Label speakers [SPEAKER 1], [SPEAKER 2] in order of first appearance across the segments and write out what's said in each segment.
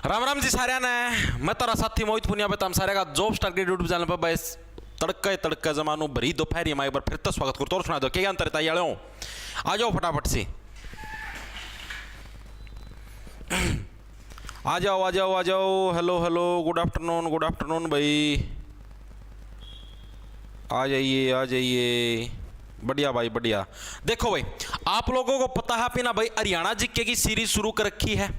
[SPEAKER 1] राम राम जी सारे ने मैं तारा साथी मोहित पुनिया पे तम सारे का जॉब स्टार के यूट्यूब चैनल पर बस तड़का जमानो भरी दोपहरी में एक बार फिर तो स्वागत करता और सुना दो क्या अंतर है यारों। आ जाओ फटाफट से आ जाओ। हेलो हेलो गुड आफ्टरनून भाई, आ जाइए बढ़िया भाई बढ़िया। देखो भाई आप लोगों को पता है ना भाई हरियाणा जीके की सीरीज शुरू कर रखी है,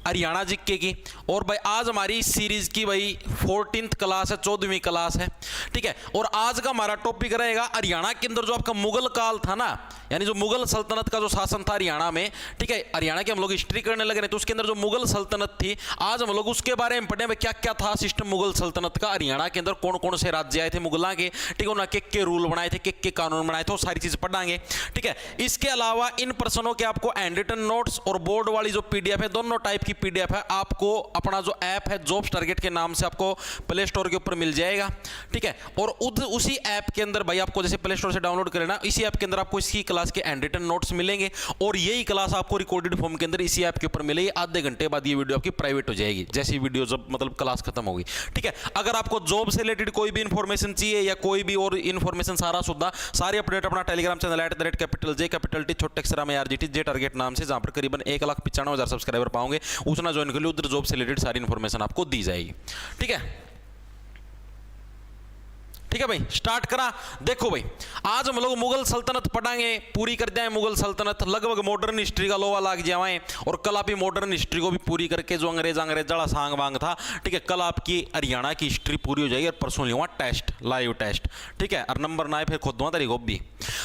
[SPEAKER 1] हरियाणा जीके की। और भाई आज हमारी इस सीरीज की भाई 14th क्लास है, 14वीं क्लास है, ठीक है। और आज का हमारा टॉपिक रहेगा हरियाणा के अंदर जो आपका मुगल काल था ना, यानी जो मुगल सल्तनत का जो शासन था हरियाणा में, ठीक है। हरियाणा की हम लोग हिस्ट्री करने लगे रहे तो उसके अंदर जो मुगल सल्तनत थी आज हम लोग उसके बारे में पढ़े क्या क्या था सिस्टम मुगल सल्तनत का। हरियाणा के अंदर कौन कौन से राज्य आए थे मुगलों के, ठीक है, उन्होंने के रूल बनाए थे, के कानून बनाए थे, वो सारी चीज पढ़ाएंगे, ठीक है। इसके अलावा इन प्रश्नों के आपको हैंड रिटन नोट्स और बोर्ड वाली जो पीडीएफ है, दोनों टाइप की पीडीएफ है, आपको अपना जो ऐप है जॉब्स टारगेट के नाम से आपको प्ले स्टोर के ऊपर मिल जाएगा, ठीक है। और उसी ऐप के अंदर भाई आपको जैसे प्ले स्टोर से डाउनलोड करना, इसी ऐप के अंदर आपको इसकी क्लास के हैंड रिटन नोट्स मिलेंगे और यही क्लास आपको रिकॉर्डेड फॉर्म के अंदर इसी ऐप के ऊपर मिलेगी। आधे घंटे बाद ये वीडियो आपकी प्राइवेट हो जाएगी जैसी वीडियो जब मतलब क्लास खत्म होगी, ठीक है। अगर आपको जॉब से रिलेटेड कोई भी इंफॉर्मेशन चाहिए या कोई भी और इंफॉर्मेशन सारी अपडेट अपना टेलीग्राम चैनल @J छोटे अक्षर में RGT जे टारगेट नाम से, जहां पर करीबन 1,95,000 सब्सक्राइबर पाओगे, उसना ज्वाइन कर लो, उधर जॉब से रिलेटेड सारी इंफॉर्मेशन आपको दी जाएगी, ठीक है। ठीक है भाई स्टार्ट करा। देखो भाई आज हम लोग मुगल सल्तनत पढ़ाएंगे, पूरी कर जाए मुगल सल्तनत, लगभग मॉडर्न हिस्ट्री का लोहा लाग जाए और कल आप मॉडर्न हिस्ट्री को भी पूरी करके जो अंग्रेज जड़ा सांग वांग था, ठीक है, कल आपकी हरियाणा की हिस्ट्री पूरी हो जाएगी और परसों लिया टेस्ट, लाइव टेस्ट, ठीक है। और नंबर ना फिर खुद दूंगा तेरी गोभी।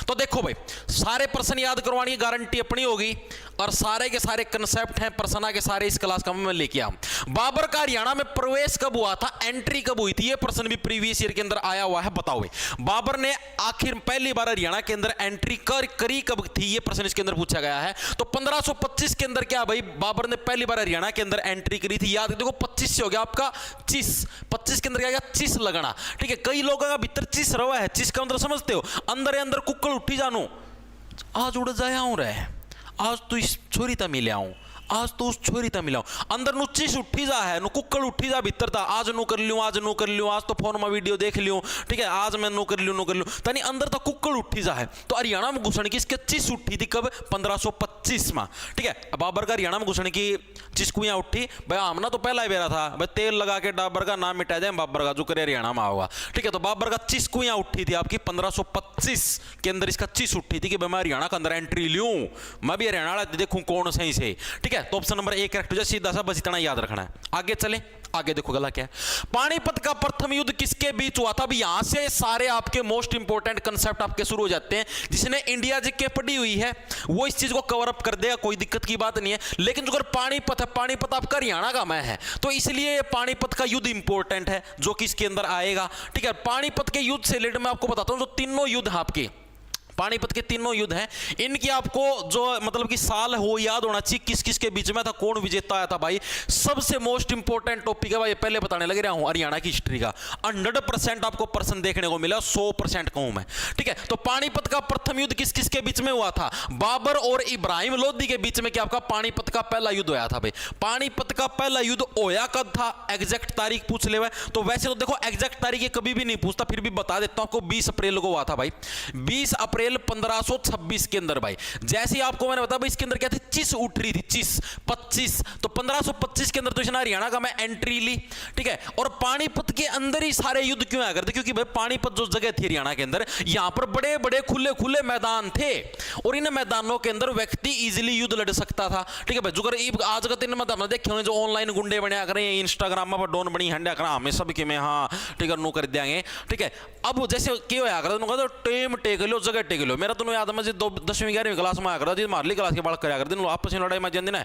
[SPEAKER 1] तो देखो भाई सारे प्रश्न याद करवाने की गारंटी अपनी होगी और सारे के सारे कंसेप्ट हैं प्रश्न के सारे इस क्लास का मैं लेके आऊं। बाबर का हरियाणा में प्रवेश कब हुआ था, एंट्री कब हुई थी, ये प्रश्न भी प्रीवियस ईयर के अंदर आया हुआ है। बताओ भाई बाबर ने आखिर पहली बार हरियाणा के अंदर एंट्री करी कब थी, ये प्रश्न इसके अंदर पूछा गया है। तो 1525 के अंदर क्या भाई बाबर ने पहली बार हरियाणा के अंदर एंट्री करी थी। याद देखो 25 से हो गया आपका 25 के अंदर क्या गया चिस लगना, ठीक है। कई लोगों का भीतर चिस रवा है, चिस का मतलब समझते हो, अंदर कुक्कड़ उठी जानू, आज उड़ जाया हूं रे, आज तो इस छोरी ता मिले आऊं, आज तो उस छोरी ता मिलाऊं, अंदर नु चिस उठी जा है, नु कुक्कड़ उठी जा भीतर था, आज नु कर लियो, आज तो फोन में वीडियो देख लियो, ठीक है, आज मैं नु कर लियो तनी अंदर तो कुक्कड़ उठी जा है। तो हरियाणा में घुसने की इसके चिस उठी थी कब, 1525 में, ठीक है। बाबर का हरियाणा में घुसने की चिसकुइयां उठी भाई, आमना तो पहला ही बेरा था भाई, तेल लगा के बाबर का नाम मिटा जाए बाबर का, जो करे हरियाणा में होगा, ठीक है। तो बाबर का चिसकुइयां उठी थी आपकी 1525 के अंदर, इसका चिस उठी थी कि मैं हरियाणा के अंदर एंट्री लूं, मैं भी हरियाणा देखूं कौन सही से, ठीक है। तो ऑप्शन नंबर 1 करेक्ट हो जाए, सीधा सा बस इतना याद रखना है। आगे चले, आगे देखो गला क्या है। पानीपत का प्रथम युद्ध किसके बीच हुआ था। अभी यहां से सारे आपके मोस्ट इंपोर्टेंट कंसेप्ट आपके शुरू हो जाते हैं। जिसने इंडिया जीके पढ़ी हुई है वो इस चीज को कवर अप कर देगा, कोई दिक्कत की बात नहीं है। लेकिन जो अगर पानीपत है, पानीपत आपका हरियाणा का मैं है, तो इसलिए पानीपत का युद्ध इंपॉर्टेंट है जो कि इसके अंदर आएगा, ठीक है। पानीपत के युद्ध से रिलेटेड मैं आपको बताता हूं, जो तीनों युद्ध आपके पानीपत के तीनों युद्ध हैं, इनकी आपको जो मतलब कि साल हो याद होना चाहिए, किस किस के बीच में था, कौन विजेता आया था भाई। सबसे मोस्ट इंपोर्टेंट टॉपिक है भाई, पहले बताने लग रहा हूं हरियाणा की हिस्ट्री का। 100% आपको प्रश्न देखने को मिला, 100% कहूं मैं, ठीक है। तो पानीपत का प्रथम युद्ध किस किस के बीच में हुआ था, बाबर और इब्राहिम लोधी के बीच में क्या आपका पानीपत का पहला युद्ध होया था भाई। पानीपत का पहला युद्ध होया कब था, एग्जैक्ट तारीख पूछ ले। तो वैसे तो देखो एग्जैक्ट तारीख कभी भी नहीं पूछता, फिर भी बता देता हूं आपको, 20 अप्रैल को हुआ था भाई, 20 अप्रैल 1526 के अंदर भाई। जैसे ही आपको मैंने बताया भाई इसके अंदर क्या थी, चिस उठ रही थी, चिस 25, तो 1525 के अंदर तो इसने हरियाणा का मैं एंट्री ली, ठीक है। और पानीपत के अंदर ही सारे युद्ध क्यों आया करते, क्योंकि भाई पानीपत जो जगह थी हरियाणा के अंदर, यहां पर बड़े बड़े खुले खुले मैदान थे और इन मैदानों के अंदर व्यक्ति इजीली युद्ध लड़ सकता था, ठीक है भाई। जो कर आज का दिन में देखे होंगे जो ऑनलाइन गुंडे बने करें, इंस्टाग्राम पर डोन बनी हंडा करा हमें सब के में, हाँ ठीक है नो कर देंगे, ठीक है। अब जैसे क्यों आया कर टेम टेक लो, जगह टेक लो। मेरा तो याद है मैं 10वीं 11वीं क्लास में आया करता जी, मारली क्लास के बालक कराया करते आपस में लड़ाई में जाते ना,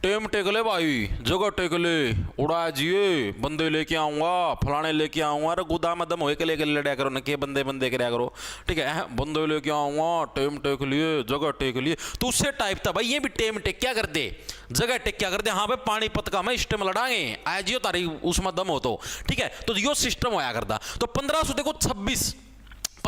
[SPEAKER 1] टेम टेक ले भाई, जगह टेक ले, उड़ा जिए, बंदे लेके आऊंगा, फलाने लेके आऊंगा, अरे गोदाम दम होके लेके लड़ा करो ना, के बंदे कराया करो, ठीक है। बंदे लेके आऊंगा, टेम टेक लिए, जगह टेक लिए, तो उससे टाइप था भाई। ये भी टेम टेक क्या कर दे, जगह टेक क्या कर दे, हाँ भाई पानीपत का मैं स्टेम लड़ाएंगे, आ जियो तारी उसमें दम हो तो, ठीक है। तो यो सिस्टम होया करता। तो 1526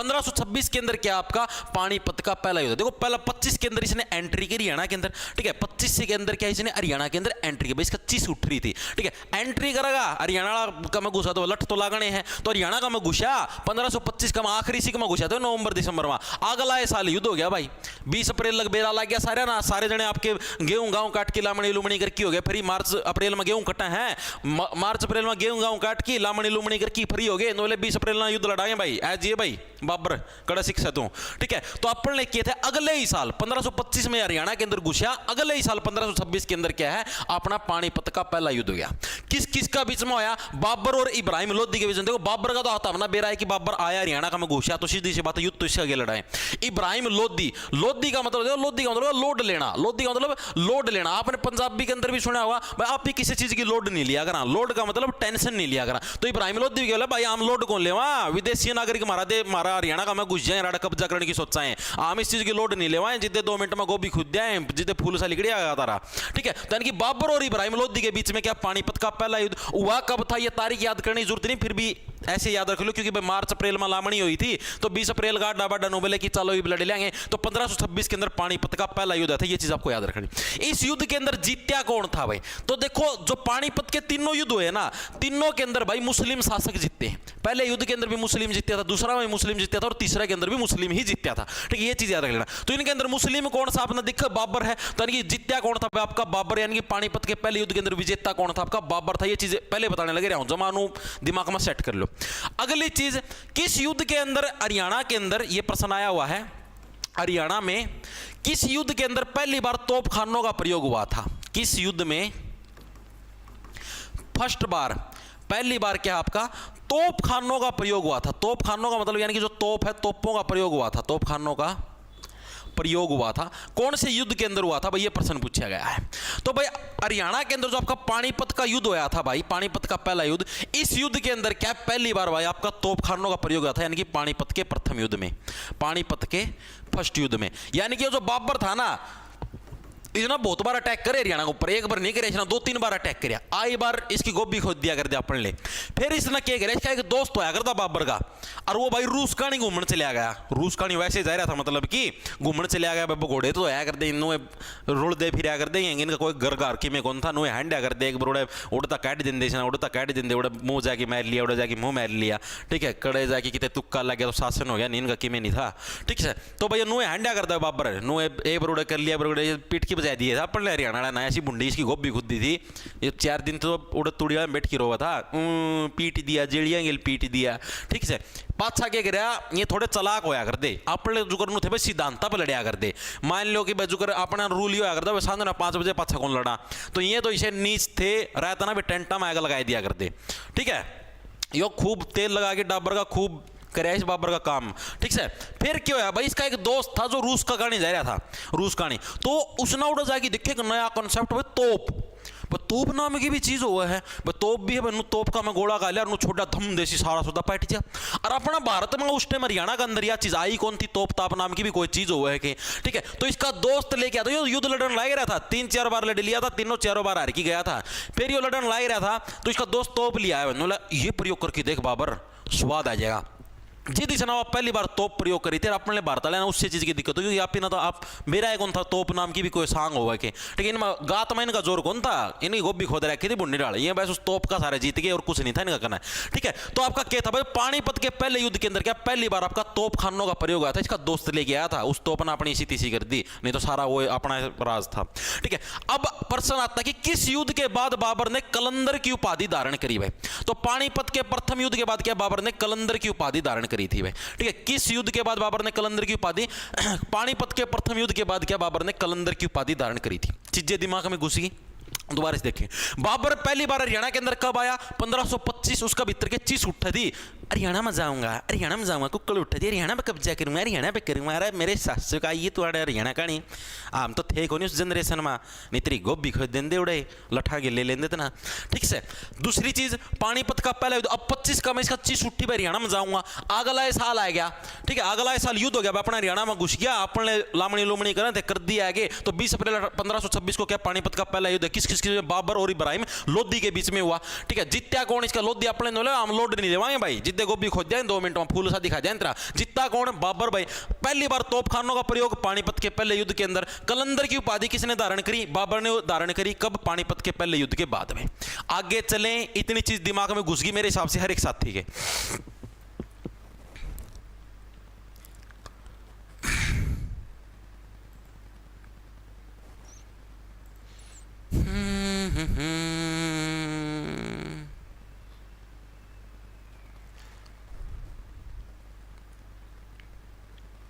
[SPEAKER 1] 1526 के अंदर क्या आपका पानीपत का पहला युद्ध। देखो पहला 25 के अंदर इसने एंट्री की हरियाणा के अंदर, ठीक है। 25 के अंदर क्या इसने हरियाणा के अंदर एंट्री की, भाई इसका चीज उठ रही थी, ठीक है। एंट्री करेगा हरियाणा का में घुसा तो लठ तो लागने हैं, तो हरियाणा का में घुसा 1525 का आखिरी सी का में घुसा तो नवंबर दिसंबर में। अगला साल युद्ध हो गया भाई, 20 अप्रैल लग बेरा लग गया सारे ना, सारे जने आपके गेहूं गाँव काट के लामणी लुमणी करके हो गए फ्री। मार्च अप्रैल में गेहूं कटा है, मार्च अप्रैल में गेहूं गाँव काट के लामणी लुमणी करके फ्री हो गए, 20 अप्रैल में युद्ध लड़ाए भाई। आज ये भाई बाबर कड़ा शिक्षा तू, ठीक है। तो अपन ने किए थे अगले ही साल 1525 में हरियाणा के अंदर घुसा, अगले ही साल 1526 के अंदर क्या है अपना पानीपत का पहला युद्ध हो गया। किस किस का बीच में होया, बाबर और इब्राहिम लोधी के बीच में। देखो बाबर का तो आता ना बेरा है कि बाबर आया हरियाणा का में घुसा, तो सीधी सी बात है युद्ध तो इससे आगे लड़ाए। इब्राहिम लोधी, लोधी का मतलब देखो, लोधी का मतलब लोड लेना, लोधी का मतलब लोड लेना। आपने पंजाबी के अंदर भी सुना होगा भाई आप भी किसी चीज की लोड नहीं लिया करा, लोड का मतलब टेंशन नहीं लिया करा। तो इब्राहिम लोधी भी भाई हम लोड कौन लेवा, विदेशी नागरिक मारा दे मारा हरियाणा का में घुस जाए, राडा कब्जा करने की सोचा है, हम इस चीज की लोड नहीं लेवाए, जितने 2 मिनट में गोभी खुद जाए, जितने फूल सा लिखड़िया गया तारा, ठीक है। तो यानी कि बाबर और इब्राहिम लोधी के बीच में क्या पानीपत का पहला युद्ध हुआ कब था, ये तारीख याद करने की जरूरत नहीं, फिर भी ऐसे याद रख लो क्योंकि भाई मार्च अप्रैल में लामणी हुई थी, तो 20 अप्रैल का डाबा डनोबले की चलो ये लड़ लेंगे, तो 1526 के अंदर पानीपत का पहला युद्ध था, ये चीज आपको याद रखनी। इस युद्ध के अंदर जीत्या कौन था भाई, तो देखो जो पानीपत के तीनों युद्ध हुए ना, तीनों के अंदर भाई मुस्लिम शासक जीते हैं। पहले युद्ध के अंदर भी मुस्लिम जीत्या था, दूसरा में मुस्लिम जीत्या था, और तीसरा के अंदर भी मुस्लिम ही जीत्या था, ठीक है। ये चीज याद रख लेना। तो इनके अंदर मुस्लिम कौन सा आपने देखा, बाबर है, तो यानी कि जीत्या कौन था आपका बाबर, यानी कि पानीपत के पहले युद्ध के अंदर विजेता कौन था आपका बाबर था। ये चीज पहले बताने लगे रहा हूं, जमानू दिमाग में सेट कर लो। अगली चीज, किस युद्ध के अंदर हरियाणा के अंदर यह प्रश्न आया हुआ है, हरियाणा में किस युद्ध के अंदर पहली बार तोपखानों का प्रयोग हुआ था, किस युद्ध में फर्स्ट बार पहली बार क्या आपका तोपखानों का प्रयोग हुआ था। तोपखानों का मतलब यानी कि जो तोप है, तोपों का प्रयोग हुआ था, तोपखानों का प्रयोग हुआ था, कौन से युद्ध के अंदर हुआ था भाई, ये प्रश्न पूछा गया है। तो भाई हरियाणा के अंदर जो आपका पानीपत का युद्ध हुआ था भाई, पानीपत का पहला युद्ध, इस युद्ध के अंदर क्या पहली बार भाई आपका तोपखानों का प्रयोग हुआ था, यानी कि पानीपत के प्रथम युद्ध में, पानीपत के फर्स्ट युद्ध में। यानी कि जो बाबर था ना, इसने बहुत बार अटैक करे हरियाणा के ऊपर, एक बार नहीं करे, इसने 2-3 बार अटैक किया। आई बार इसकी गोभी खोद दिया कर दिया अपन ले। फिर इसने क्या करे, इसका एक दोस्त होया करता बाबर का, और वो भाई रूस का नहीं घूमने चले गया, रूस का नहीं वैसे जा रहा था, मतलब कि घूमने चले गया। घोड़े तो आया कर दे, इन्हों रुड़ दे फिर कर दे, इनका कोई घर घर की में कौन था, नुए हैंड कर दे, एक बरोड़े उड़ता काट देंगे, उड़ता काट देंगे, उड़े मुंह जाके मार लिया, उड़े जाके मुंह मार लिया, ठीक है। कड़े जाके कितने तुक्का लग गया तो शासन हो गया, नींद का कि में नहीं था, ठीक है। तो भैया नुए हैंडा करता है बाबर, नुए एक बरोड़े कर लिया, बरोड़े पीठ की बजा दिए था अपन हरियाणा ना, ऐसी बुंडी इसकी गोभी खुद दी थी। ये 4 दिन तो उड़द तुड़िया में बैठ के रोवा था, पीट दिया, जेड़िया गेल पीट दिया, ठीक है। पाछा क्या कराया, ये थोड़े चलाक होया कर दे, अपने जो करनु थे भाई सिद्धांत पर लड़िया कर दे। मान लो कि भाई जो कर अपना रूल ही होया करता है, सांझ 5 बजे पाछा कौन लड़ा, तो ये तो इसे नीच थे रहता ना भी टेंटा में आग लगा दिया कर दे, ठीक है। यो खूब तेल लगा के डाबर का खूब करे बाबर का काम, ठीक है। फिर क्या हुआ भाई, इसका एक दोस्त था जो रूस का गाड़ी जा रहा था, रूस गाड़ी, तो उसने उड़ा जाके देखे एक नया कॉन्सेप्ट भाई तोप, तोप नाम की भी चीज हुआ है, तोप भी है, तोप का मैं गोला गा लिया और छोटा धम देसी सारा सुधा पैट जा। और अपना भारत में उस टाइम हरियाणा के अंदर यह चीज आई कौन थी, तोप ताप नाम की भी कोई चीज हुआ है कि, ठीक है। तो इसका दोस्त लेके आता, तो युद्ध लड़न लाग रहा था, 3-4 बार लड़ लिया था, तीनों 4 बार हार की गया था। फिर ये लड़न लाग रहा था, तो इसका दोस्त तोप लिया है, ये प्रयोग करके देख बाबर स्वाद आ जाएगा। जिद से ना पहली बार तोप प्रयोग करी थे, अपने भारत वाले ना उससे चीज की दिक्कत हुई, आप ना तो आप मेरा कौन था तोप नाम की भी कोई सांग होगा कि, ठीक है। इनमें गात में इनका जोर कौन था, इन्हीं गोभी खोद रखी थी बुंडी डाल, ये बस उस तोप का सारे जीत गए और कुछ नहीं था इनका करना, ठीक है। तो आपका क्या था भाई, पानीपत के पहले युद्ध के अंदर क्या पहली बार आपका तोप खानों का प्रयोग आया था, इसका दोस्त लेके आया था, उस तोप ने अपनी इसी तीसी कर दी, नहीं तो सारा वो अपना राज था, ठीक है। अब प्रश्न आता है कि किस युद्ध के बाद बाबर ने कलंदर की उपाधि धारण करी भाई, तो पानीपत के प्रथम युद्ध के बाद क्या बाबर ने कलंदर की उपाधि धारण करी थी भाई, ठीक है। किस युद्ध के बाद बाबर ने कलंदर की उपाधि, पानीपत के प्रथम युद्ध के बाद क्या बाबर ने कलंदर की उपाधि धारण करी थी, चीजें दिमाग में घुस गई। दोबारा से देखें, बाबर पहली बार हरियाणा के अंदर कब आया, 1525, उसका भीतर के चीज उठा थी, हरियाणा में जाऊंगा, हरियाणा में जाऊंगा, कुक्कड़ उठा थी, हरियाणा पे कब्जा करूंगा, हरियाणा पे करूंगा। अरे मेरे सासू का ये तो हरियाणा का नहीं, आम तो थे कोनी उस जनरेशन में, नहीं तेरी गोभी खोद देंदे उड़े लठा के ले लेंदे ना, ठीक है। दूसरी चीज, पानीपत का पहला युद्ध, अब 25 का मैं इसका चीज उठी पे हरियाणा में जाऊंगा, अगला साल आ गया, ठीक है। अगला साल युद्ध हो गया, अपना हरियाणा में घुस गया, अपने लामणी लुमणी कर दिया आगे। तो 20 अप्रैल 1526 को क्या पानीपत का पहला युद्ध किस किस बाबर और इब्राहिम लोधी के बीच में हुआ, ठीक है। जीत्या कौन, इसका लोधी अपने हम लोड नहीं देवाएंगे भाई, जितने दे गोभी खोद जाए 2 मिनट में फूल सा दिखा जाए तेरा। जितना कौन? बाबर भाई। पहली बार तोपखानों का प्रयोग पानीपत के पहले युद्ध के अंदर। कलंदर की उपाधि किसने धारण करी? बाबर ने धारण करी। कब? पानीपत के पहले युद्ध के बाद में। आगे चलें, इतनी चीज दिमाग में घुस गई मेरे हिसाब से हर एक साथी के।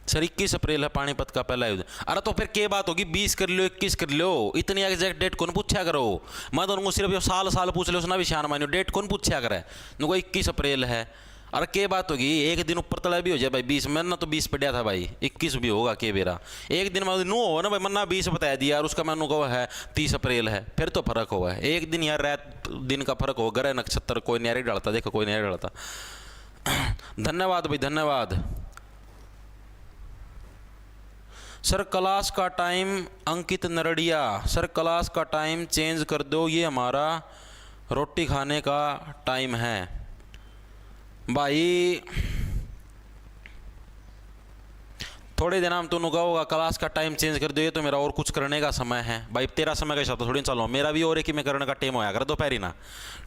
[SPEAKER 1] सर 21 अप्रैल है पानीपत का पहला युद्ध। अरे तो फिर क्या बात होगी? 20 कर लो, 21 कर लो, इतनी एग्जैक्ट डेट कौन पूछा करो? मैं तो उनको सिर्फ साल पूछ लो, उसना भी शान मानो, डेट कौन पूछा करे? उनको 21 अप्रैल है। अरे क्या बात होगी? एक दिन ऊपर तला भी हो जाए भाई। 20 मैंने तो 20 पढ़ा था भाई, 21 भी होगा के बेरा। एक दिन में नो हो ना भाई, मन्ना 20 बता दिया और उसका मैंने कहा है 30 अप्रैल है, फिर तो फर्क होगा। एक दिन यार रात दिन का फर्क हो। ग्रह नक्षत्र कोई नहीं डालता, देखो कोई नहीं डालता। धन्यवाद भाई, धन्यवाद। सर क्लास का टाइम, अंकित नरड़िया, सर क्लास का टाइम चेंज कर दो, ये हमारा रोटी खाने का टाइम है। भाई थोड़े दिन हम तो नुका होगा, क्लास का टाइम चेंज कर दो, ये तो मेरा और कुछ करने का समय है भाई। तेरा समय का हिसाब थोड़ी चलो, मेरा भी और है कि मैं करने का टाइम होया कर दोपहरी ना,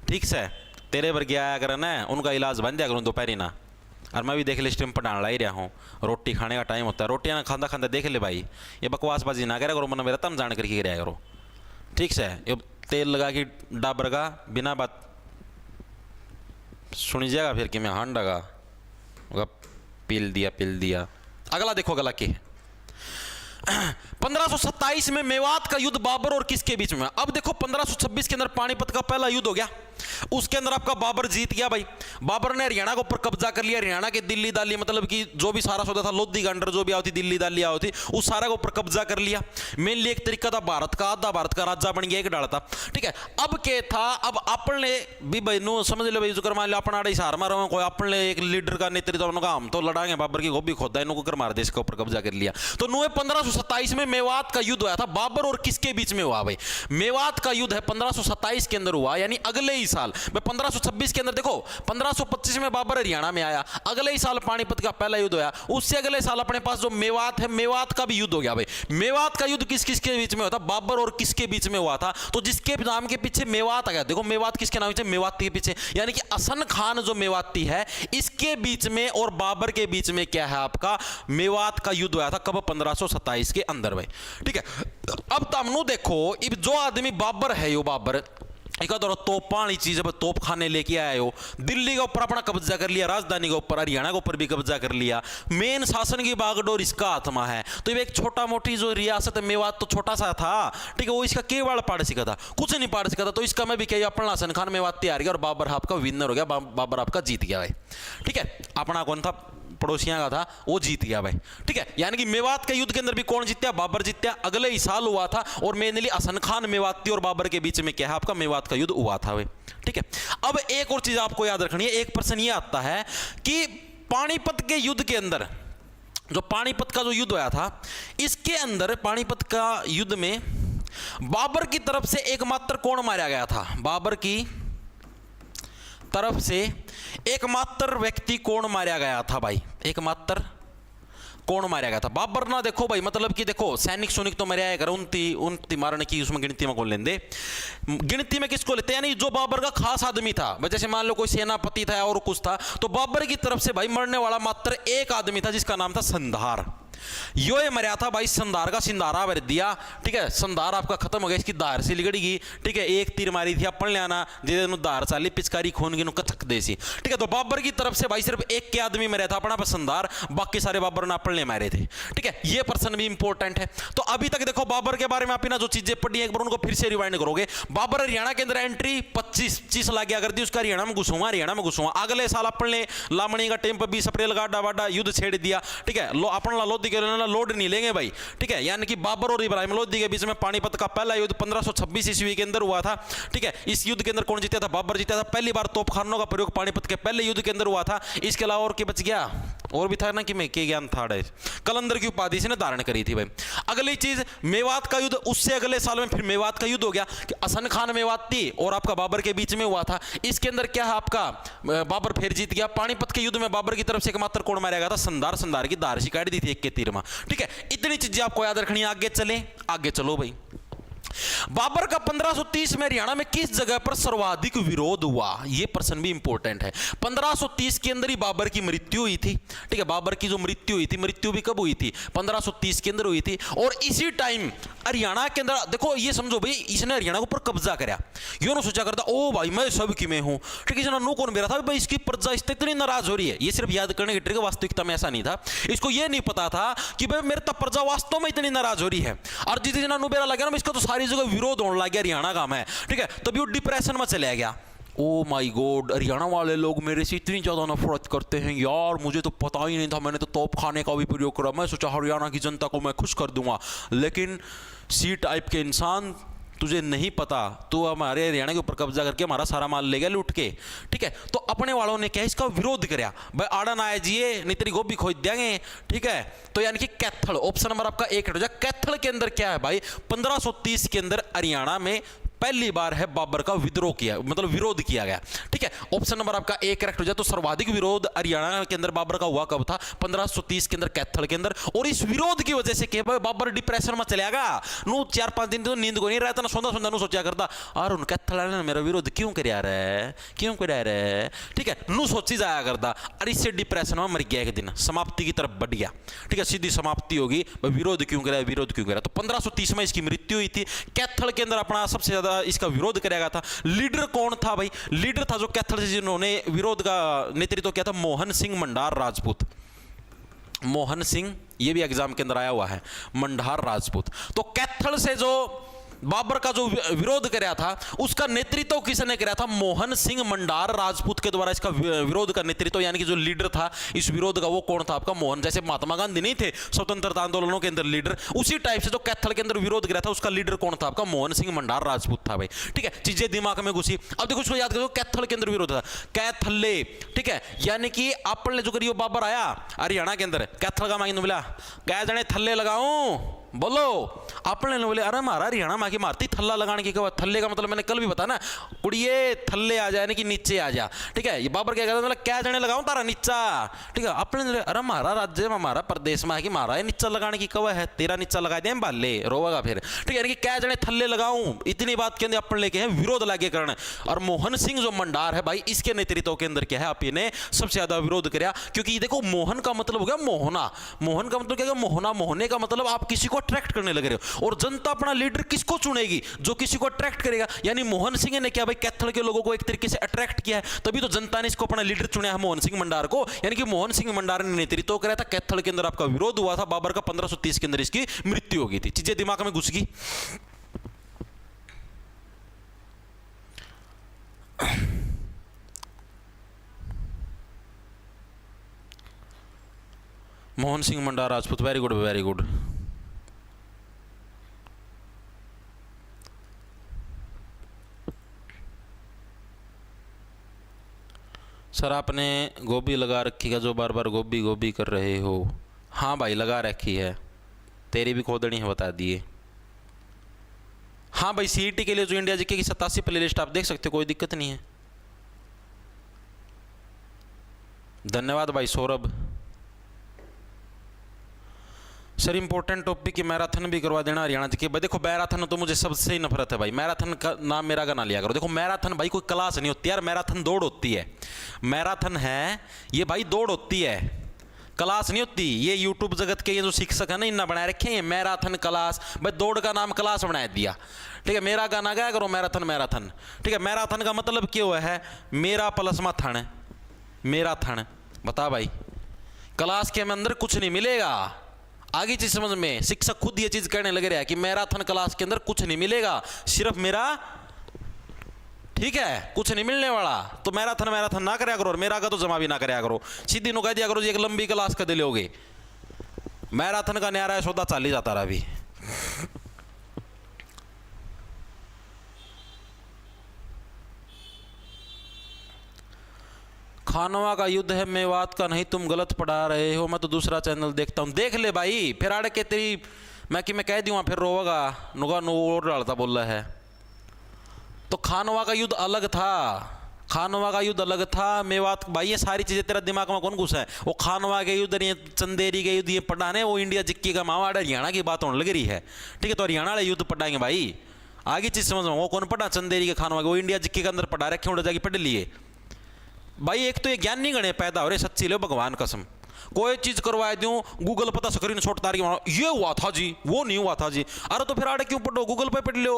[SPEAKER 1] ठीक से। तेरे वर्ग आया कर ना, उनका इलाज बन जाया करूँ दोपहरी ना। और मैं भी देख ले स्ट्रीम पढ़ाने ला ही रहा हूँ, रोटी खाने का टाइम होता है, रोटियाँ ना खांदा खांदा देख ले भाई। ये बकवासबाजी ना करा करो, मन मेरा तम जान करके कराया करो, ठीक से। ये तेल लगा के डाबर का बिना बात सुनी जाएगा फिर कि मैं हांड लगा पिल दिया। अगला देखो, अगला क्या है? 1527 में मेवात का युद्ध बाबर और किसके बीच में? अब देखो 1526 के अंदर पानीपत का पहला युद्ध हो गया, उसके अंदर आपका बाबर जीत गया भाई। बाबर ने हरियाणा के ऊपर कब्जा कर लिया। हरियाणा के दिल्ली दाली मतलब कि जो भी सारा सौदा था, लोधी का अंडर जो भी आई थी, दिल्ली दाली आई थी, उस सारा के ऊपर कब्जा कर लिया। मेनली एक तरीका था भारत का, आधा भारत का राजा बन गया, एक डाल था, ठीक है। अब क्या था? अब अपन ने भी भाई नो समझ लो भाई, जो मान लो अपन आड़े हार मारो, कोई अपन ने एक लीडर का नेतृत्व, उन्होंने कहा हम तो लड़ाएंगे, बाबर की गोभी खोदा इनको कर मार देश के ऊपर कब्जा कर लिया। तो 1527 में मेवात का युद्ध हुआ था। बाबर और किसके बीच में हुआ भाई? मेवात का युद्ध है 1527 के अंदर हुआ, यानी अगले ही साल। 1526 के अंदर देखो, 1525 में बाबर हरियाणा में आया, अगले ही साल पानीपत का पहला युद्ध हुआ। उससे अगले साल अपने पास जो मेवात है, मेवात का भी युद्ध हो गया भाई। मेवात का युद्ध किस किसके बीच में हुआ था? बाबर और किसके बीच में हुआ था? तो जिसके नाम के पीछे मेवात आ गया, देखो मेवात किसके नाम से? मेवाती के पीछे, यानी कि हसन खान जो मेवाती है, इसके बीच में और बाबर के बीच में क्या है आपका? मेवात का युद्ध हुआ था। कब? 1527 के अंदर भाई, ठीक है। अब तमनु देखो, जो आदमी बाबर है, यो बाबर एक तोप पानी चीज है, तोप खाने लेके आए हो, दिल्ली के ऊपर अपना कब्जा कर लिया, राजधानी के ऊपर, हरियाणा के ऊपर भी कब्जा कर लिया, मेन शासन की बागडोर इसका आत्मा है। तो ये एक छोटा मोटी जो रियासत है मेवात, तो छोटा सा था, ठीक है, वो इसका केवल पाड़ सिका था, कुछ नहीं पाड़ सिका था। तो इसका मैं भी कही अपना हसन खान मेवात तैयार गया और बाबर आपका विनर हो गया, बाबर आपका जीत गया भाई, ठीक है। अपना कौन था? पड़ोसियां का था, वो जीत गया भाई, ठीक है। यानी कि मेवात के युद्ध के अंदर भी कौन जीता? बाबर जीता, अगले ही साल हुआ था। और मेनली हसन खान मेवाती और बाबर के बीच में क्या है आपका? मेवात का युद्ध हुआ था भाई, ठीक है। अब एक और चीज आपको याद रखनी है, एक प्रश्न ये आता है कि पानीपत के युद्ध के अंदर, जो पानीपत का जो युद्ध हुआ था, इसके अंदर पानीपत का युद्ध में बाबर की तरफ से एकमात्र कौन मारा गया था? बाबर की तरफ से एकमात्र व्यक्ति कौन मारा गया था भाई? एकमात्र कौन मारा गया था? बाबर ना देखो भाई, मतलब कि देखो सैनिक सैनिक तो मरे आएगा, उनती मारने की उसमें गिनती में कौन लेंदे? गिनती में किसको लेते? यानी जो बाबर का खास आदमी था, जैसे मान लो कोई सेनापति था और कुछ था, तो बाबर की तरफ से भाई मरने वाला मात्र एक आदमी था, जिसका नाम था संधार। यो ये मरा था भाई, संधार का सिंधारा भर दिया, ठीक है। संधार आपका खत्म हो गया, इसकी दार से लिगड़गी, ठीक है। एक तीर मारी थी अपन ले आना, जिसे दार चाली पिचकारी खून की कचक देसी, ठीक है। तो बाबर की तरफ से भाई सिर्फ एक के आदमी मरा था अपना संधार, बाकी सारे बाबर ने अपन ले मारे थे, ठीक है। ये पर्सन भी इंपॉर्टेंट है। तो अभी तक देखो बाबर के बारे में आपने जो चीजें पढ़ी एक बार उनको फिर से रिवाइंड करोगे। बाबर हरियाणा के अंदर एंट्री 25 लाख गया कर दी, उसका हरियाणा में घुसूंगा। अगले साल अपन ने लामणी का टेम पर 20 अप्रैल का वाडा युद्ध छेड़ दिया, ठीक है। अपन लोधी लोड नहीं लेंगे भाई, ठीक है। यानी कि बाबर और इब्राहिम लोधी के बीच में पानीपत का पहला युद्ध 1526 ईस्वी के अंदर हुआ था, ठीक है। इस युद्ध के अंदर कौन जीता था? बाबर जीता था। पहली बार तोपखानों का प्रयोग पानीपत के पहले युद्ध के अंदर हुआ था। इसके अलावा और क्या बच गया? और भी था ना कि मैं के ज्ञान था कलंदर की उपाधि से धारण करी थी भाई। अगली चीज मेवात का युद्ध, उससे अगले साल में फिर मेवात का युद्ध हो गया कि हसन खान मेवाती और आपका बाबर के बीच में हुआ था। इसके अंदर क्या है आपका बाबर फिर जीत गया। पानीपत के युद्ध में बाबर की तरफ से एकमात्र कौन मारा गया था? संधार। संधार की धार काट दी थी एक के तीर में। ठीक है, इतनी चीजें आपको याद रखनी है। आगे चले, आगे चलो भाई। बाबर का 1530 में हरियाणा में किस जगह पर सर्वाधिक विरोध हुआ? यह प्रश्न भी इंपॉर्टेंट है। 1530 के अंदर ही बाबर की मृत्यु हुई थी। ठीक है, बाबर की जो मृत्यु हुई थी, मृत्यु भी कब हुई थी? 1530 के अंदर हुई थी। और इसी टाइम हरियाणा के अंदर देखो, ये समझो भाई, इसने हरियाणा के ऊपर कब्जा कराया। यो ना सोचा करता ओ भाई मैं सब की में हूं। ठीक है, नो कौन मेरा था भाई, इसकी प्रजा इस इतनी नाराज हो रही है। ये सिर्फ याद करने की ट्रिक, वास्तविकता में ऐसा नहीं था। इसको ये नहीं पता था कि भाई मेरे तब प्रजा वास्तव में इतनी नाराज हो रही है। और जिस दिन बेरा लगा ना, इसका तो सारी जगह विरोध होने लग गया हरियाणा का मैं। ठीक है, तभी वो डिप्रेशन में चला गया। ओ माय गॉड, हरियाणा वाले लोग मेरे से इतनी ज्यादा नफरत करते हैं यार, मुझे तो पता ही नहीं था। मैंने तो तोप खाने का भी प्रयोग करा। मैं सोचा हरियाणा की जनता को मैं खुश कर दूंगा, लेकिन सी टाइप के इंसान, तुझे नहीं पता, तो हमारे हरियाणा के ऊपर कब्जा करके हमारा सारा माल ले गया लूट के। ठीक है, तो अपने वालों ने क्या इसका विरोध कराया भाई, आड़न आए जिए नहीं तेरी गोभी खोद देंगे। ठीक है, तो यानी कि कैथल, ऑप्शन नंबर आपका एक हो जाए। कैथल के अंदर क्या है भाई? 1530 के अंदर हरियाणा में पहली बार है बाबर का विद्रोह किया, मतलब विरोध किया गया। ठीक है, ऑप्शन नंबर आपका एक करेक्ट हो जाए। तो सर्वाधिक विरोध हरियाणा के अंदर बाबर का हुआ कब था? 1530 के अंदर, कैथल के अंदर। और इस विरोध की वजह से क्या बाबर डिप्रेशन में चला गया। नु 4-5 दिन तो नींद को नहीं रहता ना, सोंदा सोंदा नु सोचा करता और उन कैथल ने मेरा विरोध क्यों करया रे, क्यों करया रे। ठीक है, नु सोची जाया करता। और इससे डिप्रेशन में मर गया, एक दिन समाप्ति की तरफ बढ़ गया। ठीक है, सीधी समाप्ति होगी, विरोध क्यों कराया, विरोध क्यों कराया। तो 1530 में इसकी मृत्यु हुई थी। कैथल के अंदर अपना सबसे ज्यादा इसका विरोध करेगा था। लीडर कौन था भाई? लीडर था जो कैथल से जिन्होंने विरोध का नेतृत्व किया था, मोहन सिंह मंडार राजपूत। मोहन सिंह, ये भी एग्जाम के अंदर आया हुआ है, मंडार राजपूत। तो कैथल से जो बाबर का जो विरोध कराया था, उसका नेतृत्व किसने कराया था? मोहन सिंह मंडार राजपूत के द्वारा इसका विरोध का नेतृत्व, यानी कि जो लीडर था इस विरोध का, वो कौन था आपका? मोहन। जैसे महात्मा गांधी नहीं थे स्वतंत्रता आंदोलनों के अंदर लीडर, उसी टाइप से जो कैथल के अंदर विरोध कराया था, उसका लीडर कौन था आपका? मोहन सिंह मंडार राजपूत था भाई। ठीक है, चीजें दिमाग में घुसी। अब देखो इसको याद करो, कैथल के अंदर विरोध था, कैथले। ठीक है, यानी कि आपने जो करियो बाबर आया हरियाणा के अंदर, कैथल का मांगी बोला कै जने थल्ले लगाऊं, बोलो। आपने बोले अरे मारा हरियाणा माँ की मारती थल्ला लगाने की। थल्ले का मतलब मैंने कल भी बताया ना, कुड़िए थल्ले आ जाए कि नीचे आ जा। ठीक है, ये बाबर क्या कहता है, मतलब क्या जने लगाऊं तारा नीचा। ठीक है, आपने अरे मारा राज्य में, हमारा प्रदेश में है कि मारा है नीचा लगाने की कवा है, तेरा नीचा लगा दे बाले रोवेगा फिर। ठीक है, यानी कि क्या जने थल्ले लगाऊं, इतनी बात के अंदर अपन लेके हैं विरोध लागे करना। और मोहन सिंह जो मंडार है भाई, इसके नेतृत्व के अंदर क्या है, आप ने सबसे ज्यादा विरोध कराया। क्योंकि देखो मोहन का मतलब हो गया मोहना, मोहन का मतलब क्या, मोहना, मोहने का मतलब आप किसी को अट्रैक्ट करने लग रहे हो। और जनता अपना लीडर किसको चुनेगी? जो किसी को अट्रैक्ट करेगा। यानी मोहन सिंह ने क्या भाई, कैथल के लोगों को एक तरीके से अट्रैक्ट किया है, तभी तो जनता ने इसको अपना लीडर चुना है, मोहन सिंह मंडार को। यानी कि मोहन सिंह मंडार ने नेतृत्व कराया था। कैथल के अंदर आपका विरोध हुआ था। बाबर का 1530 के अंदर इसकी मृत्यु हो गई थी। चीजें दिमाग में घुस गई। Mohan Singh Mandar Rajput, very good, very good. Sir आपने गोभी लगा रखी है, जो बार बार गोभी गोभी कर रहे हो। हाँ भाई लगा रखी है, तेरी भी खोदनी है, बता दिए। हाँ भाई, सीईटी के लिए जो इंडिया जीके की 87 प्लेलिस्ट आप देख सकते हो, कोई दिक्कत नहीं है। धन्यवाद भाई सौरभ। सर इंपॉर्टेंट टॉपिक की मैराथन भी करवा देना हरियाणा जी के। भाई देखो मैराथन तो मुझे सबसे ही नफरत है भाई, मैराथन का नाम मेरा का ना लिया करो। देखो मैराथन भाई कोई क्लास नहीं होती यार, मैराथन दौड़ होती है। मैराथन है ये भाई दौड़ होती है, क्लास नहीं होती। ये यूट्यूब जगत के ये जो शिक्षक है ना, इन्ना बनाए रखे हैं मैराथन क्लास। भाई दौड़ का नाम क्लास बना दिया। ठीक है, मेरा गाना गाया करो मैराथन मैराथन। ठीक है, मैराथन का मतलब क्या हुआ है? मेरा प्लस में थन, मेरा थन। बता भाई, क्लास के अंदर कुछ नहीं मिलेगा। आगे चीज समझ में, शिक्षक खुद ये चीज कहने लग रहा है कि मैराथन क्लास के अंदर कुछ नहीं मिलेगा, सिर्फ मेरा। ठीक है, कुछ नहीं मिलने वाला। तो मैराथन मैराथन ना कराया करो, और मेरा का तो जमा भी ना कराया करो। सीधी नु कह दिया करो जी एक लंबी क्लास का दिलोगे। मैराथन का न्यारा है सौदा चाल ही जाता रहा। अभी खानवा का युद्ध है मेवात का नहीं, तुम गलत पढ़ा रहे हो, मैं तो दूसरा चैनल देखता हूँ। देख ले भाई, फिर आड़ के तेरी मैं कह दूँगा फिर रोवेगा, नुगा नो और डालता बोल रहा है। तो खानवा का युद्ध अलग था, खानवा का युद्ध अलग था, मेवात भाई ये सारी चीजें तेरा दिमाग में कौन घुसा है? वो खानवा के युद्ध, ये चंदेरी के युद्ध ये पढ़ाने, वो इंडिया जिक्की का मावाड़ा हरियाणा की बात होने लग रही है। ठीक है, तो हरियाणा वाले युद्ध पढ़ाएंगे भाई, आगे चीज समझ में। वो कौन पढ़ा चंदेरी के खानवा के? वो इंडिया जिक्की के अंदर पढ़ा रखे, उड़ जाके पढ़ लिए भाई। एक तो ये ज्ञान नहीं गणे पैदा हो रहे, सच्ची लो भगवान कसम। कोई चीज करवा दूं गूगल पता स्क्रीन शॉट तार के ये हुआ था जी, वो नहीं हुआ था जी। अरे तो फिर आड़े क्यों पढ़ो, गूगल पे पढ़ लो।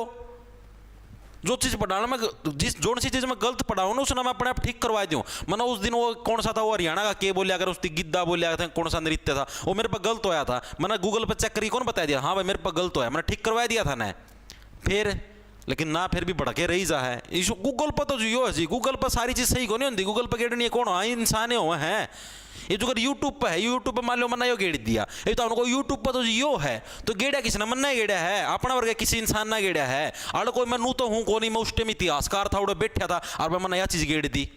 [SPEAKER 1] जो चीज पढ़ाना मैं जो सी चीज मैं गलत पढ़ाऊँ ना उसने मैं अपने आप ठीक करवा दूँ। मैंने उस दिन वो कौन सा था, वो हरियाणा का के बोलिया, अगर उसकी गिद्दा बोलिया था, कौन सा नृत्य था, वो मेरे पर गलत होया था। मैंने गूगल पर चेक करी, कौन बता दिया, हाँ भाई मेरे पर गलत होया, मैंने ठीक करवा दिया था ना। फिर लेकिन ना फिर भी भड़के रही जा है इस गूगल पर। तो जो है जी गूगल पर सारी चीज सही को नहीं होती, गूगल पर गेड़ नहीं कौन हो, इंसान हो हैं। ये जो अगर यूट्यूब पर है, यूट्यूब पर मान लो मना यो गेड़ दिया, ये तो उनको यूट्यूब पर तो यो है, तो गेड़ा किसने मन्ना गेड़ा है, अपना वर्ग किसी इंसान ना गेड़ा है। अड़ कोई मैं नू तो हूँ कौन, मैं उस टाइम इतिहासकार था, उड़े बैठा था और मैं मना यह चीज गेड़ दी।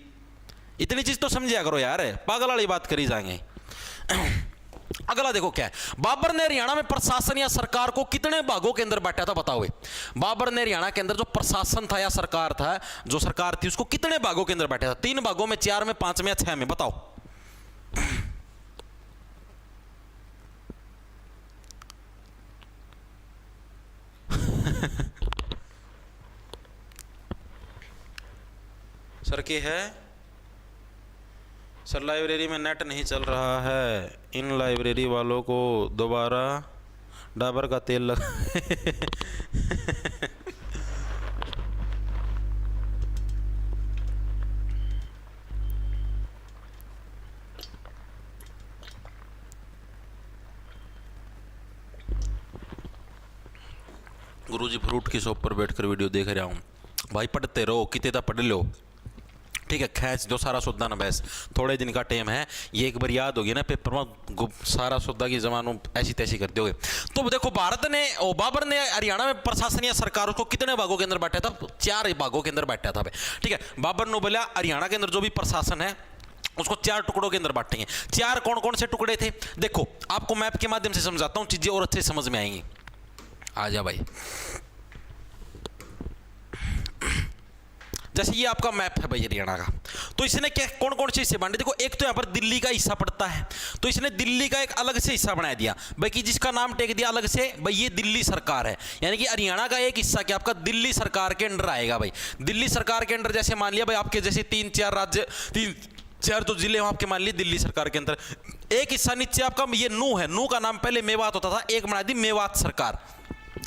[SPEAKER 1] इतनी चीज तो समझिया करो यार, पागल वाली बात करी जाएंगे। अगला देखो क्या है, बाबर ने हरियाणा में प्रशासन या सरकार को कितने भागों के अंदर बांटा था बताओ। बाबर ने हरियाणा के अंदर जो प्रशासन था या सरकार था, जो सरकार थी, उसको कितने भागों के अंदर बांटा था? 3 भागों में, 4 में, 5 में या 6 में? बताओ। सर के है सर, लाइब्रेरी में नेट नहीं चल रहा है, इन लाइब्रेरी वालों को दोबारा डाबर का तेल लगा। गुरुजी फ्रूट की शॉप पर बैठकर वीडियो देख रहा हूँ भाई, पढ़ते रहो, कितने पढ़ लो। ठीक है, खैच दो सारा सौदा ना बहस, थोड़े दिन का टाइम है, ये एक बार याद होगी ना पेपर में, सारा सौदा की जमानों ऐसी तैसी कर दोगे। तो देखो भारत ने और बाबर ने हरियाणा में प्रशासन या सरकार को कितने भागों के अंदर बांटा था? 4 भागों के अंदर बांटा था भाई। ठीक है, बाबर ने बोला हरियाणा के अंदर जो भी प्रशासन है उसको 4 टुकड़ों के अंदर बांटेंगे। 4 कौन कौन से टुकड़े थे? देखो आपको मैप के माध्यम से समझाता हूँ, चीजें और अच्छे समझ में आएंगी। आ जा भाई, जैसे ये आपका मैप है भाई हरियाणा का, तो इसने क्या कौन कौन से हिस्से बांटे? देखो एक तो यहाँ पर दिल्ली का हिस्सा पड़ता है, तो इसने दिल्ली का एक अलग से हिस्सा बना दिया भाई, कि जिसका नाम टेक दिया अलग से भाई, ये दिल्ली सरकार है। यानी कि हरियाणा का एक हिस्सा क्या आपका दिल्ली सरकार के अंडर आएगा भाई। दिल्ली सरकार के अंडर जैसे मान लिया भाई आपके जैसे 3-4 राज्य, 3-4 तो जिले आपके मान लिए दिल्ली सरकार के अंदर। एक हिस्सा नीचे आपका ये नू है, नू का नाम पहले मेवात होता था, एक बना दी मेवात सरकार।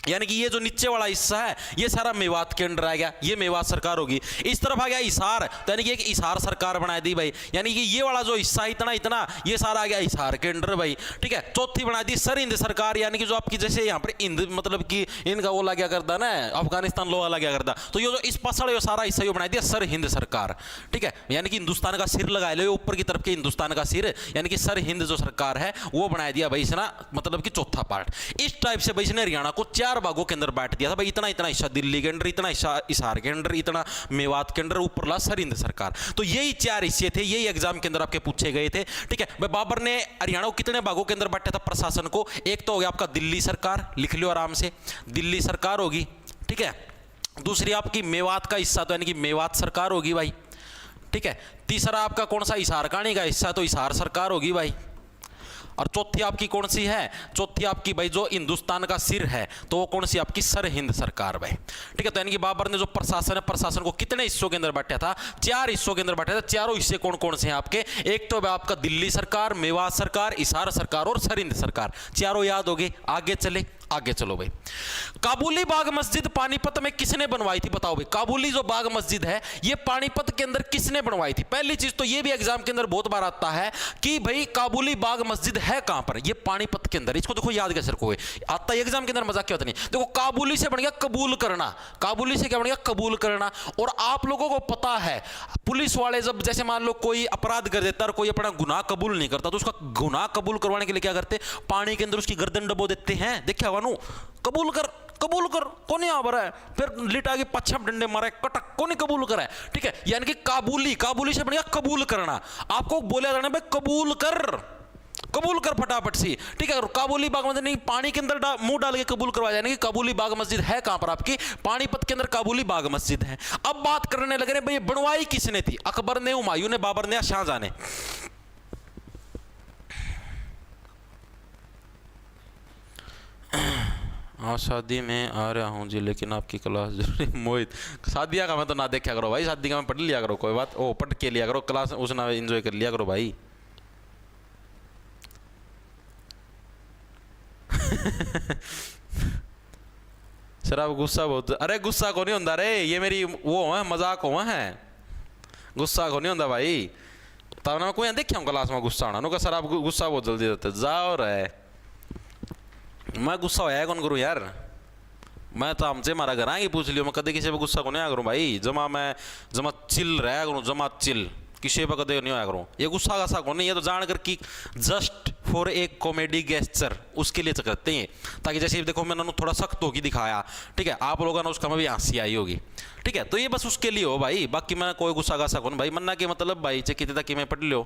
[SPEAKER 1] यानी कि ये जो नीचे वाला हिस्सा है ये सारा मेवात के अंडर आ गया, ये मेवात सरकार होगी। इस तरफ आ गया हिसार, तो यानी कि एक हिसार सरकार बना दी भाई, यानी कि ये वाला जो हिस्सा इतना इतना ये सारा आ गया हिसार के अंडर भाई। ठीक है, चौथी बना दी सर हिंद सरकार, यानी कि जो आपकी जैसे यहाँ पर हिंद मतलब कि इनका वो लगा करता ना, अफगानिस्तान लोहा लगा करता, तो ये जो इस पास सारा हिस्सा ये बना दिया सर हिंद सरकार। ठीक है, यानी कि हिंदुस्तान का सिर लगा लो ऊपर की तरफ के, हिंदुस्तान का सिर यानी कि सर हिंद जो सरकार है वो बना दिया भाई इसना, मतलब कि चौथा पार्ट। इस टाइप से भाई इसने हरियाणा को 4 भागों के अंदर बांट दिया था भाई, इतना इतना हिस्सा दिल्ली के अंदर, इतना हिस्सा हिसार के अंदर, इतना मेवात के अंदर, ऊपर ला सर हिंद सरकार। तो यही 4 हिस्से थे, यही एग्जाम के अंदर आपके पूछे गए थे। ठीक है भाई, बाबर ने हरियाणा को कितने भागों के अंदर बांटा था प्रशासन को? एक तो हो गया आपका दिल्ली सरकार, लिख लो आराम से, दिल्ली सरकार होगी। ठीक है, दूसरी आपकी मेवात का हिस्सा, तो यानी कि मेवात सरकार होगी भाई। ठीक है, तीसरा आपका कौन सा हिसार काणी का हिस्सा, तो हिसार सरकार होगी भाई। और चौथी आपकी कौन सी है? चौथी आपकी भाई जो हिंदुस्तान का सिर है, तो वो कौन सी आपकी सर हिंद सरकार भाई। ठीक है, तो यानी कि बाबर ने जो प्रशासन है, प्रशासन को कितने हिस्सों के अंदर बांटा था? 4 हिस्सों के अंदर बांटा था। चारों हिस्से कौन कौन से हैं आपके? एक तो आपका दिल्ली सरकार, मेवात सरकार, हिसार सरकार और सर हिंद सरकार। चारों याद हो गए, आगे चले, आगे चलो भाई। काबुली बाग मस्जिद पानीपत में किसने बनवाई थी? बताओ भाई, काबुली जो बाग मस्जिद है ये पानीपत के अंदर किसने बनवाई थी? पहली चीज तो ये भी एग्जाम के अंदर बहुत बार आता है कि भाई काबुली बाग मस्जिद है कहां पर? ये पानीपत के अंदर। इसको देखो याद कैसे रखोगे, आता है एग्जाम के अंदर, मजाक क्या होता नहीं। देखो काबुली से बन गया कबूल करना, काबुली से क्या बन गया? कबूल करना। और आप लोगों को पता है पुलिस वाले जब जैसे मान लो कोई अपराध कर देता और कोई अपना गुनाह कबूल नहीं करता, तो उसका गुनाह कबूल करवाने के लिए क्या करते? पानी के अंदर उसकी गर्दन डबो देते हैं, देखा नु कबूल कर कौन यहाँ पर है, फिर लिटा के पच्छा डंडे मारे कटक कौन कबूल करे, ठीक है। यानी कि काबुली से बढ़िया कबूल करना, आपको बोला जाना भाई कबूल कर फटाफट सी, ठीक है। काबुली बाग मस्जिद नहीं, पानी के अंदर मुंह डाल के कबूल करवाया, यानी कि काबुली बाग मस्जिद है कहां पर आपकी, पानीपत के अंदर काबुली बाग मस्जिद है। अब बात करने लग रहे भाई बनवाई किसने थी, अकबर ने, हुमायूं ने, बाबर ने या शाहजहां ने। हाँ शादी में आ रहा हूँ जी, लेकिन आपकी क्लास जरूरी। मोहित शादियाँ का मैं तो ना देखा करो भाई, शादी का मैं पढ़ लिया करो, कोई बात ओ पढ़ के लिया करो, क्लास उस ना एंजॉय कर लिया करो भाई। सर आप गुस्सा बहुत, अरे गुस्सा को नहीं होता रे, ये मेरी वो है मजाक हो है, गुस्सा को नहीं होता भाई। तब ना कोई देखा हूँ क्लास में गुस्सा होना, सर आप गुस्सा बहुत जल्दी देते जाओ रे। मैं गुस्सा होया कौन करूँ यार, मैं तो हमसे मारा घर आएंगे पूछ लियो, मैं कदे किसी पे गुस्सा को नहीं आया करूँ भाई, जमा चिल रहा करूँ, जमा चिल किसी पे कदे नहीं आया करूँ। ये गुस्सा गासा को नहीं, ये तो जान कर कि जस्ट फॉर एक कॉमेडी गेस्चर उसके लिए करते हैं, ताकि जैसे देखो मैंने थोड़ा सख्त होगी दिखाया, ठीक है, आप लोगों ने उसका में भी हंसी आई होगी, ठीक है। तो ये बस उसके लिए हो भाई, बाकी मैं कोई गुस्सा गासा कौन भाई, मन्ना के मतलब भाई चाहे कितने तक मैं पढ़ लो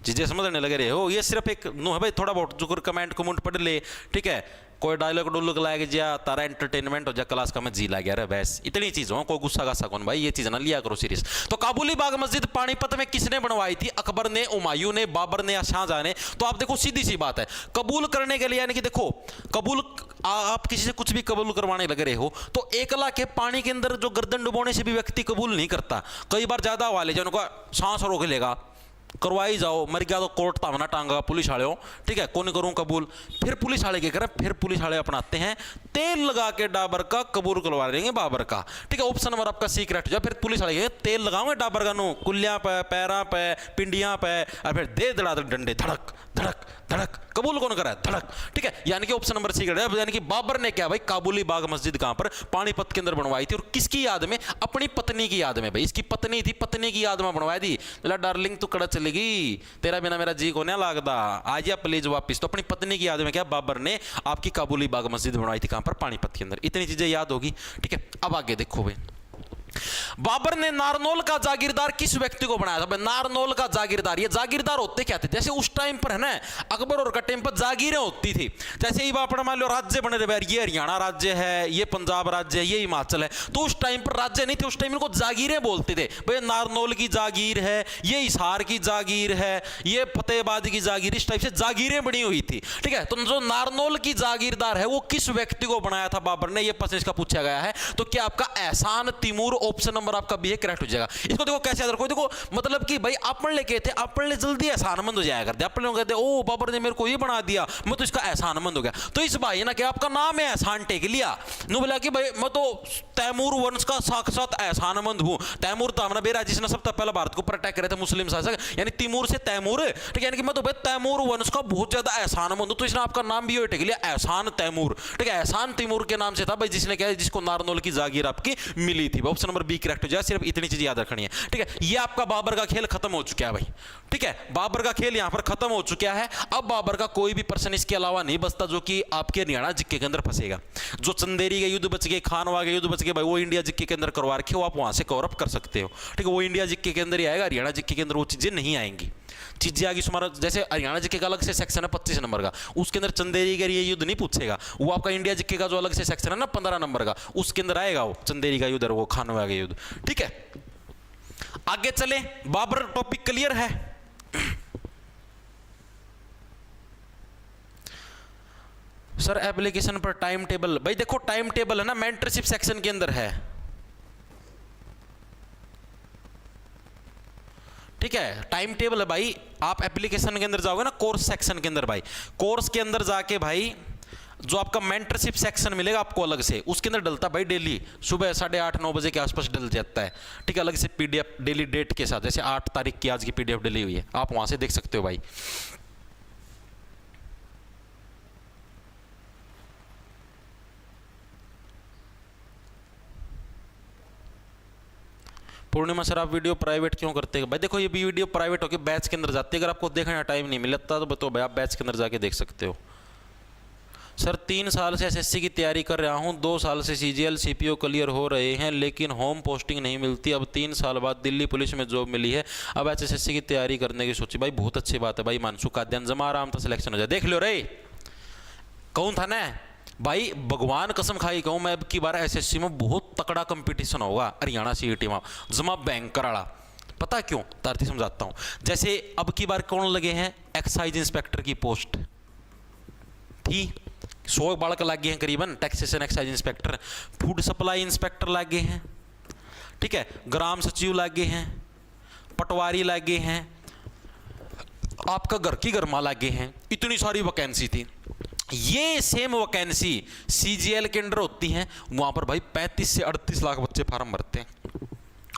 [SPEAKER 1] चीजें समझने लगे रहे हो, ये सिर्फ एक नो है भाई, थोड़ा बहुत जो कमेंट कमेंट पढ़ ले, ठीक है, कोई डायलॉग डुलॉग लाया जा तारा एंटरटेनमेंट हो जा, क्लास का मैं जी ला गया बस इतनी चीज हो, कोई गुस्सा गासा कौन भाई, ये चीज ना लिया करो सीरियस। तो काबुली बाग मस्जिद पानीपत में किसने बनवाई थी, अकबर ने, हुमायूं ने, बाबर ने या शाहजहां ने। तो आप देखो सीधी सी बात है, कबूल करने के लिए यानी कि देखो कबूल, आप किसी से कुछ भी कबूल करवाने लग रहे हो तो 1 लाख के पानी के अंदर जो गर्दन डुबोने से भी व्यक्ति कबूल नहीं करता, कई बार ज्यादा हवाले जो उनको सांस रोक लेगा, करवाई जाओ, मर गया तो कोर्ट तावना टांगा पुलिस वाले हो, ठीक है, कौन करूं कबूल। फिर पुलिस वाले क्या करें, फिर पुलिस वाले अपनाते हैं तेल लगा के डाबर का कबूल करवा देंगे बाबर का, ठीक है। ऑप्शन नंबर आपका सीक्रेट हो, फिर पुलिस वाले तेल लगाओगे डाबर का नो कुल्लियां पे, पैरा पे, पिंडियां पे, और फिर दे दड़ा डंडे धड़क धड़क धड़क, कबूल कौन करा है धड़क, ठीक है। यानी कि ऑप्शन नंबर सीक्रेट है, यानी कि बाबर ने क्या भाई काबुली बाग मस्जिद कहां पर, पानीपत के अंदर बनवाई थी, और किसकी याद में, अपनी पत्नी की याद में भाई, इसकी पत्नी थी, पत्नी की याद में बनवाई थी। डार्लिंग तू कड़ा चलेगी, तेरा बिना मेरा जी को नहीं लागदा, आ जा प्लीज वापिस। तो अपनी पत्नी की याद में क्या बाबर ने आपकी काबुली बाग मस्जिद बनवाई थी, कहां पर, पानीपत के अंदर। इतनी चीजें याद होगी, ठीक है। अब आगे देखो भाई, बाबर ने नारनौल का जागीरदार किस व्यक्ति को बनाया था, नारनौल का जागीरदार, ये जागीरदार होते क्या थे, जैसे उस टाइम पर है ना अकबर और का टाइम पर जागीरें होती थी, जैसे ही अपना मान लो राज्य बने थे, ये हरियाणा राज्य है, ये पंजाब राज्य है, ये हिमाचल है, तो उस टाइम पर राज्य नहीं थे, उस टाइम इनको जागीरें बोलते थे भाई, नारनौल की जागीर है, ये हिसार की जागीर है, ये फतेहाबाद की जागीर, इस टाइप से जागीरें बनी हुई थी, ठीक है। तो जो नारनौल की जागीरदार है वो किस व्यक्ति को बनाया था बाबर ने, ये प्रश्न इसका पूछा गया है। तो क्या आपका एहसान तैमूर, ऑप्शन नंबर आपका बी है, करेक्ट हो जाएगा। इसको देखो कैसे याद रखो, देखो मतलब कि भाई अपन लेके थे, अपन ले जल्दी एहसानमंद हो जाया करते, अपन लोग कहते ओ बाबर ने मेरे को ये बना दिया, मैं तो इसका एहसानमंद हो गया। तो इस भाई ना कि आपका नाम है एहसान टेक लिया, नु बोला कि भाई मैं तो तैमूर वंश का साक्षात एहसानमंद हूं। तैमूर तो हमारा बेरा जिसने सबसे पहले भारत को ऊपर अटैक करे थे मुस्लिम शासक, यानी तैमूर से तैमूर, ठीक है, यानी कि मैं तो भाई तैमूर वंश का बहुत ज्यादा एहसानमंद हूं, तो इसने आपका नाम भी टेक लिया एहसान तैमूर, ठीक है। एहसान तैमूर के नाम से था भाई जिसने क्या, जिसको नारनौल की जागीर आपकी मिली थी। ऑप्शन नंबर बी करेक्ट हो जाए, सिर्फ इतनी चीज याद रखनी है, ठीक है। ये आपका बाबर का खेल खत्म हो चुका है भाई, ठीक है, बाबर का खेल यहां पर खत्म हो चुका है। अब बाबर का कोई भी प्रश्न इसके अलावा नहीं बचता जो कि आपके हरियाणा जिक्के के अंदर फंसेगा। जो चंदेरी के युद्ध बच गए, खानवा के युद्ध बच गए भाई, वो इंडिया जिक्के के अंदर करवा रखे हो, आप वहां से कवर अप कर सकते हो, ठीक है। वो इंडिया जिक्के के अंदर ही आएगा, हरियाणा जिक्के के अंदर वो चीजें नहीं आएंगी। चीजें आगे तुम्हारा जैसे हरियाणा जिक्के का अलग से सेक्शन है 25 नंबर का, उसके अंदर चंदेरी का ये युद्ध नहीं पूछेगा, वो आपका इंडिया जिक्के का जो अलग से सेक्शन है ना 15 नंबर का, उसके अंदर आएगा वो चंदेरी का युद्ध और वो खानवा का युद्ध, ठीक है। आगे चले, बाबर टॉपिक क्लियर है। सर एप्लीकेशन पर टाइम टेबल, भाई देखो टाइम टेबल है ना मेंटरशिप सेक्शन के अंदर है, ठीक है, टाइम टेबल है भाई। आप एप्लीकेशन के अंदर जाओगे ना कोर्स सेक्शन के अंदर भाई, कोर्स के अंदर जाके भाई जो आपका मेंटरशिप सेक्शन मिलेगा आपको अलग से, उसके अंदर डलता भाई डेली सुबह 8:30-9 बजे के आसपास डल जाता है, ठीक है, अलग से पीडीएफ डेली डेट के साथ, जैसे 8 तारीख की आज की पीडीएफ डली हुई है, आप वहां से देख सकते हो भाई। पूर्णिमा सर आप वीडियो प्राइवेट क्यों करते हैं भाई, देखो ये भी वीडियो प्राइवेट होकर बैच के अंदर जाती है, अगर आपको देखने का टाइम नहीं मिलता तो भाई आप बैच के अंदर जाके देख सकते हो। सर 3 साल से एसएससी की तैयारी कर रहा हूँ, 2 साल से सीजीएल सीपीओ क्लियर हो रहे हैं, लेकिन होम पोस्टिंग नहीं मिलती। अब 3 साल बाद दिल्ली पुलिस में जॉब मिली है, अब एसएससी की तैयारी करने की सोची। भाई बहुत अच्छी बात है भाई, मानसू का अध्ययन जमा आराम था, सिलेक्शन हो जाए। देख लो रे कौन था ना भाई, भगवान कसम खाई कहूँ मैं, अब की बार एसएससी में बहुत तकड़ा कंपटीशन होगा हरियाणा सीईटी में, जमा बैंकर वाला। पता क्यों? तारती समझाता हूँ। जैसे अब की बार कौन लगे हैं, एक्साइज इंस्पेक्टर की पोस्ट थी, 100 बालक लागे हैं करीबन, taxation excise inspector, food supply inspector लागे हैं, ठीक है, ग्राम सचिव लागे हैं, पटवारी लागे हैं, आपका घर की घरमा लागे हैं। इतनी सारी वैकेंसी थी। ये सेम वैकेंसी सीजीएल के अंडर होती हैं, वहां पर भाई 35 से 38 लाख बच्चे फार्म भरते हैं।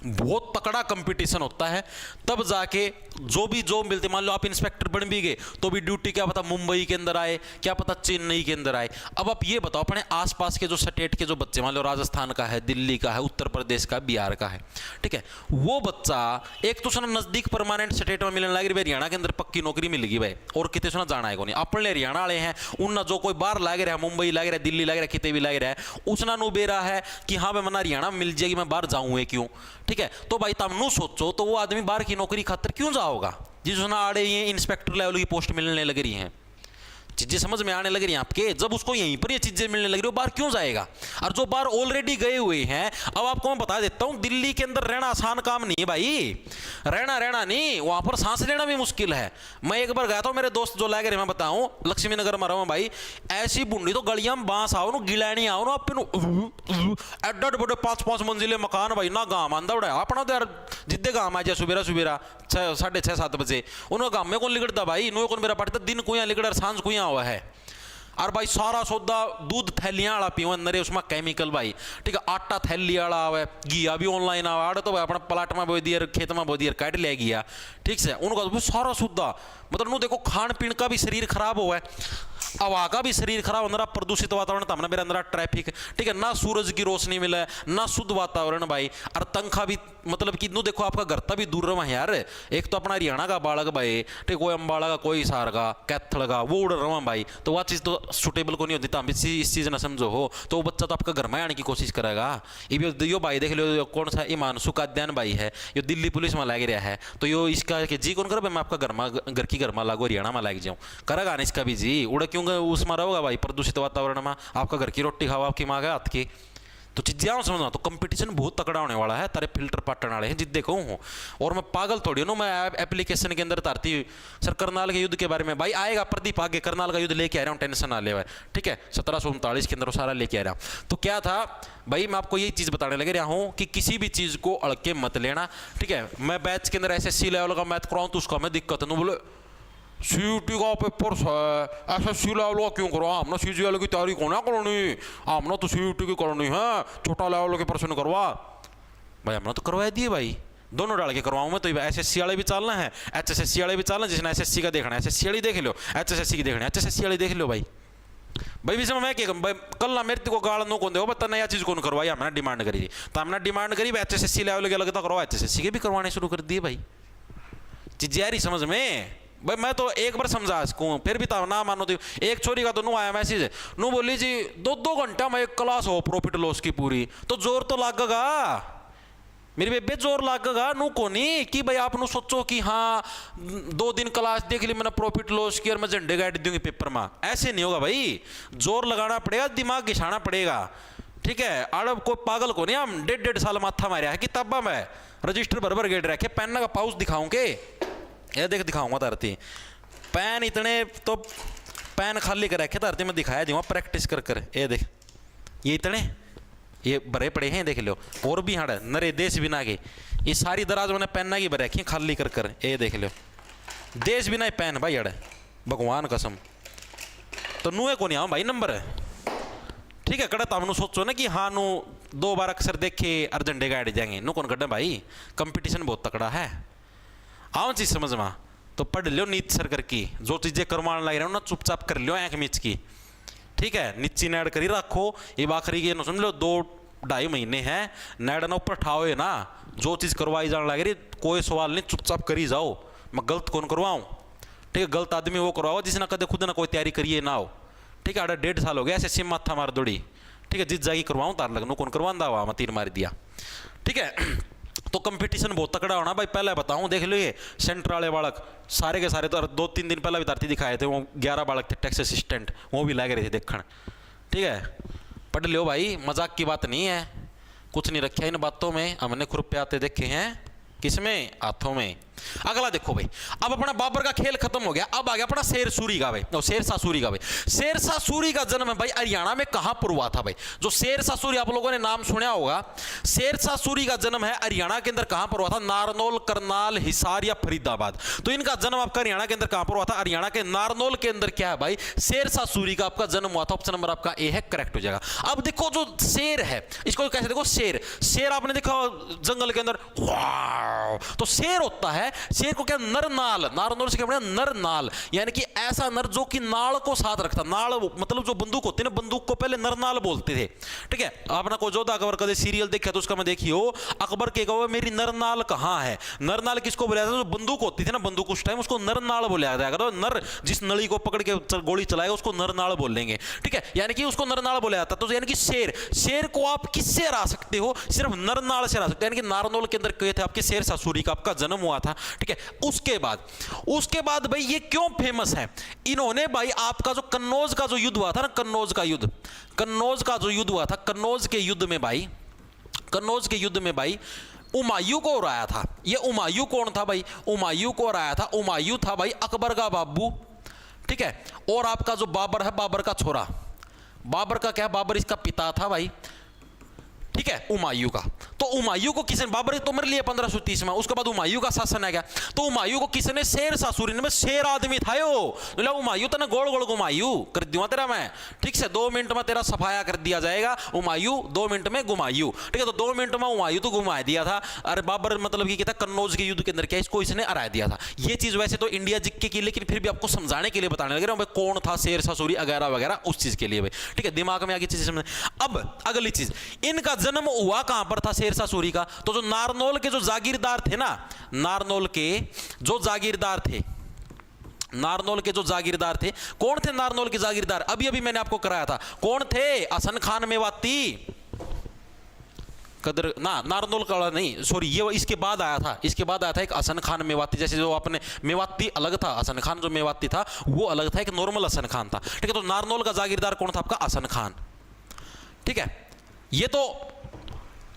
[SPEAKER 1] बहुत तकड़ा कंपटीशन होता है, तब जाके जो भी जॉब मिलती। मान लो आप इंस्पेक्टर बन भी गए तो भी ड्यूटी क्या पता मुंबई के अंदर आए, क्या पता चेन्नई के अंदर आए। अब आप ये बताओ, अपने आसपास के जो स्टेट के जो बच्चे, मान लो राजस्थान का है, दिल्ली का है, उत्तर प्रदेश का, बिहार का है, ठीक है, वो बच्चा एक तो सुना नजदीक परमानेंट स्टेट में मिलने लगी, हरियाणा के अंदर पक्की नौकरी मिल गई भाई, और कितने सुना जाना है को नहीं। अपने हरियाणा वाले हैं उनना जो कोई बाहर लागे रहा है, मुंबई लागे रहा है, दिल्ली लागे रहा है, कितने भी लागे रहा है, उसना नु बेरा है कि हाँ भाई मना हरियाणा मिल जाएगी, मैं बाहर जाऊँ क्यों, ठीक है। तो भाई तब नु सोचो तो वो आदमी बाहर की नौकरी खातर क्यों जाओगा, जिसना आड़े ये इंस्पेक्टर लेवल की पोस्ट मिलने लग रही हैं, चीजें समझ में आने लग रही हैं आपके, जब उसको यहीं पर ये चीजें मिलने लग रही हो, बाहर क्यों जाएगा। और जो बाहर ऑलरेडी गए हुए हैं, अब आपको मैं बता देता हूं, दिल्ली के अंदर रहना आसान काम नहीं है भाई, रहना नहीं, वहां पर सांस लेना भी मुश्किल है। मैं एक बार गया था, मेरे दोस्त जो लागे मैं बताऊं, लक्ष्मी नगर में रहा भाई, ऐसी बुंडी तो गलियां में बांस आओ नु, गिलानी आओ नु, अपन एड बड़े 5-5 मंजिले मकान भाई, ना गांव आंदा बड़ा अपना तो यार, जिद्दे गांव आ जाए सुबेरा 6:30-7 बजे, उन्होंने गांव में कौन लिगड़ता भाई, नो कौन मेरा पड़ता, दिन कुया लिगड़ सांझ कुया हुआ है। और भाई सारा सौदा दूध थैलियां वाला पीवा नरे, उसमें केमिकल भाई, ठीक है, आटा थैली वाला आवे, घिया भी ऑनलाइन आवे, आड़े तो भाई अपना प्लाट में बो दिया, खेत में बो दिया, काट ले गया, ठीक से, उनका सारा सौदा, मतलब नु देखो खान पीन का भी शरीर खराब हुआ है, हवा का भी शरीर खराब अंदर, प्रदूषित वातावरण था मेरे अंदर, ट्रैफिक, ठीक है, ना सूरज की रोशनी मिले, ना शुद्ध वातावरण भाई, और तनखा भी मतलब कि नु देखो आपका घर भी दूर रहा यार। एक तो अपना हरियाणा का बालक भाई, ठीक, कोई अम्बाड़ा का, कोई हिसार का, कैथल का, वो उड़ रहा भाई, तो वह चीज़ तो सुटेबल को नहीं होती, तो इस चीज़ ना समझो हो, तो वो बच्चा तो आपका घर में आने की कोशिश करेगा। यो भाई देख लो, कौन सा ईमान सुकाद्यान भाई है, यो दिल्ली पुलिस में लग रहा है, तो यो इसका जी कौन कर, मैं आपका घर की घर में लागू, हरियाणा में लग जाऊँ, करेगा ना इसका भी जी, उड़ा क्यों उसमें रहोगा भाई, प्रदूषित वातावरण में, आपका घर की रोटी खाओ, आपकी माँ के हाथ की, तो चीजें समझना। तो कंपटीशन बहुत तकड़ा होने वाला है, तारे फिल्टर पाटन वाले हैं जिद्दे कहूँ हूँ, और मैं पागल थोड़ी हूँ, मैं एप्लीकेशन के अंदर तारती सर करनाल के युद्ध के बारे में, भाई आएगा प्रदीप आगे, करनाल का युद्ध लेके आ रहा हूँ, टेंशन ना ले भाई, ठीक है, 1739 के अंदर सारा लेके आ रहा हूँ। तो क्या था भाई, मैं आपको यही चीज़ बताने लग रहा हूँ कि किसी भी चीज़ को अड़के मत लेना, ठीक है। मैं बैच के अंदर एसएससी लेवल का मैथ कराऊँ तो उसका मैं दिक्कत है, बोले सीईटी का पेपर है, एसएससी लेवल का क्यों करो, हमने सीजीएल की तैयारी कौन है करनी, हमने तो सीईटी की करनी है, छोटा लेवल के प्रश्न करवा, भाई हमने तो करवा दिए भाई, दोनों डाल के करवाऊँ मैं, तो एसएससी वाले भी चलना है, एचएसएससी वाले भी चलना, जिसने एसएससी का देखना है एसएससी वाली देख लो, एचएसएससी की देखना है एचएसएससी वाली देख लो भाई। भाई बीच में मैं क्या भाई, कल ना मेरे को गाल नो कौन दे, बता नया चीज़ कौन करवाई, हमने डिमांड करी, तो हमने डिमांड करी एचएसएससी लेवल के लगता करवा, एचएसएससी के भी करवाने शुरू कर दिए भाई। चीज़ यारी समझ में भाई, मैं तो एक बार समझा इसको, फिर भी था ना मानो, तो एक छोरी का तो नु आया मैसेज, नु बोली जी 2-2 घंटा में एक क्लास हो प्रॉफिट लॉस की पूरी, तो जोर तो लागेगा मेरी बेबे, जोर लागेगा नु को नहीं कि भाई आप नु सोचो कि हाँ 2 दिन क्लास देख ली मैंने प्रॉफिट लॉस की और मैं झंडे गाड़ दूंगी पेपर में, ऐसे नहीं होगा भाई, जोर लगाना पड़ेगा, दिमाग घिसाना पड़ेगा, ठीक है। अड़ब कोई पागल को नहीं, हम 1.5 साल माथा मारा है किताबा में, रजिस्टर भर गेट रखे, पेन का पाउच दिखाऊं के, ये देख दिखाऊंगा धरती, पेन इतने तो पेन खाली कर रखे धरती में, दिखाया दूंगा प्रैक्टिस कर कर, ये देख ये इतने ये भरे पड़े हैं देख लो, और भी हाँ नरे देश बिना के, ये सारी दराज मैंने पेन की भर रखी खाली कर कर, ये देख लो देश बिना पेन भाई अड़े, भगवान कसम, तो नुए को नहीं आओ भाई नंबर है, ठीक है। कड़ा तमनु सोचो ना कि हाँ नु 2 बार अक्सर देखे और झंडे गाड़ जाएंगे, नु कौन कड़े भाई, कंपटीशन बहुत तकड़ा है, आओ चीज समझ में, तो पढ़ लो नीति सरकार की, जो चीजें करवाने लग रहे हो ना चुपचाप कर लो आंख मीच की, ठीक है, नीची नेड़ करी रखो, ये आखिरी के समझ लो 2-2.5 महीने हैं, नेड़ ना ऊपर ठाओ है ना, जो चीज़ करवाई जाने लग रही कोई सवाल नहीं, चुपचाप करी जाओ, मैं गलत कौन करवाऊँ, ठीक है, गलत आदमी वो करवाओ जिसने कदे खुद ना कोई तैयारी करिए ना हो, ठीक है, 1.5 साल हो गया ऐसे सिम माथा मार दौड़ी, ठीक है, जिस जागी करवाऊं तार लगनू कौन करवांदा हुआ मैं तीर मार दिया, ठीक है। तो कंपटीशन बहुत तकड़ा होना भाई, पहले बताऊं देख लो, ये सेंटर वाले बालक सारे के सारे तो 2-3 दिन पहले विद्यार्थी दिखाए थे, वो 11 बालक थे टैक्स असिस्टेंट, वो भी लग रहे थे देखने, ठीक है। पढ़ लो भाई, मजाक की बात नहीं है, कुछ नहीं रखा इन बातों में, हमने खुरपे आते देखे हैं, किसमें, हाथों में। अगला देखो भाई, अब अपना बाबर का खेल खत्म हो गया, अब आ गया अपना शेर सूरी का भाई, शेरशाह सूरी का भाई। शेरशाह सूरी का जन्म भाई हरियाणा में कहां पर हुआ था भाई? जो शेरशाह सूरी आप लोगों ने नाम सुना होगा, शेरशाह सूरी का जन्म है हरियाणा के अंदर कहां पर हुआ था? नारनौल, करनाल, हिसार या फरीदाबाद। तो इनका जन्म आपका हरियाणा के अंदर कहां पर हुआ था? हरियाणा के नारनौल के अंदर क्या है भाई? शेरशाह सूरी का आपका जन्म हुआ था। ऑप्शन नंबर आपका ए है, करेक्ट हो जाएगा। अब देखो जो शेर है, इसको कैसे देखो, शेर, शेर आपने देखा जंगल के अंदर, तो शेर होता है, शेर को क्या, नरनाल, नारनौल से क्या बना, नरनाल, यानी कि ऐसा नर जो कि नाल को साथ रखता, नाल मतलब जो बंदूक होती है ना, बंदूक को पहले नरनाल बोलते थे, ठीक है। आपने कोई जोधा अकबर का सीरियल देखा तो उसका मैं देखियो, अकबर के कहो मेरी नरनाल कहां है? नरनाल किसको बोला जाता है? जो बंदूक होती थी ना, बंदूक उस टाइम, उसको नरनाल बोला जाएगा। तो नर जिस नली को पकड़ के गोली चलाएगा उसको नरनाल बोलेंगे, ठीक है, यानी कि उसको नरनाल बोला जाता। तो यानी कि शेर, शेर को आप किससे हरा सकते हो? सिर्फ नरनाल से हरा सकते हो, यानी कि नारनौल के अंदर कहे थे आपके शेरशाह सूरी का आपका जन्म हुआ था, ठीक है। उसके बाद भाई ये क्यों फेमस है? इन्होंने भाई आपका जो कन्नौज का जो युद्ध हुआ था ना, कन्नौज का युद्ध, कन्नौज का जो युद्ध हुआ था, कन्नौज के युद्ध में भाई, कन्नौज के युद्ध में भाई हुमायूं को हराया था। ये हुमायूं कौन था भाई? हुमायूं को हराया था, हुमायूं था भाई अकबर का बाबू, ठीक है। और आपका जो बाबर है, बाबर का छोरा, बाबर का क्या, बाबर इसका पिता था भाई, ठीक है, हुमायूं का। तो हुमायूं को किसने, बाबर तो मर लिया 1530 में, उसके बाद हुमायूं का शासन आ गया। तो हुमायूं को किसने, शेरशाह सूरी ने, शेर आदमी था यो, हुमायूं तो ना गोल गोल घुमायूं कर दूंगा तेरा मैं, ठीक से 2 मिनट में तेरा सफाया कर दिया जाएगा। हुमायूं 2 मिनट में घुमायूं, ठीक है। तो 2 मिनट में हुमायूं तो घुमा दिया था। अरे बाबर मतलब ये था कन्नौज के युद्ध के अंदर क्या इसको इसने हरा दिया था। ये चीज वैसे तो इंडिया जिक्के की, लेकिन फिर भी आपको समझाने के लिए बताने लगे भाई कौन था शेरशाह सूरी वगैरह वगैरह, उस चीज के लिए भाई, ठीक है, दिमाग में आगे चीजें समझ। अब अगली चीज, इनका जन्म हुआ कहां पर था शेरशाह सूरी का? तो जो नारनौल के जो जागीरदार थे ना, नारनौल के जो जागीरदार थे, नारनौल के जो जागीरदार थे, कौन थे नारनौल के जागीरदार? अभी अभी मैंने आपको कराया था, कौन थे? हसन खान मेवाती, कदर ना, नारनौल का नहीं, सॉरी, ये इसके बाद आया था, इसके बाद आया था एक हसन खान मेवाती। जैसे जो अपने मेवाती अलग था, हसन खान जो मेवाती था वो अलग था, एक नॉर्मल हसन खान था, ठीक है। तो नारनौल का जागीरदार कौन था आपका? हसन खान, ठीक है।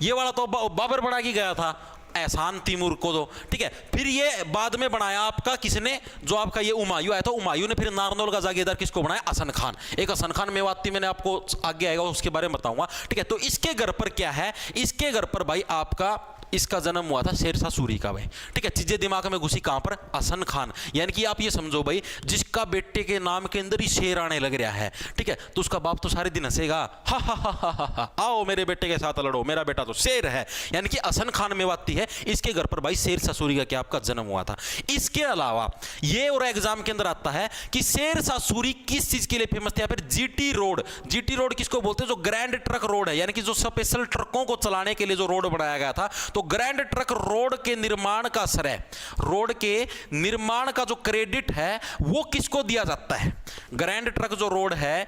[SPEAKER 1] ये वाला तो बाबर बना के गया था एहसान तैमूर को, तो ठीक है। फिर ये बाद में बनाया आपका किसने? जो आपका ये हुमायूं आया था, हुमायूं ने फिर नारनौल का जागीरदार किसको बनाया? हसन खान। एक हसन खान मेवाती मैंने आपको आगे आएगा उसके बारे में बताऊंगा, ठीक है। तो इसके घर पर क्या है? इसके घर पर भाई आपका इसका जन्म हुआ था शेरशाह सूरी का भाई, ठीक है। चीजें दिमाग में घुसी कहां पर? हसन खान। यानी कि आप ये समझो भाई, जिसका बेटे के नाम के अंदर ही शेर आने लग रहा है, ठीक है, तो उसका बाप तो सारे दिन हंसेगा, हा हा हा हा हा, आओ मेरे बेटे के साथ लड़ो, मेरा बेटा तो शेर है। यानी कि हसन खान मेवाती है, इसके घर पर भाई शेरशाह सूरी का क्या आपका जन्म हुआ था। इसके अलावा ये और एग्जाम के अंदर आता है कि शेरशाह सूरी किस चीज के लिए फेमस थे? फिर जीटी रोड, जीटी रोड किसको बोलते हैं? जो ग्रैंड ट्रक रोड है, यानी कि जो स्पेशल ट्रकों को चलाने के लिए जो रोड बनाया गया था, तो ग्रैंड ट्रक रोड के निर्माण का श्रेय, रोड के निर्माण का जो क्रेडिट है वो किसको दिया जाता है? ग्रैंड ट्रक जो रोड है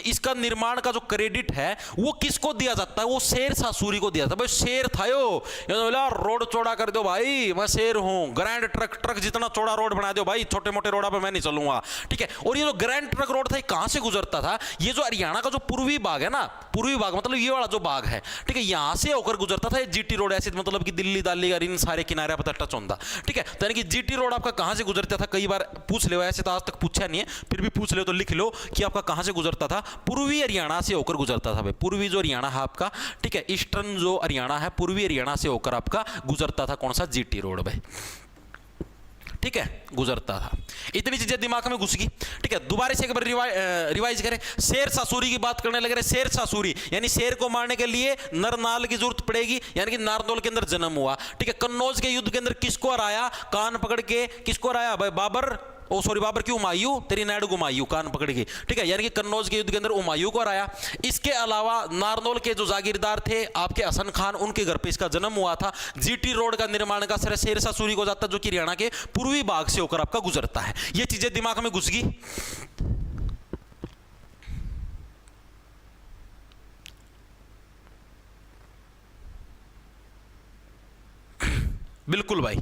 [SPEAKER 1] इसका निर्माण का जो क्रेडिट है वो किसको दिया जाता है? वो शेरशाह सूरी को दिया जाता है। भाई शेर था यो, बोला रोड चौड़ा कर दो भाई, मैं शेर हूं, ग्रैंड ट्रक जितना चौड़ा रोड बना दो भाई, छोटे मोटे रोड पे मैं नहीं चलूंगा, ठीक है। और ये जो ग्रैंड ट्रक रोड था ये कहां से गुजरता था? ये जो हरियाणा का जो पूर्वी भाग है ना, पूर्वी भाग मतलब ये वाला जो भाग है, ठीक है, यहां से होकर गुजरता था। जीटी रोड ऐसे मतलब कि दिल्ली दाली इन सारे किनारे पर टच होता, ठीक है। तो यानी कि जीटी रोड आपका कहां से गुजरता था? कई बार पूछ ले, ऐसे तो आज तक पूछा नहीं है, फिर भी पूछ ले तो लिख लो कि आपका कहां से गुजरता था? पूर्वी हरियाणा से होकर गुजरता था भाई। पूर्वी जो हरियाणा है आपका, ठीक है, ईस्टर्न जो हरियाणा है, पूर्वी हरियाणा से होकर आपका गुजरता था कौन सा? जीटी रोड भाई, ठीक है, गुजरता था। इतनी चीजें दिमाग में घुस गई, ठीक है। दोबारा से एक बार रिवाइज करें। शेरशाह सूरी की बात करने लग रहे। शेरशाह सूरी यानी शेर को मारने के लिए नरनाल की जरूरत पड़ेगी, यानी कि नारनौल के अंदर जन्म हुआ, ठीक है। कन्नौज के युद्ध के अंदर किसको हराया? कान पकड़ के किसको हराया भाई? बाबर, ओ सॉरी बाबर की हुमायूं, तेरी नायडू हुमायूं कान पकड़ के, ठीक है। यानी कि कन्नौज के युद्ध के अंदर हुमायूं को हराया। इसके अलावा नारनौल के जो जागीरदार थे आपके हसन खान, उनके घर पे इसका जन्म हुआ था। जीटी रोड का निर्माण का श्रेय शेरशाह सूरी को जाता है, जो कि हरियाणा के पूर्वी भाग से होकर आपका गुजरता है। ये चीजें दिमाग में घुस गई। बिल्कुल भाई,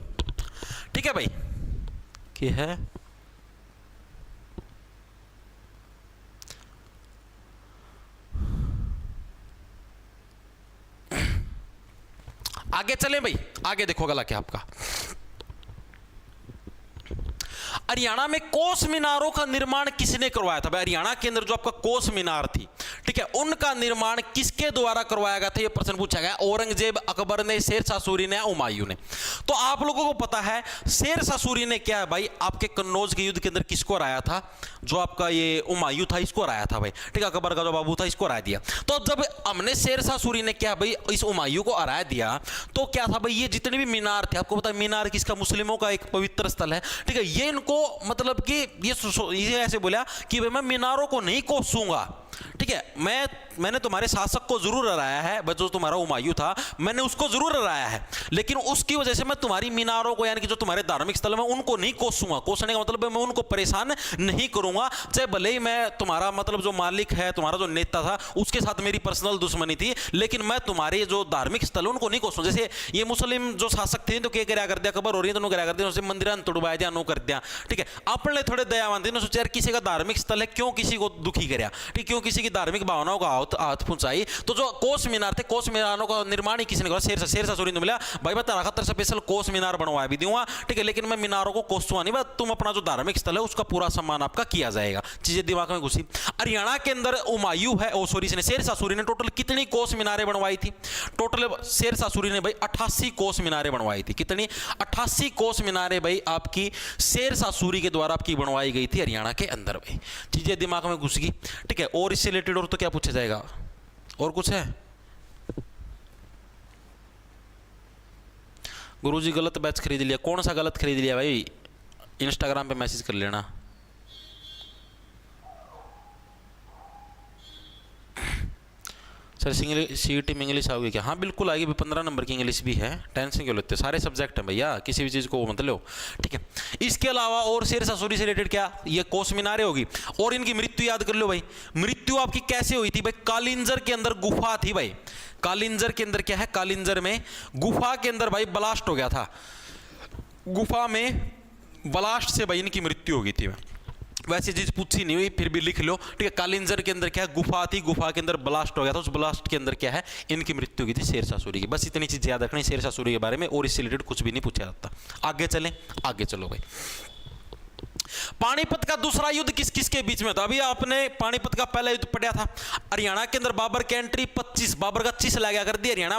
[SPEAKER 1] ठीक है भाई, कि है आगे चलें भाई, आगे देखो गला क्या आपका। हरियाणा में कोस मीनारों का निर्माण किसने करवाया था भाई? हरियाणा के अंदर जो आपका कोस मीनार थी, ठीक है, उनका निर्माण किसके द्वारा करवाया गया था, यह प्रश्न पूछा गया। औरंगजेब, अकबर ने, शेरशाह सूरी ने, हुमायूं ने। तो आप लोगों को पता है शेरशाह सूरी ने क्या है भाई, आपके कन्नौज के युद्ध के अंदर किसको हराया था? जो आपका ये हुमायूं था, इसको हराया था भाई, ठीक है। अकबर का जो बाबू था, इसको हरा दिया। तो जब हमने शेरशाह सूरी ने क्या भाई इस हुमायूं को हरा दिया, तो क्या था भाई, ये जितने भी मीनार थे, आपको पता है मीनार किसका? मुस्लिमों का एक पवित्र स्थल है, ठीक है। ये इनको मतलब कि ये ऐसे बोला कि भाई मैं मीनारों को नहीं कोसूंगा, ठीक है, मैंने तुम्हारे शासक को जरूर हराया है, जो तुम्हारा हुमायूं था, मैंने उसको जरूर हराया है, लेकिन उसकी वजह से मैं तुम्हारी मीनारों को, यानी कि जो तुम्हारे धार्मिक स्थल है, मैं उनको नहीं कोसूंगा। कोसने का मतलब मैं उनको परेशान नहीं करूंगा, चाहे भले ही मैं तुम्हारा मतलब जो मालिक है, तुम्हारा जो नेता था, उसके साथ मेरी पर्सनल दुश्मनी थी, लेकिन मैं तुम्हारे जो धार्मिक स्थल है उनको नहीं कोसूंगा। जैसे ये मुस्लिम जो शासक थे तो क्या कराया कर दिया, खबर हो रही है तो कराया कर दिया, मंदिर तोड़वाया दिया, नो कर दिया, ठीक है। अपने थोड़े दयावान थे, सोचा यार किसी का धार्मिक स्थल है, क्यों किसी को दुखी कराया, ठीक, क्यों किसी की धार्मिक भावनाओं का हाथ पहुंचाई। तो जो कोस मीनार थे, कोस मीनारों का निर्माण ही किसने करा? शेरशाह सूरी ने बोला भाई मैं तेरा खतर स्पेशल कोस मीनार बनवा भी दूंगा, ठीक है, लेकिन मैं मीनारों को कोसूंगा नहीं, तुम अपना जो धार्मिक स्थल है उसका पूरा सम्मान आपका किया जाएगा। चीजें दिमाग में घुसी। हरियाणा के अंदर हुमायूं है, शेरशाह सूरी ने टोटल कितनी कोस मीनारें बनवाई थी? टोटल शेरशाह सूरी ने भाई 88 कोस मीनारें बनवाई थी। कितनी? 88 कोस मीनारें भाई आपकी शेरशाह सूरी के द्वारा आपकी बनवाई गई थी हरियाणा के अंदर भाई। चीजें दिमाग में घुस गई, ठीक है। और इससे रिलेटेड और तो क्या पूछा जाएगा? और कुछ है? गुरुजी गलत बैच खरीद लिया। कौन सा गलत खरीद लिया भाई? इंस्टाग्राम पे मैसेज कर लेना। सर सीईटी में इंग्लिश आओगी क्या? हाँ बिल्कुल आएगी, 15 नंबर की इंग्लिश भी है, टेंशन क्यों लेते? सारे सब्जेक्ट हैं भैया, किसी भी चीज़ को मत लो, ठीक है। इसके अलावा और शेरशाह सूरी से रिलेटेड क्या, ये कोस मीनारें होगी। और इनकी मृत्यु याद कर लो भाई। मृत्यु आपकी कैसे हुई थी भाई? कालिंजर के अंदर गुफा थी भाई। कालिंजर के अंदर क्या है? कालिंजर में गुफा के अंदर भाई ब्लास्ट हो गया था। गुफा में ब्लास्ट से भाई इनकी मृत्यु हो गई थी। वैसी चीज पूछी नहीं हुई, फिर भी लिख लो, ठीक है। कालिंजर के अंदर क्या है? गुफा थी, गुफा के अंदर ब्लास्ट हो गया था, उस ब्लास्ट के अंदर क्या है? इनकी मृत्यु हुई थी शेरशाह सूरी की। बस इतनी चीज याद रखनी शेरशाह सूरी के बारे में, और इससे रिलेटेड कुछ भी नहीं पूछा जाता। आगे चलें, आगे चलो भाई। पानीपत का दूसरा युद्ध किस किस के बीच में था? अभी आपने पानीपत का पहला युद्ध पढ़ा था। हरियाणा के अंदर बाबर की एंट्री 25, बाबर का 25 लगा कर दिया, हरियाणा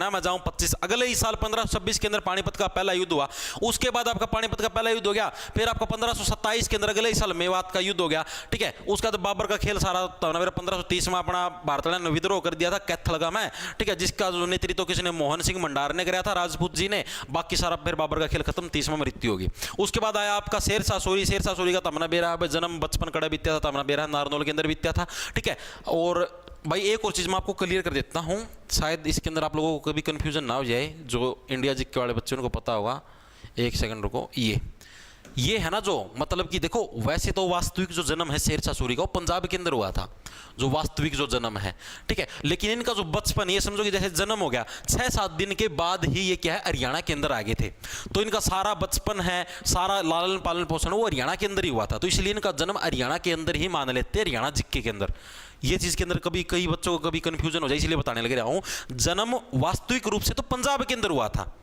[SPEAKER 1] में जाऊं 25। अगले ही साल 1526 के अंदर पानीपत का पहला युद्ध हुआ। उसके बाद आपका पानीपत का पहला युद्ध हो गया। फिर आपका 1527 के अंदर अगले ही साल मेवात का युद्ध हो गया, ठीक है। उसका तो बाबर का खेल सारा 1530 में अपना भारत ने विद्रोह कर दिया था कैथलगा में, ठीक है, जिसका जो नेतृत्व किसने? मोहन सिंह भंडार ने कराया था, राजपूत जी ने। बाकी सारा फिर बाबर का खेल खत्म, 30 में मृत्यु होगी। उसके बाद आया आपका शेरशाह सूरी। शेरशाह सूरी का तमना बेरा जन्म बचपन कड़ा बीत्या था, तमना बेरा नारनौल के अंदर बीत्या था, ठीक है। और भाई एक और चीज मैं आपको क्लियर कर देता हूं, शायद इसके अंदर आप लोगों को कभी कंफ्यूजन ना हो जाए, जो इंडिया जीके वाले बच्चों को पता होगा। एक सेकंड रुको, ये है ना जो मतलब कि देखो, वैसे तो वास्तविक जो जन्म है शेरशाह सूरी का वो पंजाब के अंदर हुआ था, जो वास्तविक जो जन्म है, ठीक है। लेकिन इनका जो बचपन, ये समझो कि जैसे जन्म हो गया 6-7 दिन के बाद ही ये क्या है? हरियाणा के अंदर आ गए थे। तो इनका सारा बचपन है, सारा लालन पालन पोषण वो हरियाणा के अंदर ही हुआ था। तो इसलिए इनका जन्म हरियाणा के अंदर ही मान लेते हैं, हरियाणा जिक्के के अंदर। ये चीज के अंदर कभी कई बच्चों को कभी कंफ्यूजन हो जाए, इसलिए बताने लग रहा हूं। जन्म वास्तविक रूप से तो पंजाब के अंदर हुआ था,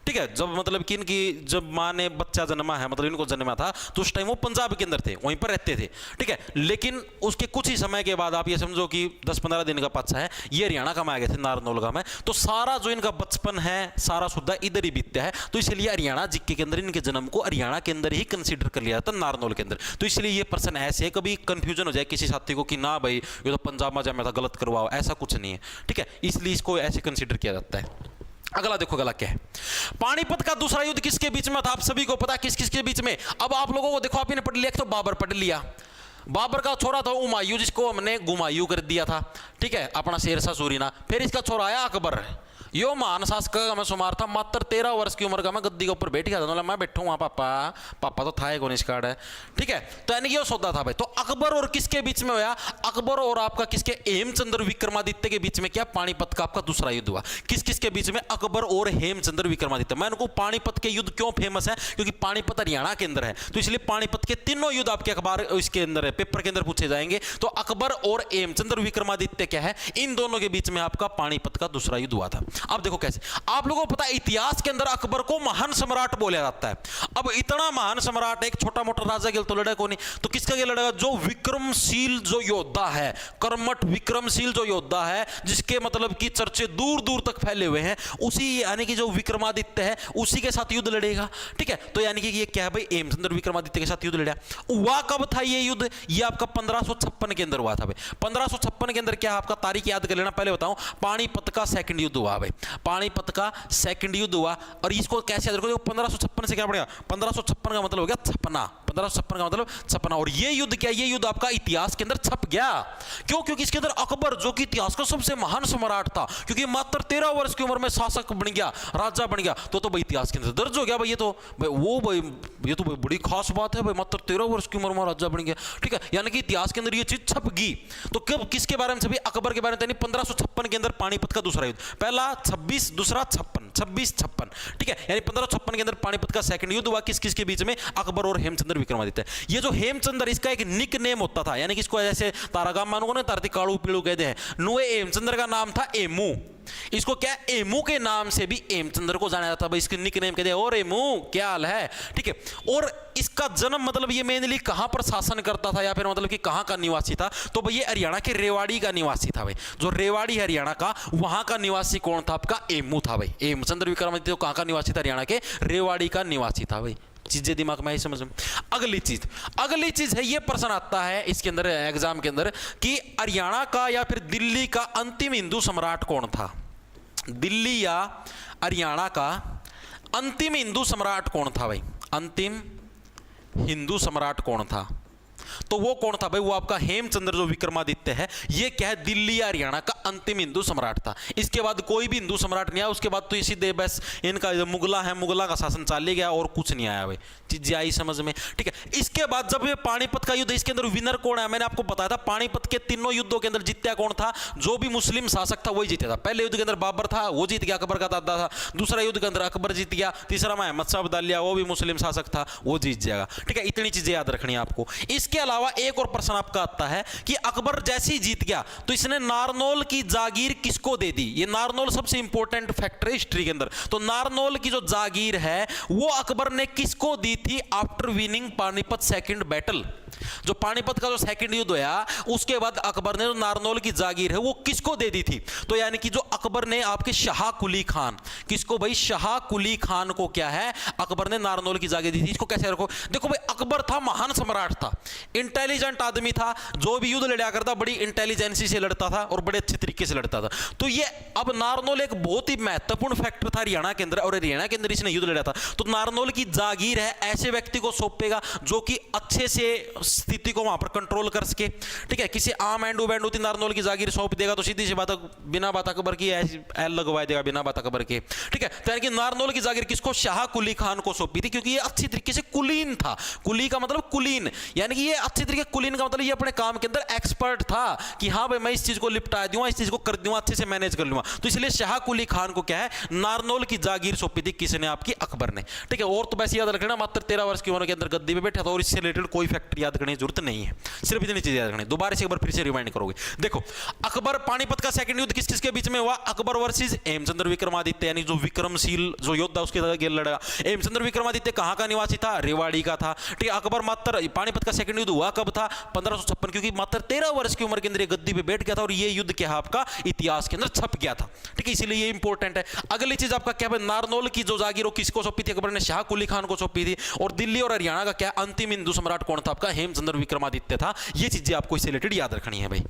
[SPEAKER 1] ठीक है। जब मतलब कि इनकी जब माँ ने बच्चा जन्मा है, मतलब इनको जन्मा था, तो उस टाइम वो पंजाब के अंदर थे, वहीं पर रहते थे, ठीक है। लेकिन उसके कुछ ही समय के बाद आप ये समझो कि 10-15 दिन का पाछा है, ये हरियाणा का में आ गए थे, नारनौलगा में। तो सारा जो इनका बचपन है सारा सुद्धा इधर ही बीतता है। तो इसलिए हरियाणा जिक्के के अंदर इनके जन्म को हरियाणा के अंदर ही कंसिडर कर लिया जाता, नारनौल के अंदर। तो इसलिए ये पर्सन ऐसे है, कभी कंफ्यूजन हो जाए किसी साथी को कि ना भाई ये तो पंजाब में जन्मा था, गलत करवाओ, ऐसा कुछ नहीं है, ठीक है। इसलिए इसको ऐसे कंसिडर किया जाता है। अगला देखो, अगला क्या है? पानीपत का दूसरा युद्ध किसके बीच में था? आप सभी को पता है किस किसके बीच में। अब आप लोगों को देखो, आपने पढ़ लिया, तो बाबर पढ़ लिया। बाबर का छोरा था हुमायूं, जिसको हमने गुमायूं कर दिया था, ठीक है, अपना शेरशाह सूरी ना। फिर इसका छोरा आया अकबर, यो महान शासक का मैं शुमार था, मात्र 13 वर्ष की उम्र का मैं गद्दी के ऊपर बैठ गया था। मतलब मैं बैठूँ वहाँ, पापा पापा तो था ही कौन इस कार्ड है, ठीक है। तो यानी कि ये सौदा था भाई। तो अकबर और किसके बीच में हुआ? अकबर और आपका किसके, हेमचंद्र विक्रमादित्य के बीच में क्या, पानीपत का आपका दूसरा युद्ध हुआ। किस किस के बीच में? अकबर और हेमचंद्र विक्रमादित्य। मैं उनको पानीपत के युद्ध क्यों फेमस है? क्योंकि पानीपत हरियाणा के अंदर है, तो इसलिए पानीपत के तीनों युद्ध आपके अखबार इसके अंदर है, पेपर के अंदर पूछे जाएंगे। तो अकबर और हेमचंद्र विक्रमादित्य क्या है, इन दोनों के बीच में आपका पानीपत का दूसरा युद्ध हुआ था। अब देखो कैसे, आप लोगों को पता है इतिहास के अंदर अकबर को महान सम्राट बोला जाता है। अब इतना महान सम्राट एक छोटा मोटा राजा के तो लड़ेगा नहीं, तो किसका ये लड़ेगा? जो विक्रमशील जो योद्धा है, कर्मठ विक्रमशील जो योद्धा है, जिसके मतलब की चर्चे दूर दूर तक फैले हुए हैं, उसी यानी कि जो विक्रमादित्य है उसी के साथ युद्ध लड़ेगा, ठीक है। तो यानी कि ये क्या है भाई, हेमचंद्र विक्रमादित्य के साथ युद्ध लड़ा। हुआ कब था ये युद्ध? ये आपका 1556 के अंदर हुआ था भाई। 1556 के अंदर क्या, आपका तारीख याद कर लेना, पहले बताऊं, पानीपत का सेकंड युद्ध हुआ भाई। पानीपत का सेकंड युद्ध हुआ। और इसको कैसे याद रखो, 1556 से क्या पड़ेगा, 1556 का मतलब हो गया छपना, 1556 का मतलब छपना। और ये युद्ध क्या, ये युद्ध आपका इतिहास के अंदर छप गया। क्यों? क्योंकि इसके अंदर अकबर जो कि इतिहास का सबसे महान सम्राट था, क्योंकि मात्र 13 वर्ष की उम्र में शासक बन गया, राजा बन गया, तो भाई इतिहास के अंदर दर्ज हो गया भाई। ये तो भाई वो भाई, ये तो भाई बड़ी खास बात है भाई, मात्र 13 वर्ष की उम्र में राजा बन गया, ठीक है। यानी कि इतिहास के अंदर ये चीज छप गई। तो कब किसके बारे में छपी? अकबर के बारे में। 1556 के अंदर पानीपत का दूसरा युद्ध, पहला 26, दूसरा 56, 26-56, ठीक है। यानी 1556 के अंदर पानीपत का सेकंड युद्ध हुआ। किस किस के बीच में? अकबर और हेमचंद्र विक्रमादित्य। ये जो हेमचंद्र, इसका एक निक नेम होता था, यानी कि इसको ऐसे तारागाम मानो ने तारती काड़ू पीड़ू कहते हैं, नुए हेमचंद्र का नाम था एमू। इसको क्या, एमू के नाम से भी हेमचंद्र को जाना जाता है भाई। इसके निक नेम कहते हैं, और एमू क्या हाल है, ठीक है। और इसका जन्म मतलब ये मेनली कहां पर शासन करता था, या फिर मतलब कि कहां का निवासी था? तो भाई ये हरियाणा के रेवाड़ी का निवासी था भाई। जो रेवाड़ी हरियाणा का, वहां का निवासी कौन था? आपका एमू था भाई। हेमचंद्र विक्रमादित्य तो कहां का निवासी था? हरियाणा के रेवाड़ी का निवासी था भाई। चीजें दिमाग में आई समझ में। अगली चीज है, ये प्रश्न आता है इसके अंदर एग्जाम के अंदर, कि हरियाणा का या फिर दिल्ली का अंतिम हिंदू सम्राट कौन था? दिल्ली या हरियाणा का अंतिम हिंदू सम्राट कौन था भाई? अंतिम हिंदू सम्राट कौन था? तो वो कौन था भाई? वो आपका हेमचंद्र जो विक्रमादित्य है, ये क्या है, दिल्ली या हरियाणा का अंतिम हिंदू सम्राट था। इसके बाद कोई भी हिंदू सम्राट नहीं आया। उसके बाद तो सीधे बस इनका जो मुगला है, मुगला का शासन चाल गया और कुछ नहीं आया भाई। चीजें आई समझ में, ठीक है। इसके बाद जब ये पानीपत का युद्ध, इसके अंदर विनर कौन है? मैंने आपको बताया था, पानीपत के तीनों युद्धों के अंदर जीत्या कौन था? जो भी मुस्लिम शासक था वही जीता था। पहले युद्ध के अंदर बाबर था, वो जीत गया, अकबर का दादा था। दूसरा युद्ध के अंदर अकबर जीत गया। तीसरा में अहमद शाह अब्दालिया, वो भी मुस्लिम शासक था, वो जीत जाएगा, ठीक है। इतनी चीजें याद रखनी है आपको। इसके अलावा एक और प्रश्न आपका आता है कि अकबर जैसे ही जीत गया तो इसने नारनौल की जागीर किसको दे दी? ये नारनौल सबसे इंपॉर्टेंट फैक्टर है हिस्ट्री के अंदर। तो नारनौल की जो जागीर है वो अकबर ने किसको दी थी after winning Panipat second battle? जो पानीपत का जो सेकंड युद्ध हुआ उसके बाद अकबर ने जो नारनौल की जागीर है वो किसको दे दी थी? तो यानी कि जो अकबर ने आपके शाह कुली खान, किसको भाई? शाह कुली खान को क्या है, अकबर ने नारनौल की जागीर दी थी। इसको कैसे रखो, देखो भाई अकबर था महान सम्राट था, इंटेलिजेंट आदमी था, जो भी युद्ध लड़ा करता बड़ी इंटेलिजेंसी से लड़ता था और बड़े अच्छे तरीके से लड़ता था। तो ये अब नारनौल एक बहुत ही महत्वपूर्ण फैक्टर था हरियाणा के अंदर, और हरियाणा के अंदर इसने युद्ध लड़ा था। तो नारनौल की जागीर है ऐसे व्यक्ति को सौंपेगा जो कि अच्छे से स्थिति को वहां पर कंट्रोल कर सके, ठीक है। किसी आम एंडू बैंडू नारनौल की जागीर सौंप देगा तो सीधी सी बात बिना बात अकबर की एल लगवा देगा बिना बात अकबर के, ठीक है। तो यानी कि नारनौल की जागीर किसको? शाह कुली खान को सौंपी थी, क्योंकि ये अच्छी तरीके से कुलीन था। कुली का मतलब कुलीन, यानी कि ये अच्छी तरीके, कुलीन का मतलब ये अपने काम के अंदर एक्सपर्ट था कि हाँ भाई मैं इस चीज को लिपटा दूंगा, इस चीज को कर दूंगा, अच्छे से मैनेज कर लूंगा। तो इसलिए शाह कुली खान को क्या है, नारनौल की जागीर सौंपी थी किसने? आपकी अकबर ने, ठीक है। और तो वैसे याद रखना मात्र 13 वर्ष की उम्र के अंदर गद्दी पे बैठा था, और इससे रिलेटेड कोई फैक्टर याद करने की जरूरत नहीं है, सिर्फ इतनी चीजें याद रखनी। दोबारा से एक बार फिर से रिमाइंड करोगे। देखो अकबर, पानीपत का सेकंड युद्ध किस किस के बीच में हुआ? अकबर वर्सेस हेमचंद्र विक्रमादित्य, यानी जो विक्रमशील जो योद्धा उसके साथ लड़ा। हेमचंद्र विक्रमादित्य कहां का निवासी था? रेवाड़ी का था, ठीक है। अकबर मात्र, पानीपत का सेकंड युद्ध हुआ कब था? 1556, क्योंकि मात्र 13 वर्ष की उम्र के अंदर गद्दी पे बैठ गया था, और ये युद्ध क्या है आपका इतिहास के अंदर छप गया था, ठीक है। इसीलिए ये इंपॉर्टेंट है। अगली चीज आपका क्या है, नारनौल की जो जागीर किसको सौंपी थी? अकबर ने शाह कुली खान को सौंपी थी। और दिल्ली और हरियाणा का क्या अंतिम हिंदू सम्राट कौन था? आपका हेमचंद्र विक्रमादित्य था। ये चीजें आपको इससे रिलेटेड याद रखनी है भाई।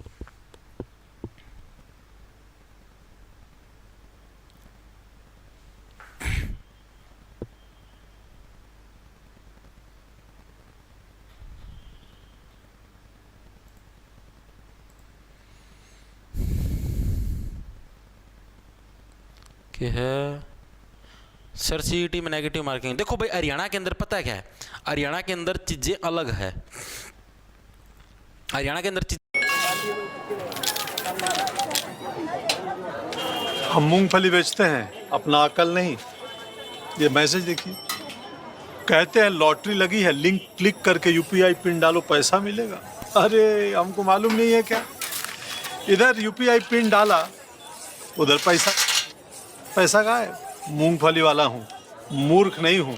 [SPEAKER 1] ये है सर सीईटी में नेगेटिव मार्किंग। देखो भाई हरियाणा के अंदर पता है क्या है, हरियाणा के अंदर चीजें अलग है। हरियाणा के अंदर
[SPEAKER 2] हम मूंगफली बेचते हैं, अपना अकल नहीं। ये मैसेज देखिए, कहते हैं लॉटरी लगी है, लिंक क्लिक करके यूपीआई पिन डालो पैसा मिलेगा। अरे हमको मालूम नहीं है क्या, इधर यूपीआई पिन डाला उधर पैसा गायब। मूंगफली वाला हूँ, मूर्ख नहीं हूँ।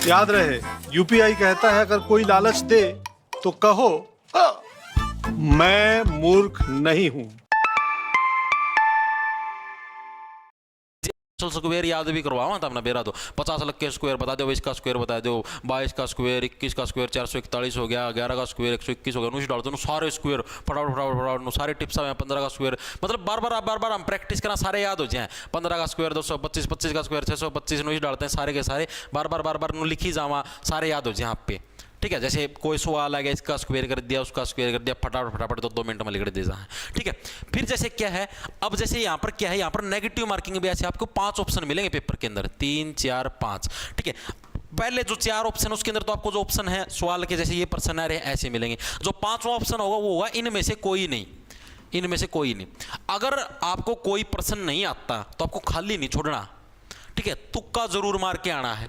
[SPEAKER 2] याद रहे, यूपीआई कहता है अगर कोई लालच दे तो कहो मैं मूर्ख नहीं हूँ।
[SPEAKER 1] स्क्वायर याद भी करवाओ था अपना बेरा, तो 50 लाख के स्क्वायर बता दो, 20 का स्क्वायर बता दो, 22 का स्क्वायर, 21 का स्क्वायर 441 हो गया, 11 का स्क्वायर 121 हो गया। नुश डालते सारे स्क्वायर फटाफट सारे टिप्स आए। 15 का स्क्वायर मतलब बार बार हम प्रैक्टिस करना सारे याद हो जाए। 15 का स्क्वायर 225, 25 का स्क्वायर 625, नुश डालते हैं सारे के सारे बार बार लिखी जावा, सारे याद हो जाए आप पे। ठीक है, जैसे कोई सवाल आ गया, इसका स्क्वायर कर दिया, उसका स्क्वायर कर दिया, फटाफट 2 मिनट में लिख दे जाए। ठीक है, फिर जैसे क्या है, अब जैसे यहाँ पर क्या है, यहाँ पर नेगेटिव मार्किंग भी ऐसे आपको 5 ऑप्शन मिलेंगे पेपर के अंदर, 3 4 5। ठीक है, पहले जो 4 ऑप्शन उसके अंदर तो आपको जो ऑप्शन है सवाल के जैसे ये प्रश्न आ रहे हैं ऐसे मिलेंगे। जो 5वां ऑप्शन होगा वो होगा इनमें से कोई नहीं, इनमें से कोई नहीं। अगर आपको कोई प्रश्न नहीं आता तो आपको खाली नहीं छोड़ना। ठीक है, तुक्का जरूर मार के आना है,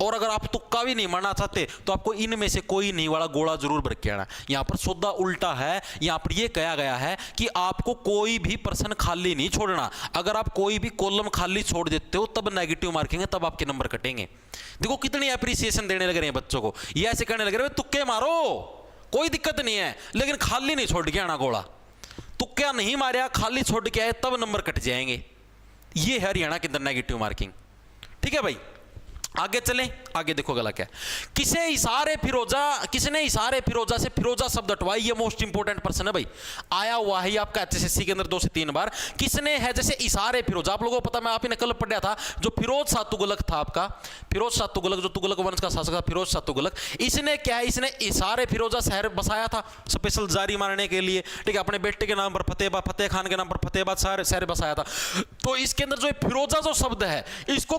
[SPEAKER 1] और अगर आप तुक्का भी नहीं मारना चाहते तो आपको इनमें से कोई नहीं वाला गोला जरूर भर के आना। यहां पर सौदा उल्टा है, यहां पर यह कहा गया है कि आपको कोई भी प्रश्न खाली नहीं छोड़ना। अगर आप कोई भी कॉलम खाली छोड़ देते हो तब नेगेटिव मार्किंग है, तब आपके नंबर कटेंगे। देखो कितनी अप्रिसिएशन देने लग रहे हैं बच्चों को, ये ऐसे करने लग रहे हैं तुक्के मारो कोई दिक्कत नहीं है, लेकिन खाली नहीं छोड़ के आना गोला। तुक्का नहीं मारा, खाली छोड़ के आए तब नंबर कट जाएंगे। ये है हरियाणा के अंदर नेगेटिव मार्किंग। ठीक है भाई, आगे चलें। आगे देखो गला क्या, किसने इशारे फिरोजा से फिरोजा शब्द हटवाई। ये मोस्ट इंपोर्टेंट प्रश्न है भाई, आया हुआ है आपका एचएसएससी के अंदर 2 से 3 बार। किसने है जैसे इशारे फिरोजा, आप लोगों को पता, मैं आप ही ने कल पढ़ा था, जो फिरोज शाह तुगलक था आपका, फिरोज शाह तुगलक जो तुगलक वंश का शासक था, फिरोज शाह तुगलक, इसने क्या है, इसने इशारे फिरोजा शहर बसाया था स्पेशल जारी मारने के लिए। ठीक है, अपने बेटे के नाम पर फतेह खान के नाम पर फतेहाबाद शहर बसाया था। तो इसके अंदर जो फिरोजा जो शब्द है इसको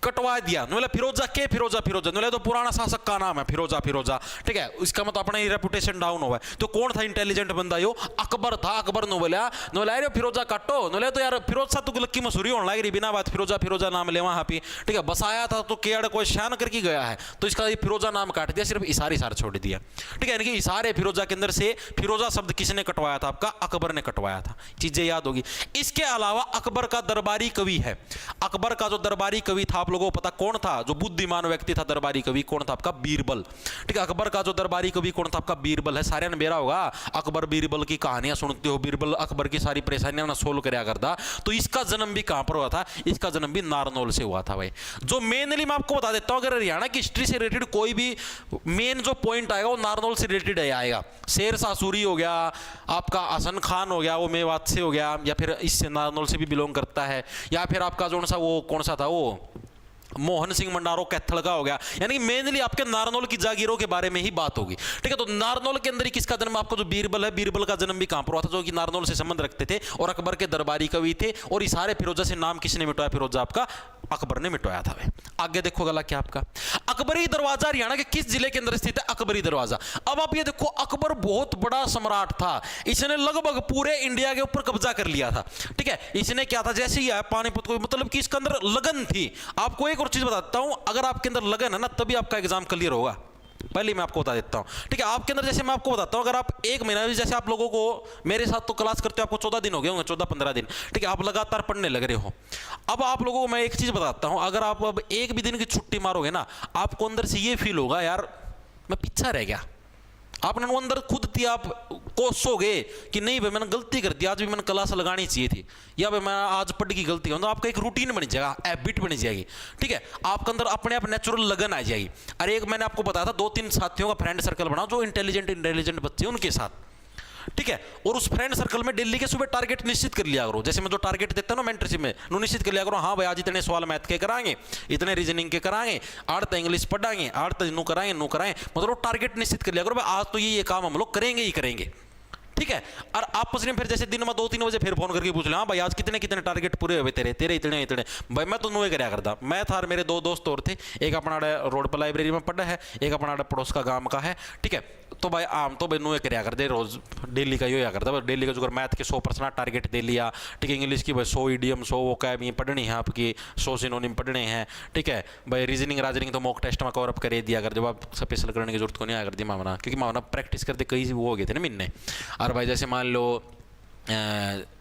[SPEAKER 1] कटवा दिया। फिरोजा तो पुराना शासक का नाम है फिरोजा। ठीक है, इसका मतलब अपना ही रेपुटेशन डाउन हुआ है। तो कौन था इंटेलिजेंट बंदा, यो अकबर था। अकबर ने बोला फिरोजा काटो, तो यार फिरोज शाह तुगलक की मशहूरी होने लगी, बिना बात फिरोजा नाम ले वहां पे। ठीक है, बसाया था तो केड़ कोई शान करके गया है, तो इसका ये फिरोजा नाम काट दिया, सिर्फ इशारे छोड़ दिया। ठीक है, यानी कि इशारे फिरोजा के अंदर से फिरोजा शब्द किसने कटवाया था, आपका अकबर ने कटवाया था। चीजें याद होगी। इसके अलावा अकबर का दरबारी कवि है, अकबर का जो दरबारी कवि था आप लोगों को पता कौन था, जो बुद्धिमान व्यक्ति था दरबारी कवि कौन था, आपका बीरबल। ठीक है, अकबर का जो दरबारी कवि कौन था, आपका बीरबल है। सारे ने बेरा होगा, अकबर बीरबल की कहानियां सुनते हो, बीरबल अकबर की सारी परेशानियां ना सोल्व करया करता। तो इसका जन्म भी कहां पर हुआ था, इसका जन्म भी नारनौल से हुआ था भाई। जो मेनली मैं आपको बता देता हूं, अगर हरियाणा की हिस्ट्री से रिलेटेड कोई भी मेन जो पॉइंट आएगा वो नारनौल से रिलेटेड आएगा। शेर शाह सूरी हो गया, आपका हसन खान हो गया, वो मेवात से हो गया, या फिर इससे नारनौल से भी बिलोंग करता है, या फिर आपका जो सा वो कौन सा था, वो मोहन सिंह मंडारो कैथल का हो गया। यानी कि मेनली आपके नारनौल की जागीरों के बारे में ही बात होगी। ठीक है, तो नारनौल के अंदर ही किसका जन्म, आपको जो बीरबल है, बीरबल का जन्म भी कहां पर हुआ था, जो कि नारनौल से संबंध रखते थे और अकबर के दरबारी कवि थे। और इशारे फिरोजा से नाम किसने मिटवाया, फिरोजा आपका अकबर ने मिटवाया था। आगे देखो गला क्या, आपका अकबरी दरवाजा हरियाणा के किस जिले के अंदर स्थित है, अकबरी दरवाजा। अब आप ये देखो, अकबर बहुत बड़ा सम्राट था, इसने लगभग पूरे इंडिया के ऊपर कब्जा कर लिया था। ठीक है, इसने क्या था, जैसे ही आया पानीपत को, मतलब कि इसके अंदर लगन थी। आपको एक और चीज बताता हूं, अगर आपके अंदर लगन है ना तभी आपका एग्जाम क्लियर होगा, पहले मैं आपको बता देता हूं। ठीक है, आपके अंदर जैसे मैं आपको बताता हूं, अगर आप 1 महीना भी, जैसे आप लोगों को मेरे साथ तो क्लास करते हो, आपको 14 दिन हो गए होंगे, 14-15 दिन। ठीक है, आप लगातार पढ़ने लग रहे हो। अब आप लोगों को मैं एक चीज बताता हूं, अगर आप अब एक भी दिन की छुट्टी मारोगे ना, आपको अंदर से ये फील होगा, यार मैं पीछा रह गया। आपने अंदर खुद थी, आप कोसोगे कि नहीं भाई मैंने गलती कर दी, आज भी मैंने क्लास लगानी चाहिए थी, या भाई मैं आज पढ़ की गलती मतलब आपका एक रूटीन बन जाएगा, हैबिट बन जाएगी। ठीक है, आपके अंदर अपने आप नेचुरल लगन आ जाएगी। अरे एक मैंने आपको बताया था, 2-3 साथियों का फ्रेंड सर्कल बनाओ जो इंटेलिजेंट बच्चे हैं उनके साथ। ठीक है, और उस फ्रेंड सर्कल में डेली के सुबह टारगेट निश्चित कर लिया करो। जैसे मैं जो टारगेट देता हूं ना मेंटरशिप में, निश्चित कर लिया करो, हाँ भाई आज इतने सवाल मैथ के कराएंगे, इतने रीजनिंग के कराएंगे, 8 इंग्लिश पढ़ाएंगे, 8 नो कराएंगे, मतलब टारगेट निश्चित कर लिया करो, आज तो ये काम हम लोग करेंगे ही करेंगे। ठीक है। और आपस में फिर जैसे दिन में 2-3 बजे फिर फोन करके पूछ ले, हाँ भाई आज कितने कितने टारगेट पूरे हुए तेरे, तेरे इतने इतने। भाई मैं तो नुए कराया करता, मैं था और मेरे 2 दोस्त और थे, एक अपना रोड पर लाइब्रेरी में पढ़ा है, एक अपना पड़ोस का गांव का है, ठीक है। तो भाई आम तो भाई नुए कराया करते रोज, डेली का यो करता है, डेली का जो मैथ के 100% टारगेट दे लिया, ठीक है। इंग्लिश की भाई 100 इडियम 100 वो क्या पढ़नी है आपकी, 100 सिनोनिम पढ़ने हैं, ठीक है भाई। रीजनिंग तो मॉक टेस्ट में कवर अप कर दिया कर, जब आप स्पेशल करने की जरूरत को नहीं आया करती मामला, क्योंकि मामला प्रैक्टिस करते कई वो हो गए थे ना महीने। और भाई जैसे मान लो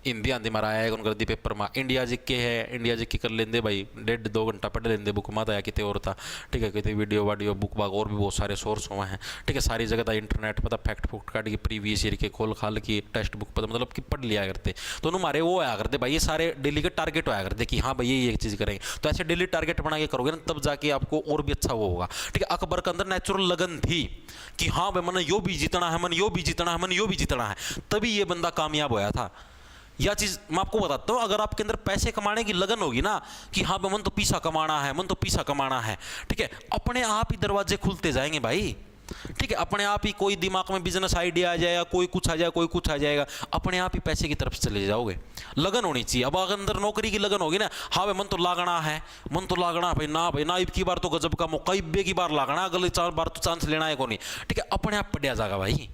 [SPEAKER 1] हिंदी आंधी मारा है उन कर दी पेपर में, इंडिया जीके है, इंडिया जीके कर लेंदे भाई, 1.5-2 घंटा पढ़ लेंदे, बुक में आया कितने और था, ठीक है। कितने वीडियो वाडियो बुक बाग और भी बहुत सारे सोर्स हुए हैं, ठीक है। सारी जगह था इंटरनेट पर फैक्ट फुक्ट काट के प्रीवियस ईयर के खोल खाल की टेक्स्ट बुक पर मतलब कि पढ़ लिया करते। तो हमारे वो आया करते भाई, ये सारे डेली के टारगेट आया करते कि हाँ भाई ये चीज़ करेंगे। तो ऐसे डेली टारगेट बना के करोगे ना, तब जाके आपको और भी अच्छा वो होगा, ठीक है। अकबर के अंदर नेचुरल लगन थी कि हाँ भाई मन यो भी जीतना है, मन यो भी जीतना है, मन यो भी जीतना है, तभी ये बंदा कामयाब होया था। यह चीज़ मैं आपको बताता हूँ, अगर आपके अंदर पैसे कमाने की लगन होगी ना कि हाँ भाई मन तो पैसा कमाना है, मन तो पैसा कमाना है, ठीक है, अपने आप ही दरवाजे खुलते जाएंगे भाई, ठीक है। अपने आप ही कोई दिमाग में बिजनेस आइडिया आ जाएगा, कोई कुछ आ जाएगा, कोई कुछ आ जाएगा, अपने आप ही पैसे की तरफ चले जाओगे। लगन होनी चाहिए। अब अगर अंदर नौकरी की लगन होगी ना, हाँ भाई मन तो लागना है, मन तो लागना भाई ना भाई, नाइब की बार तो गजब का मौका, इब्बे की बार लागना, अगले 4 बार तो चांस लेना है को नहीं, ठीक है। अपने आप पढ़िया जाएगा भाई।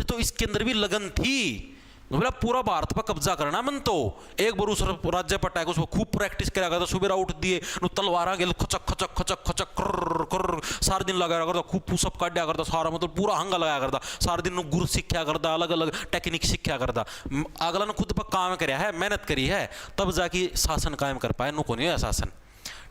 [SPEAKER 1] तो इसके अंदर भी लगन थी, बोला पूरा भारत पर कब्जा करना मन तो। एक बार उस राज्य पर अटैक उसको खूब प्रैक्टिस करा करता, सुबह उठ दिए तलवारा गेल खचक खचक खचक खचक कर कर सारे दिन लगाया करता, खूब पुशअप काटा करता, सारा मतलब पूरा हंगा लगाया करता, सारे दिन गुर सीखा करता, अलग अलग टेक्निक सीखा करता। अगला ने खुद पर काम कराया है, मेहनत करी है, तब जाके शासन कायम कर पाए, नुको नहीं है शासन,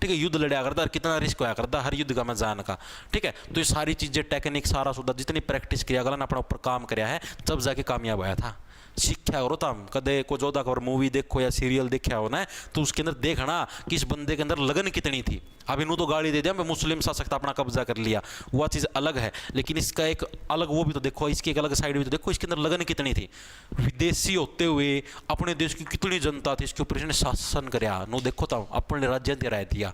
[SPEAKER 1] ठीक है। युद्ध लड़ा करता, कितना रिस्क होया करता हर युद्ध का मैदान का, ठीक है। तो ये सारी चीजें टेक्निक सारा सुधा जितनी प्रैक्टिस किया अगला ने अपने ऊपर काम कराया है, तब जाके कामयाब आया था। सीखा करो तुम कदे को 14 खबर मूवी देखो या सीरियल देखा हो ना, तो उसके अंदर देखना कि इस बंदे के अंदर लगन कितनी थी। अब इन्हों तो गाली दे दिया, मैं मुस्लिम शासक था अपना कब्जा कर लिया, वह चीज़ अलग है, लेकिन इसका एक अलग वो भी तो देखो, इसकी एक अलग साइड भी तो देखो, इसके अंदर लगन कितनी थी। विदेशी होते हुए अपने देश की कितनी जनता थी, इसके ऊपर इसने शासन कराया, नो देखो तो अपने राज्य राय दिया,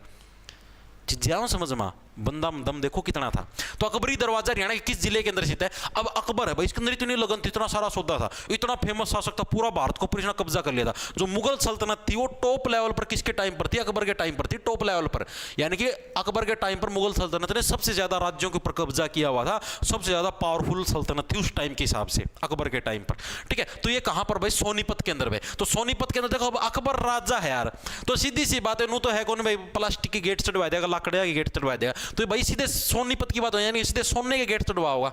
[SPEAKER 1] जाओ समझ में, बंदा दम देखो कितना था। तो अकबरी दरवाजा हरियाणा के किस जिले के अंदर स्थित है? अब अकबर है भाई, इसके अंदर इतनी लगन थी, इतना सारा सौदा था, इतना फेमस शासक था, पूरा भारत को पूरी कब्जा कर लिया था। जो मुगल सल्तनत थी वो टॉप लेवल पर किसके टाइम पर थी? अकबर के टाइम पर थी, टॉप लेवल पर। यानी कि अकबर के टाइम पर मुगल सल्तनत ने सबसे ज्यादा राज्यों के ऊपर कब्जा किया हुआ था, सबसे ज्यादा पावरफुल सल्तनत थी उस टाइम के हिसाब से अकबर के टाइम पर, ठीक है। तो ये कहां पर भाई? सोनीपत के अंदर भाई। तो सोनीपत के अंदर देखो, अब अकबर राजा है यार, तो सीधी सी बात है, नू तो है कौन भाई, प्लास्टिक के गेट चढ़वा देगा, लाकड़िया के गेट चढ़वा देगा, तो भाई सीधे सोनीपत की बात हो, यानी सीधे सोने के गेट चढ़वा होगा,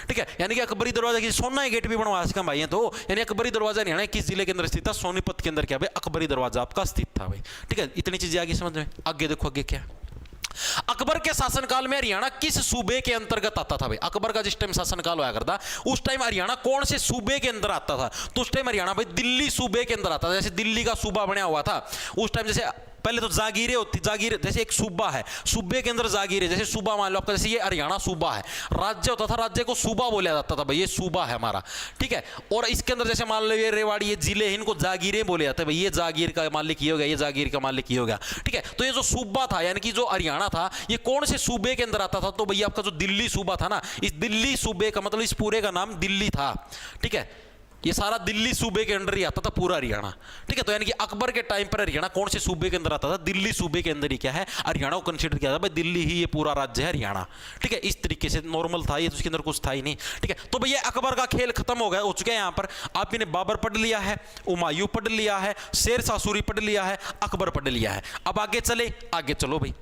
[SPEAKER 1] ठीक है। यानी कि अकबरी दरवाजा की सोना के गेट भी बनवा सका भाई, तो यानी अकबरी दरवाजा नहीं है किस जिले के अंदर स्थित था? सोनीपत के अंदर क्या भाई? अकबरी दरवाजा आपका स्थित था भाई, ठीक है। इतनी चीजें आगे समझ में। आगे देखो, आगे क्या? अकबर के शासनकाल में हरियाणा किस सूबे के अंतर्गत आता था भाई? अकबर का जिस टाइम शासनकाल होया करता, उस टाइम हरियाणा कौन से सूबे के अंदर आता था? तो उस टाइम हरियाणा भाई दिल्ली सूबे के अंदर आता था। जैसे दिल्ली का सूबा बना हुआ था उस टाइम, जैसे पहले तो जागीरें होती, जागीर जैसे एक सूबा है, सूबे के अंदर जागीरें, जैसे सूबा मान लो आपका, जैसे ये हरियाणा सूबा है, राज्य होता था, राज्य को सूबा बोला जाता था भाई, ये सूबा है हमारा, ठीक है। और इसके अंदर जैसे मान लो ये रेवाड़ी, ये जिले, इनको जागीरें बोले जाते हैं भाई, ये जागीर का मालिक ये हो गया, ये जागीर का मालिक ये हो गया, ठीक है। तो ये जो सूबा था, यानी कि जो हरियाणा था, ये कौन से सूबे के अंदर आता था? तो भैया आपका जो दिल्ली सूबा था ना, इस दिल्ली सूबे का मतलब इस पूरे का नाम दिल्ली था, ठीक है। ये सारा दिल्ली सूबे के अंदर ही आता था पूरा हरियाणा, ठीक है। तो यानी कि अकबर के टाइम पर हरियाणा कौन से सूबे के अंदर आता था? दिल्ली सूबे के अंदर ही क्या है, हरियाणा को कंसीडर किया था भाई, दिल्ली ही ये पूरा राज्य है हरियाणा, ठीक है। इस तरीके से नॉर्मल था ये, तो उसके अंदर कुछ था ही नहीं, ठीक है। तो भैया अकबर का खेल खत्म हो गया, हो चुका है यहाँ पर। आपने बाबर पढ़ लिया है, हुमायूं पढ़ लिया है, शेर शाह सूरी पढ़ लिया है, अकबर पढ़ लिया है। अब आगे चले, आगे चलो भाई।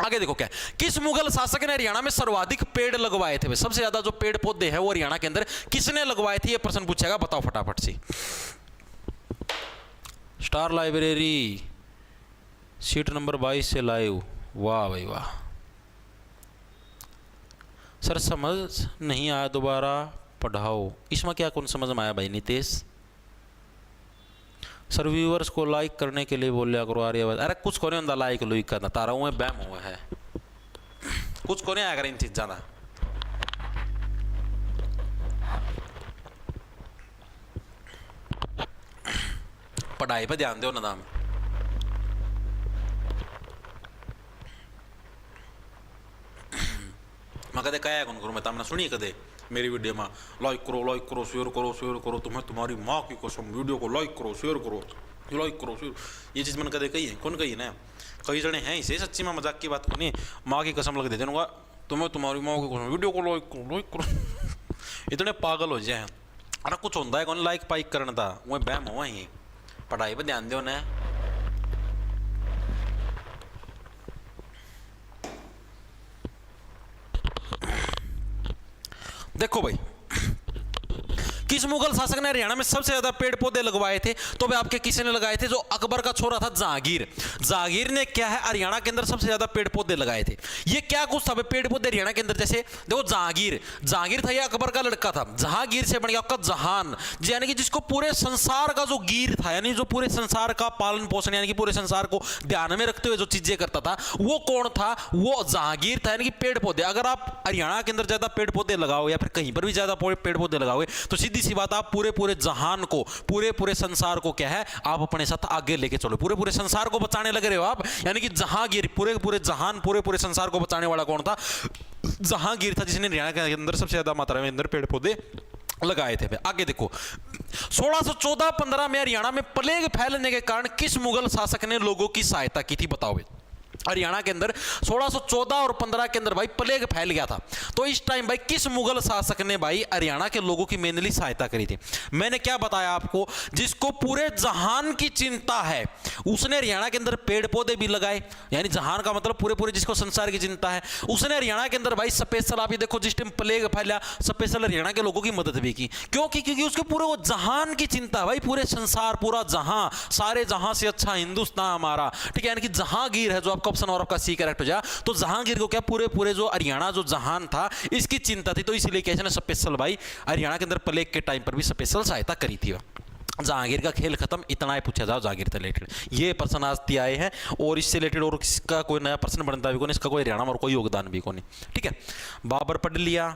[SPEAKER 1] आगे देखो क्या, किस मुगल शासक ने हरियाणा में सर्वाधिक पेड़ लगवाए थे? सबसे ज्यादा जो पेड़ पौधे हैं वो हरियाणा के अंदर किसने लगवाए थे? ये प्रश्न पूछेगा, बताओ फटाफट से। स्टार लाइब्रेरी सीट नंबर 22 से लाइव, वाह भाई वाह। सर समझ नहीं आया, दोबारा पढ़ाओ। इसमें क्या कौन समझ में आया भाई? नितेश सर व्यूअर्स को लाइक करने के लिए बोलिया करो आर्यवाद। अरे कुछ को नहीं होता लाइक लुइक करना, तारा हुए बैम हुआ है, कुछ को नहीं आया कर इन चीज़ ज़्यादा। पढ़ाई पे ध्यान दो ना दाम। मैं कदे कहा कौन करूँ मैं, तमने सुनी कदे मेरी वीडियो में लाइक करो शेयर करो तुम्हें तुम्हारी माँ की कसम वीडियो को लाइक करो शेयर ये चीज़ मैंने कदे कही है कौन कही है ना कई जने हैं इसे सच्ची में मजाक की बात को नहीं माँ की कसम लग दे दूंगा तुम्हें तुम्हारी माँ की कसम वीडियो को लाइक करो इतने पागल हो जाए अरे कुछ होता है कौन लाइक पाइक करना था वो बहम हुआ ही पढ़ाई पर ध्यान दो ना देखो भाई किस मुगल शासक ने हरियाणा में सबसे ज्यादा पेड़ पौधे लगवाए थे तो वे आपके किसी ने लगाए थे जो अकबर का छोरा था जहांगीर ने क्या है हरियाणा के अंदर सबसे ज्यादा पेड़ पौधे लगाए थे ये क्या कुछ था पेड़ पौधे हरियाणा के अंदर जैसे देखो जहांगीर था ये अकबर का लड़का था जहांगीर से बन गया आपका जहान यानी कि जिसको पूरे संसार का जो गिर था यानी जो पूरे संसार का पालन पोषण यानी कि पूरे संसार को ध्यान में रखते हुए जो चीजें करता था वो कौन था वो जहांगीर था यानी कि पेड़ पौधे अगर आप हरियाणा के अंदर ज्यादा पेड़ पौधे लगाओ या फिर कहीं पर भी ज्यादा पेड़ पौधे लगाओगे तो सीधी सी बात आप पूरे जहान को पूरे संसार को क्या है आप अपने साथ आगे लेके चलो पूरे संसार को बचाने लग रहे हो आप यानी कि जहांगीर पूरे जहान पूरे संसार को बचाने वाला कौन था जहांगीर था जिसने हरियाणा के अंदर सबसे ज्यादा मात्रा में अंदर पेड़ पौधे लगाए थे। आगे देखो 1614-15 में हरियाणा में प्लेग फैलने के कारण किस मुगल शासक ने लोगों की सहायता की थी बताओ। हरियाणा के अंदर 1614 और 15 के अंदर भाई प्लेग फैल गया था तो इस टाइम भाई किस मुगल शासक ने भाई हरियाणा के लोगों की मेनली सहायता करी थी। मैंने क्या बताया आपको जिसको पूरे जहान की चिंता है उसने हरियाणा के अंदर पेड़ पौधे भी लगाए यानी जहान का मतलब पूरे जिसको संसार की चिंता है उसने हरियाणा के अंदर भाई स्पेशल आप देखो जिस टाइम प्लेग फैला स्पेशल हरियाणा के लोगों की मदद भी की क्योंकि उसके पूरे वो जहान की चिंता भाई पूरे संसार पूरा जहां सारे जहां से अच्छा हिंदुस्तान हमारा ठीक है यानी कि जहांगीर है जो आपका ऑप्शन और आपका सी करेक्ट हो जाए तो जहांगीर को क्या पूरे जो हरियाणा जो जहान था इसकी चिंता थी तो इसलिए कैसे स्पेशल भाई हरियाणा के अंदर प्लेग के टाइम पर भी स्पेशल सहायता करी थी। जहांगीर का खेल खत्म इतना ही पूछा जाओ जहांगीर से रिलेटेड ये प्रश्न आज आए हैं और इससे रिलेटेड और इसका कोई नया प्रश्न बनता भी कौन इसका कोई हरियाणा में और कोई योगदान भी कौन ठीक है। बाबर पढ़ लिया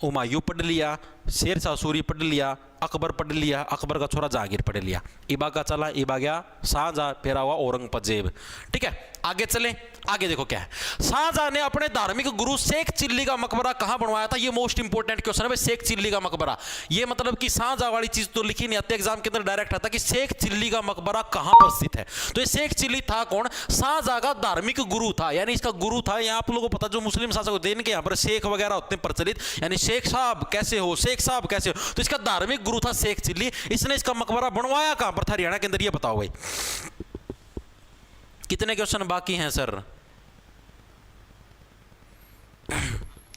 [SPEAKER 1] हुमायूं पढ़ लिया शेर शाह सूरी पढ़ लिया अकबर पढ़ लिया अकबर का छोरा जहांगीर पढ़ लिया इबा का चला इबा गया शाहजहां फेरा हुआ औरंगजेब ठीक है। आगे चले आगे देखो क्या है शाहजहां ने अपने धार्मिक गुरु शेख चिल्ली का मकबरा कहां बनवाया था ये मोस्ट इंपोर्टेंट क्वेश्चन है भाई शेख चिल्ली का मकबरा ये मतलब कि शाहजहां वाली चीज तो लिखी नहीं आती एग्जाम के अंदर डायरेक्ट आता कि शेख चिल्ली का मकबरा कहां पर स्थित है तो ये शेख चिल्ली था कौन शाहजहां का धार्मिक गुरु था यानी इसका गुरु था यहाँ आप लोगों को पता जो मुस्लिम शासक होते हैं इनके यहाँ पर शेख वगैरह होते हैं प्रचलित यानी शेख साहब कैसे हो तो इसका धार्मिक गुरु था शेख चिल्ली इसने इसका मकबरा बनवाया कहां पर था हरियाणा के अंदर ये बताओ भाई। कितने क्वेश्चन बाकी हैं सर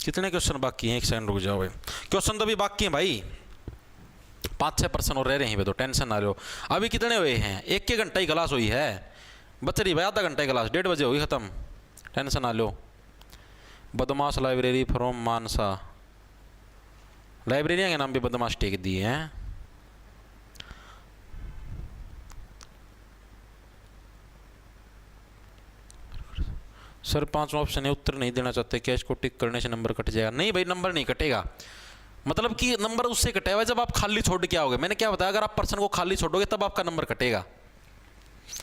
[SPEAKER 1] कितने क्वेश्चन बाकी हैं एक सेकंड रुक जाओ भाई क्वेश्चन तो भी बाकी हैं भाई 5-6% और रह रहे हैं तो टेंशन ना लो। अभी कितने हुए हैं 1 घंटा ही क्लास हुई है बच रही भाई आधा घंटा क्लास 1:30 बजे होगी खत्म टेंशन ना लो। बदमाश लाइब्रेरी फ्रॉम मानसा लाइब्रेरिया के नाम पे बदमाश टेक दिए हैं सर 5वां ऑप्शन है उत्तर नहीं देना चाहते कैश को टिक करने से नंबर कट जाएगा नहीं भाई नंबर नहीं कटेगा मतलब कि नंबर उससे कटेगा जब आप खाली छोड़ के आओगे मैंने क्या बताया अगर आप पर्सन को खाली छोड़ोगे तब आपका नंबर कटेगा।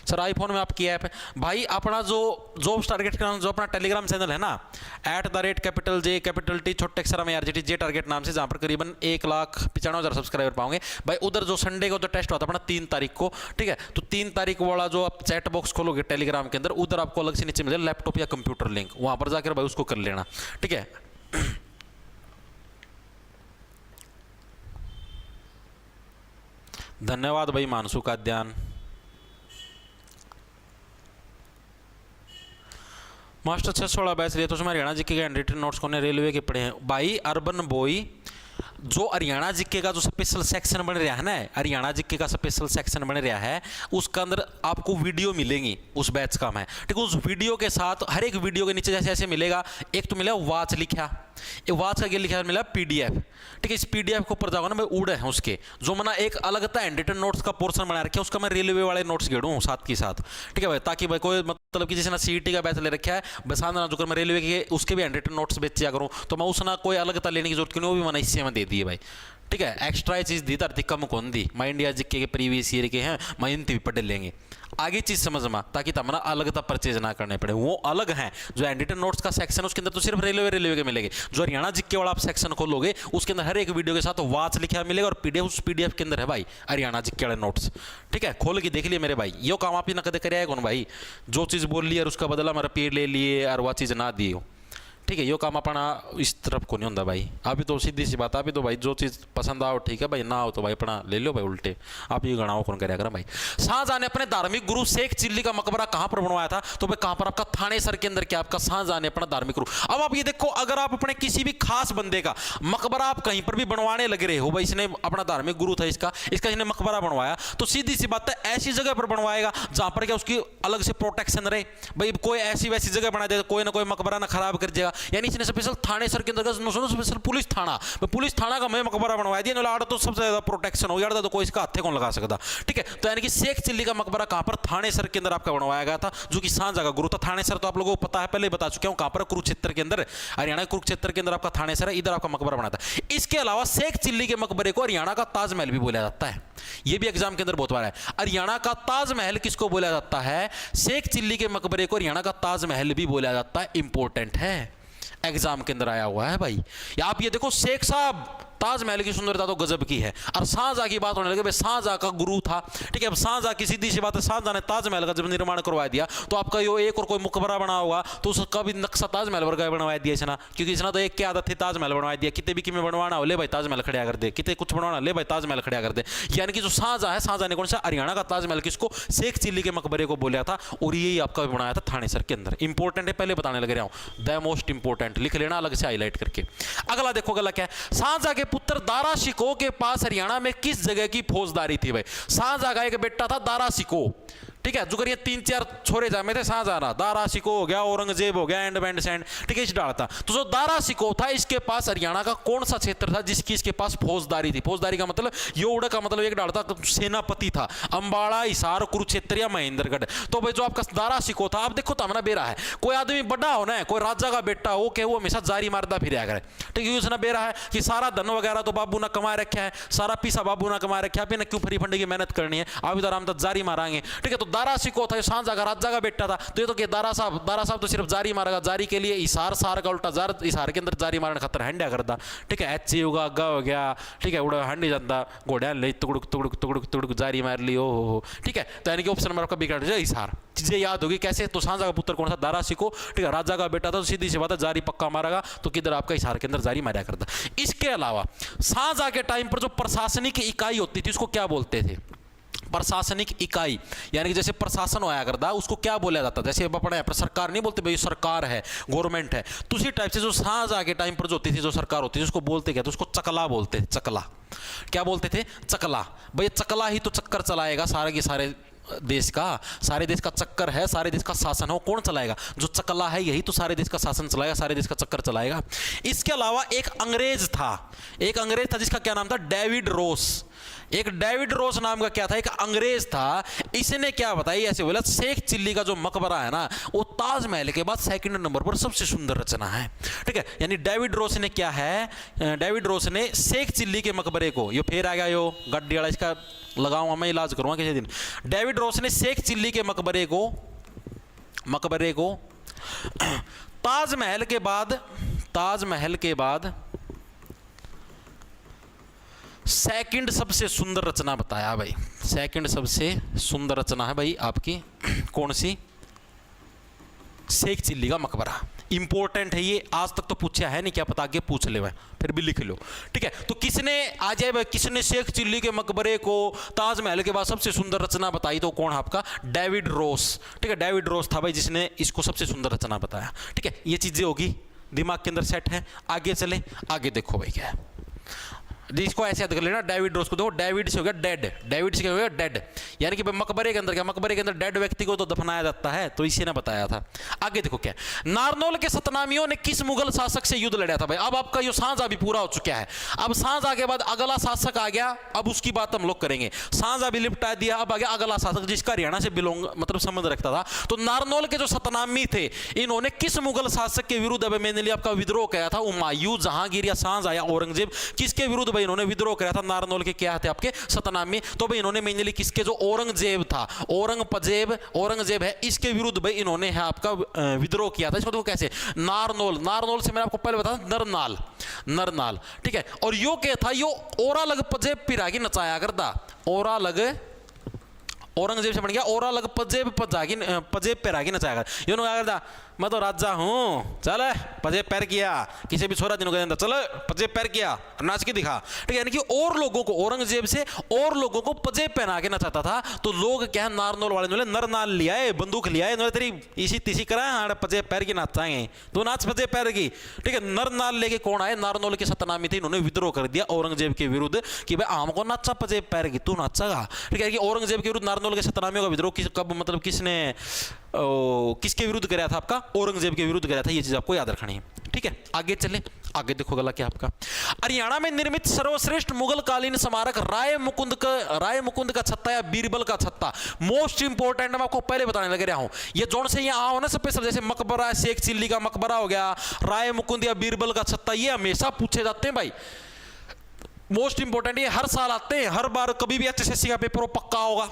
[SPEAKER 1] सर आईफोन में आपकी ऐप है भाई अपना जो जॉब्स टारगेट का जो अपना टेलीग्राम चैनल है ना @J छोटे अक्षर में RGT जे टारगेट नाम से जहाँ पर करीबन 1,95,000 सब्सक्राइबर पाओगे भाई उधर जो संडे को जो टेस्ट होता है अपना 3 तारीख को ठीक है तो 3 तारीख वाला जो आप चैट बॉक्स खोलोगे टेलीग्राम के अंदर उधर आपको अलग से नीचे मिलेगा लैपटॉप या कंप्यूटर लिंक वहां पर जाकर भाई उसको कर लेना ठीक है। धन्यवाद भाई मानसू का ध्यान मास्टर 616 बैच लिए तो उसमें हरियाणा जीके के हैंड नोट्स को रेलवे के पढ़े हैं भाई अर्बन बॉय जो हरियाणा जीके का जो स्पेशल सेक्शन बन रहा है ना हरियाणा जीके का स्पेशल सेक्शन बन रहा है उसका अंदर आपको वीडियो मिलेंगी उस बैच का मैं ठीक है उस वीडियो के साथ हर एक वीडियो के नीचे जैसे ऐसे मिलेगा एक तो मिलेगा वाच लिखा ये वाच का लिखा मिला PDF ठीक है इस PDF के ऊपर जाओगे ना मैं उड़ है उसके जो मना एक अलग था हैंड नोट्स का पोर्शन बना रखा है उसका मैं रेलवे वाले नोट्स घेड़ूँ साथ के साथ ठीक है भाई ताकि भाई कोई मतलब कि जैसे ना CET का बैच ले रखा है बसाना ना जो कर मैं रेलवे के उसके भी हैंड नोट्स बेचा करूँ तो मैं उसना कोई अलग था लेने की जरूरत क्यों नहीं वो भी मैंने इससे में दे दिए भाई ठीक है एक्स्ट्रा चीज़ दी धरती कम कौन दी मैं इंडिया जीके के प्रीवियस ईयर के हैं मैं इन भी पढ़ लेंगे। आगे चीज समझ में, ताकि तमना अलग तब परचेज ना करने पड़े। वो अलग हैं जो एडिटर नोट्स का सेक्शन, उसके अंदर तो सिर्फ रेलवे के मिलेंगे। जो हरियाणा जीके वाला आप सेक्शन खोलोगे उसके अंदर हर एक वीडियो के साथ वाच लिखा मिलेगा, और पीडीएफ उस पीडीएफ के अंदर है भाई हरियाणा जीके वाले नोट्स। ठीक है, खोल के देख लिए मेरे भाई, यो काम आप ही ना कदे करे कौन भाई, जो चीज़ बोल ली और उसका बदला मेरा पेड़ ले लिए और वह चीज़ ना दी हो। ठीक है, यो काम अपना इस तरफ को नहीं होता भाई। अभी तो सीधी सी बात, अभी तो भाई जो चीज़ पसंद आओ ठीक है भाई, ना हो तो भाई अपना ले लो भाई उल्टे। आप ये गणाओ कौन करेगा भाई। शाहजहां ने अपने धार्मिक गुरु शेख चिल्ली का मकबरा कहाँ पर बनवाया था, तो भाई कहाँ पर, आपका थाने सर के अंदर क्या आपका शाहजहां ने अपना धार्मिक गुरु। अब आप ये देखो, अगर आप अपने किसी भी खास बंदे का मकबरा आप कहीं पर भी बनवाने लग रहे हो, भाई इसने अपना धार्मिक गुरु था इसका इसने मकबरा बनवाया, तो सीधी सी बात है ऐसी जगह पर बनवाएगा जहां पर क्या उसकी अलग से प्रोटेक्शन रहे। भाई कोई ऐसी वैसी जगह बना दे, कोई ना कोई मकबरा ना खराब कर जाएगा। यानी इसने स्पेशल थाने सर के अंदर स्पेशल पुलिस थाना का मैं मकबरा बनवा दिया, आड़ तो सबसे ज्यादा प्रोटेक्शन हो गया, तो कोई इसका हाथे कौन लगा सकता। ठीक है, तो यानी कि शेख चिल्ली का मकबरा कहां पर, थाने सर के अंदर आपका बनवाया गया था, जो कि शाहजहां का गुरु था। थाने सर तो आप लोगों को पता है, पहले बता चुका हूं, कहां पर, कुरुक्षेत्र के अंदर, हरियाणा कुरुक्षेत्र के अंदर आपका थाने सर है, इधर आपका मकबरा बना था। इसके अलावा शेख चिल्ली के मकबरे को हरियाणा का ताजमहल भी बोला जाता है। यह भी एग्जाम के अंदर बहुत बार है। हरियाणा का ताजमहल किसको बोला जाता है, शेख चिल्ली के मकबरे को हरियाणा का ताजमहल भी बोला जाता है। इंपॉर्टेंट है, एग्जाम के अंदर आया हुआ है भाई। या आप ये देखो, शेख साहब ताजमहल की सुंदरता तो गजब की है, और शाहजहां की बात होने लगे, भाई शाहजहां का गुरु था। ठीक है, अब शाहजहां की सीधी सी बात है, शाहजहां ने ताजमहल का जब निर्माण करवा दिया, तो आपका यो एक और कोई मकबरा बना होगा तो उसका भी नक्शा ताजमहल वर्गा बनवा दिया इसना, क्योंकि इसना तो एक की आदत थी ताजमहल बनवा दिया। कितने भी किमें बनवाना हो, ले भाई ताजमहल खड़ा कर दे, कितने कुछ बनवाना, ले भाई ताजमहल खड़ा कर दे। यानी कि जो शाहजहां है, शाहजहां ने कौन सा, हरियाणा का ताजमहल किसको, शेख चिल्ली के मकबरे को बोला था, और यही आपका बनाया था थाने सर के अंदर। इंपॉर्टेंट है, पहले बताने लग रहा हूं, द मोस्ट इंपॉर्टेंट, लिख लेना अलग से हाईलाइट करके। अगला देखो, अगला क्या है, शाहजहां के पुत्र दारा शिकोह के पास हरियाणा में किस जगह की फौजदारी थी। भाई शाहजहां का एक बेटा था दारा शिकोह, ठीक है, जो करिए 3-4 छोरे जामे थे शाहजहां, दारा शिकोह हो गया, औरंगजेब हो गया, एंड बैंड सेंड, ठीक है, इस डाल था। तो जो दारा शिकोह था, इसके पास हरियाणा का कौन सा क्षेत्र था जिसकी इसके पास फौजदारी थी। फौजदारी का मतलब योड़ का मतलब एक डालता सेनापति था, अंबाड़ा, हिसार, कुरुक्षेत्र या महेंद्रगढ़। तो भाई जो आपका दारा शिकोह था, आप देखो तामना बेरा है, कोई आदमी बड़ा होना है, कोई राजा का बेटा हो के वो हमेशा जारी मारदा फिर करे। ठीक है, उसने बेरा है कि सारा धन वगैरह तो बाबू ने कमा रखा है, सारा पीसा बाबू ने कमा रखा है, अभी ना क्यों फ्री फंड की मेहनत करनी है, अभी तो आराम तक जारी मारेंगे। ठीक है, तो दारा शिकोह था, शाहजहां का राजा का बेटा था, तो ये तो दारा साहब तो सिर्फ जारी मारेगा, जारी के लिए हिसार सार का उल्टा जार, हिसार के अंदर जारी मारने खतर हंड्या करता। ठीक है, एच होगा, गा हो गया, ठीक है, उड़ा हंडी जाता, घोड़ा ले तुगड़ुक तुगड़ुक तुगड़ुक तुगड़ुक जारी मार ली, हो। ठीक है, तो यानी कि ऑप्शन नंबर आपका बिगड़ जाए हिसार। चीजें याद होगी कैसे, तो शाहजहां का पुत्र कौन था, दारा शिकोह। ठीक है, राजा का बेटा था, तो सीधी सी बात है, जारी पक्का मारेगा, तो किधर आपका हिसार के अंदर जारी मारा करता। इसके अलावा शाहजहां के टाइम पर जो प्रशासनिक इकाई होती थी उसको क्या बोलते थे, प्रशासनिक इकाई, यानी कि जैसे प्रशासन होया करता उसको क्या बोला जाता, जैसे अपने यहाँ पर सरकार नहीं बोलते भाई सरकार है, गवर्नमेंट है, तो उसी टाइप से जो शाहजहां के टाइम पर जो होती थी, जो सरकार होती थी, उसको बोलते क्या, तो उसको चकला बोलते थे। चकला क्या बोलते थे, चकला। भाई चकला ही तो चक्कर चलाएगा सारे के सारे देश का, सारे देश का चक्कर है, सारे देश का शासन हो, कौन चलाएगा, जो चकला है यही तो सारे देश का शासन चलाएगा, सारे देश का चक्कर चलाएगा। इसके अलावा एक अंग्रेज था, एक अंग्रेज था जिसका क्या नाम था, डेविड रोस। एक डेविड रोस नाम का क्या था, एक अंग्रेज था। इसने क्या बताई, ऐसे बोला शेख चिल्ली का जो मकबरा है ना, वो ताजमहल के बाद सेकंड नंबर पर सबसे सुंदर रचना है। ठीक है, यानी डेविड रोस ने क्या है, डेविड रोस ने शेख चिल्ली के मकबरे को, यो फिर आ गया यो गड्डी वाला, इसका लगाऊंगा मैं, इलाज करूंगा किसी दिन। डेविड रोस ने शेख चिल्ली के मकबरे को ताजमहल के बाद सेकंड सबसे सुंदर रचना बताया। भाई सेकंड सबसे सुंदर रचना है भाई आपकी कौन सी, शेख चिल्ली का मकबरा। इंपॉर्टेंट है ये, आज तक तो पूछा है नहीं, क्या पता आगे पूछ ले, फिर भी लिख लो। ठीक है, तो किसने आ जाए भाई, किसने शेख चिल्ली के मकबरे को ताजमहल के बाद सबसे सुंदर रचना बताई, तो कौन आपका, डेविड रोस। ठीक है, डेविड रोस था भाई जिसने इसको सबसे सुंदर रचना बताया। ठीक है, ये चीजें होगी दिमाग के अंदर सेट है। आगे चले, आगे देखो भाई क्या है, इसको ऐसे याद कर लेना, डेविड रोस को देखो, डेविड से हो गया डेड, डेविड से क्या हो गया डेड, यानी कि मकबरे के अंदर क्या, मकबरे के अंदर डेड व्यक्ति को तो दफनाया जाता है, तो इसी ने बताया था। आगे देखो क्या, नारनौल के सतनामियों ने किस मुगल शासक से युद्ध लड़ा था। भाई अब आपका ये शाहजहां भी पूरा हो चुका है, अब शाहजहां के बाद अगला शासक आ गया, अब उसकी बात हम लोग करेंगे। शाहजहां भी निपटा दिया, अब आ गया अगला शासक जिसका हरियाणा से बिलोंग मतलब संबंध रखता था। तो नारनौल के जो सतनामी थे, इन्होंने किस मुगल शासक के विरुद्ध, मैंने लिया आपका विद्रोह किया था, हुमायूं, जहांगीर या शाहजहां या औरंगजेब, किसके विरुद्ध भाई इन्होंने विद्रोह किया था नारनौल के क्या थे आपके सतनाम में। तो भाई इन्होंने मेनली किसके जो औरंगजेब था, औरंगजेब है, इसके विरुद्ध भाई इन्होंने है आपका विद्रोह किया था। इसको देखो कैसे, नारनौल से मैंने आपको पहले बताया नरनाल, ठीक है। और यो क्या था, यो ओरा लग पजेब पिरागी नचाया करता, ओरा लग औरंगजेब से बन गया ओरा लग पजेब पैरागी नचाया कर। यो क्या करता, मैं तो राजा हूं, चल पजेब पैर किया, किसी भी छोरा जिन्होंने कहता चल पजेब पैर किया, नाच के दिखा, ठीक है। यानी कि और लोगों को, औरंगजेब से और लोगों को पजेब पहना के नचाता था। तो लोग क्या है, नारनौल वाले ने नरनाल लिया है, बंदूक लिया है, इन्होंने तेरी इसी तीसी कराए, हाँ पजेब पैर की नाचाएंगे, तो नाच पजेब पैर की, ठीक है। नरनाल लेके कौन आए, नारनौल के सतनामी थे, इन्होंने विद्रोह कर दिया औरंगजेब के विरुद्ध कि भाई हमको नाचा पजेब पैर की, तू नाचेगा, ठीक है। कि औरंगजेब के विरुद्ध नारनौल के सतनामियों का विद्रोह कब, मतलब किसने, किसके विरुद्ध कराया था, आपका औरंगजेब के विरुद्ध कराया था। ये चीज आपको याद रखनी है, ठीक है। आगे चले, आगे देखो गला क्या आपका, हरियाणा में निर्मित सर्वश्रेष्ठ मुगल कालीन स्मारक राय मुकुंद का छत्ता या बीरबल का छत्ता, मोस्ट इंपोर्टेंट मैं आपको पहले बताने लग रहा हूं। ये जोन से यहाँ आओ ना स्पेशल, जैसे मकबरा, शेख चिल्ली का मकबरा हो गया, राय मुकुंद या बीरबल का छत्ता, ये हमेशा पूछे जाते हैं भाई, मोस्ट इंपोर्टेंट, ये हर साल आते हैं, हर बार कभी भी HSSC का पेपर पक्का होगा,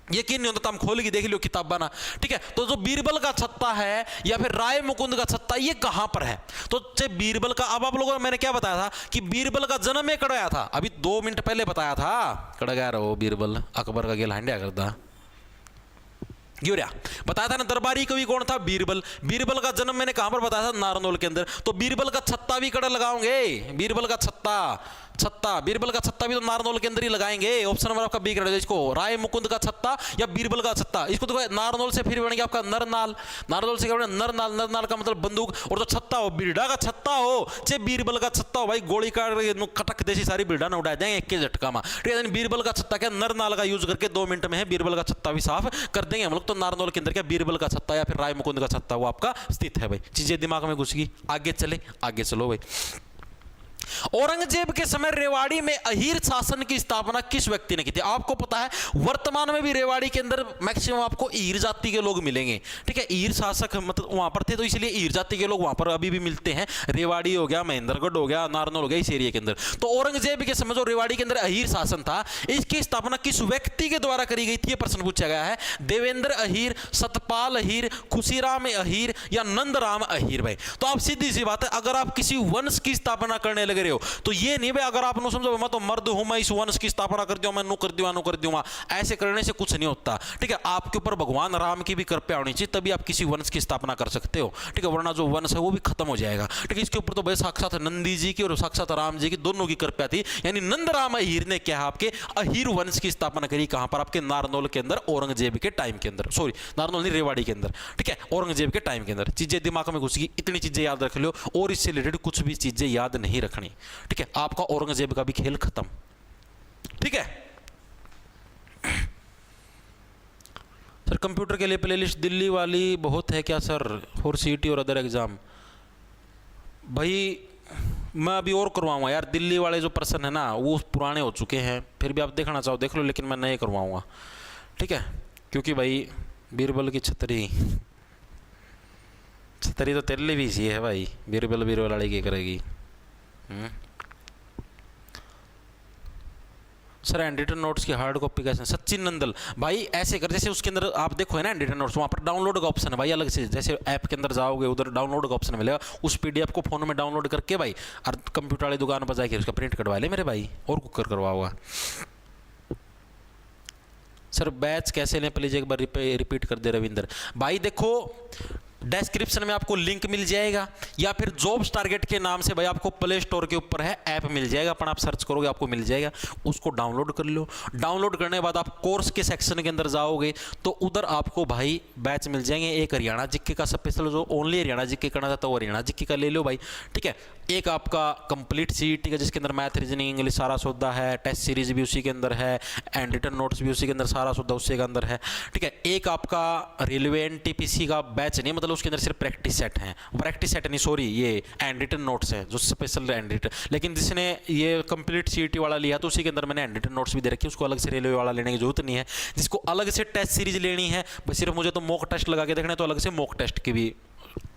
[SPEAKER 1] यकीन नहीं होता तो हम खोल के देख लियो किताब बना, ठीक है। तो जो बीरबल का छत्ता है या फिर राय मुकुंद का छत्ता, ये कहां पर है, तो बीरबल का, अब आप लोगों ने, मैंने क्या बताया था कि बीरबल का जन्म में कड़ाया था, अभी 2 मिनट पहले बताया था, कड़ गया रहो बीरबल, अकबर का गेल हांडिया करता बताया था ना। दरबारी कवि कौन था, बीरबल का जन्म मैंने कहां पर बताया था, नारनौल के अंदर। तो बीरबल का छत्ता भी कड़ा लगाओगे, बीरबल का बीरबल का छत्ता भी तो नारनौल के अंदर ही लगाएंगे। ऑप्शन नंबर आपका बी कर इसको, राय मुकुंद का छत्ता या बीरबल का छत्ता। इसको देखो, नारनौल से फिर बन गया आपका नारनौल से क्या बना, नरनाल का मतलब बंदूक, और जो छत्ता हो, बिरडा का छत्ता हो चाहे बीरबल का छत्ता हो, भाई गोली का कटक देसी सारी बिरडा ना उड़ा देंगे एक के झटका में, ठीक है। बीरबल का छत्ता क्या, नरनाल का यूज करके 2 मिनट में है बीरबल का छत्ता भी साफ कर देंगे हम लोग। तो नारनौल के अंदर क्या बीरबल का छत्ता या फिर राय मुकुंद का छत्ता वो आपका स्थित है भाई, चीजें दिमाग में घुस गई। आगे चलो भाई, औरंगजेब के समय रेवाड़ी में अहीर शासन की स्थापना किस व्यक्ति ने की थी। आपको पता है वर्तमान में भी रेवाड़ी के अंदर मैक्सिमम आपको अहीर जाति के लोग मिलेंगे, ठीक है। अहीर शासक मतलब वहां पर थे, तो इसलिए अहीर जाति के लोग वहां पर अभी भी मिलते हैं। रेवाड़ी हो गया, महेंद्रगढ़ हो गया, नारनौल हो गया, इस एरिया के अंदर। तो औरंगजेब के समय जो रेवाड़ी के अंदर अहीर शासन था, इसकी स्थापना किस व्यक्ति के द्वारा करी गई थी, प्रश्न पूछा गया है। देवेंद्र अहीर, सतपाल अहीर, खुशीराम अहीर या नंदराम अहीर भाई। तो आप सीधी सी बात है, अगर आप किसी वंश की स्थापना करने लग रहे हो तो ये नहीं भाई अगर आप नो समझो मैं तो मर्द हूं, मैं इस वंश की स्थापना कर दूं, मैं नु कर दूंगा, ऐसे करने से कुछ नहीं होता, ठीक है। आपके ऊपर भगवान राम की भी कृपा होनी चाहिए, तभी आप किसी वंश की स्थापना कर सकते हो, ठीक है। वरना जो वंश है वो भी खत्म हो जाएगा, ठीक है। इसके ऊपर तो भाई साक्षात नंदी जी की और साक्षात राम जी की दोनों की कृपा थी। यानी नंदराम अहीर ने क्या आपके अहीर वंश की स्थापना करी, कहां पर, आपके नारनौल के अंदर, औरंगजेब के टाइम के अंदर, सॉरी नारनौल नहीं, रेवाड़ी के अंदर, ठीक है, औरंगजेब के टाइम के अंदर। चीजें दिमाग में घुस गई, इतनी चीजें याद रख लो, और इससे रिलेटेड कुछ भी चीजें याद नहीं रखनी, ठीक है। आपका औरंगजेब का भी खेल खत्म, ठीक है। सर कंप्यूटर के लिए प्लेलिस्ट दिल्ली वाली बहुत है क्या सर, फॉर सीटी और अदर एग्जाम। भाई मैं अभी और करवाऊंगा यार, दिल्ली वाले जो प्रश्न है ना वो पुराने हो चुके हैं, फिर भी आप देखना चाहो देख लो, लेकिन मैं नए करवाऊंगा, ठीक है। क्योंकि भाई बीरबल की छतरी तो तेरे लिए भी सी है भाई, बीरबल वाली की करेगी। सर हैंडरिटन नोट्स की हार्ड कॉपी कैसे, सचिन नंदल भाई ऐसे कर, जैसे उसके अंदर आप देखो है ना हैंडरिटन नोट्स, वहाँ पर डाउनलोड का ऑप्शन है भाई अलग से, जैसे ऐप के अंदर जाओगे उधर डाउनलोड का ऑप्शन मिलेगा, उस पीडीएफ को फोन में डाउनलोड करके भाई और कंप्यूटर वाली दुकान पर जाके उसका प्रिंट कटवा ले मेरे भाई, और कुकर करवाओगा। सर बैच कैसे लें प्लीज एक बार रिपीट कर दे रविंदर भाई। देखो डिस्क्रिप्शन में आपको लिंक मिल जाएगा, या फिर जॉब्स टारगेट के नाम से भाई आपको प्ले स्टोर के ऊपर है ऐप मिल जाएगा, अपन आप सर्च करोगे आपको मिल जाएगा, उसको डाउनलोड कर लो। डाउनलोड करने के बाद आप कोर्स के सेक्शन के अंदर जाओगे तो उधर आपको भाई बैच मिल जाएंगे। एक हरियाणा जीके का स्पेशल, जो ओनली हरियाणा जीके करना चाहता है वो हरियाणा जीके का ले लो भाई, ठीक है। एक आपका कंप्लीट सीट, ठीक है, जिसके अंदर मैथ रीजनिंग इंग्लिश सारा सौदा है, टेस्ट सीरीज भी उसी के अंदर है, एंड रिटन नोट्स भी उसी के अंदर सारा सौदा उसी के अंदर है, ठीक है। एक आपका रेलवे एनटीपीसी का बैच नहीं, मतलब उसके अंदर सिर्फ प्रैक्टिस सेट है, प्रैक्टिस सेट नहीं सॉरी, ये एंड रिटन नोट्स है जो स्पेशल एंड रिटन, लेकिन जिसने ये कंप्लीट सीटी वाला लिया तो उसी के अंदर मैंने एंड रिटन नोट्स भी दे रखी है, उसको अलग से रेलवे वाला लेने की जरूरत नहीं है। जिसको अलग से टेस्ट सीरीज लेनी है, सिर्फ मुझे तो मॉक टेस्ट लगा के देखना है तो अलग से मॉक टेस्ट की भी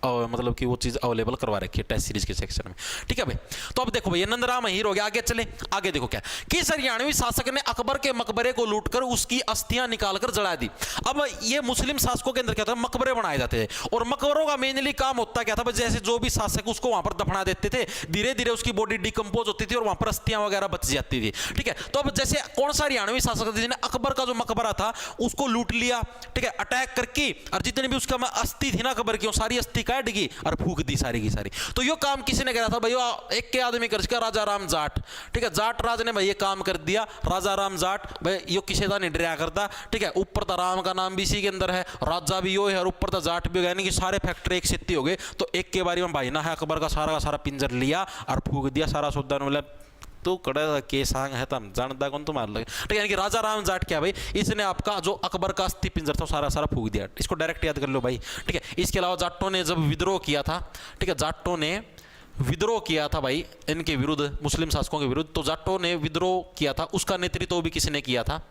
[SPEAKER 1] मतलब कि वो चीज़ अवेलेबल करवा रखी है टेस्ट सीरीज के सेक्शन में। ठीक है भाई, तो अब देखो भाई ये नंदराम हीर हो गया। आगे चले, आगे देखो क्या, किस हरियाणवी शासक ने अकबर के मकबरे को लूटकर उसकी अस्थियां निकालकर जला दी। अब ये मुस्लिम शासकों के अंदर क्या था, मकबरे बनाए जाते थे और मकबरों का मेनली काम होता क्या था, जैसे जो भी शासक उसको वहां पर दफना देते थे, धीरे धीरे उसकी बॉडी डिकम्पोज होती थी और वहां पर अस्थियां वगैरह बच जाती थी। ठीक है, तो अब जैसे कौन सा हरियाणवी शासक था जिसने अकबर का जो मकबरा था उसको लूट लिया, ठीक है, अटैक करके, और जितने भी उसका अस्थि थी ना अकबर की, सारी अस्थि काट गई और फूक दी सारी की सारी। तो ये काम किसी ने करा था भाई, एक के आदमी कर सका, राजा राम जाट। ठीक है, जाट राज ने भाई ये काम कर दिया, राजा राम जाट भाई, यो किसी का नहीं डरा करता। ठीक है, ऊपर तो राम का नाम भी इसी के अंदर है, राजा भी यो है और ऊपर तो जाट भी हो गया, यानी कि सारे फैक्टर एक सिद्धि हो गए। तो एक के बारे में भाई ना है अकबर का सारा पिंजर लिया और फूक दिया सारा सौदा। मतलब तो कड़ा के सांग है तम जानता कौन तो मार लगे। ठीक है, यानी कि राजा राम जाट क्या भाई, इसने आपका जो अकबर का अस्थि पिंजर था सारा फूक दिया। इसको डायरेक्ट याद कर लो भाई। ठीक है, इसके अलावा जाटों ने जब विद्रोह किया था, ठीक है, जाटों ने विद्रोह किया था भाई इनके विरुद्ध, मुस्लिम शासकों के विरुद्ध, तो जाटों ने विद्रोह किया था, उसका नेतृत्व भी किसने किया था,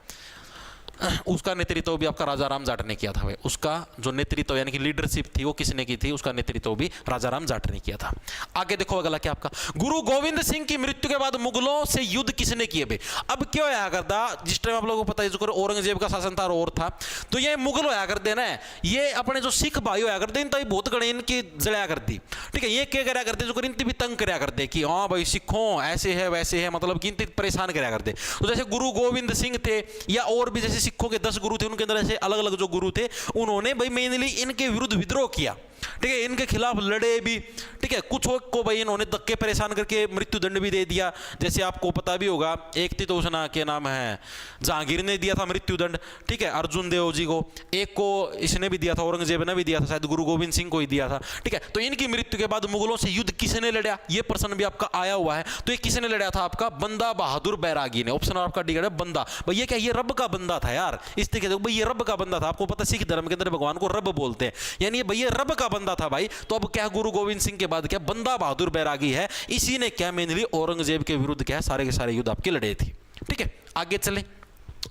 [SPEAKER 1] उसका नेतृत्व भी आपका राजा राम जाट ने किया था भाई। उसका जो नेतृत्व यानी कि लीडरशिप थी वो किसने की थी, उसका नेतृत्व भी राजा राम जाट ने किया था। आगे देखो अगला क्या आपका, गुरु गोविंद सिंह की मृत्यु के बाद मुगलों से युद्ध किसने किए भाई। अब क्या होया करता, जिस टाइम आप लोगों को पता है जो औरंगजेब का शासन था और था, तो ये मुगल होया करते ना, ये अपने जो सिख भाई होया करते इनका बहुत गणे इनकी जलाया करती। ठीक है, ये क्या कराया करते, जो इनकी भी तंग कराया करते कि हाँ भाई सिखों ऐसे है वैसे है, मतलब कि इनकी परेशान कराया करते। तो जैसे गुरु गोविंद सिंह थे या और भी जैसे सिखों के 10 गुरु थे, उनके अंदर ऐसे अलग अलग जो गुरु थे, उन्होंने भाई मेनली इनके विरुद्ध विद्रोह किया। ठीक है, इनके खिलाफ लड़े भी। ठीक है, कुछ को भाई इन्होंने धक्के परेशान करके मृत्यु दंड भी दे दिया। जैसे आपको पता भी होगा, एक थी तो उसना के नाम है जहांगीर ने दिया था मृत्यु दंड, ठीक है, अर्जुन देव जी को। एक को इसने भी दिया था, औरंगजेब ने भी दिया था, शायद गुरु गोविंद सिंह को ही दिया था। ठीक है, तो इनकी मृत्यु के बाद मुगलों से युद्ध किसने लड़ा, ये प्रश्न भी आपका आया हुआ है। तो ये किसने लड़ा था, आपका बंदा बहादुर बैरागी ने। ऑप्शन आपका डी है बंदा। भाई ये क्या, ये रब का बंदा था यार, इस तरीके से भाई ये रब का बंदा था। आपको पता सिख धर्म के अंदर भगवान को रब बोलते हैं, यानी भाई ये रब का बंदा था भाई। तो अब क्या गुरु गोविंद सिंह के बाद क्या बंदा बहादुर बैरागी है, इसी ने क्या मेनली औरंगजेब के विरुद्ध क्या सारे के सारे युद्ध आपके लड़े थे। ठीक है, आगे चले,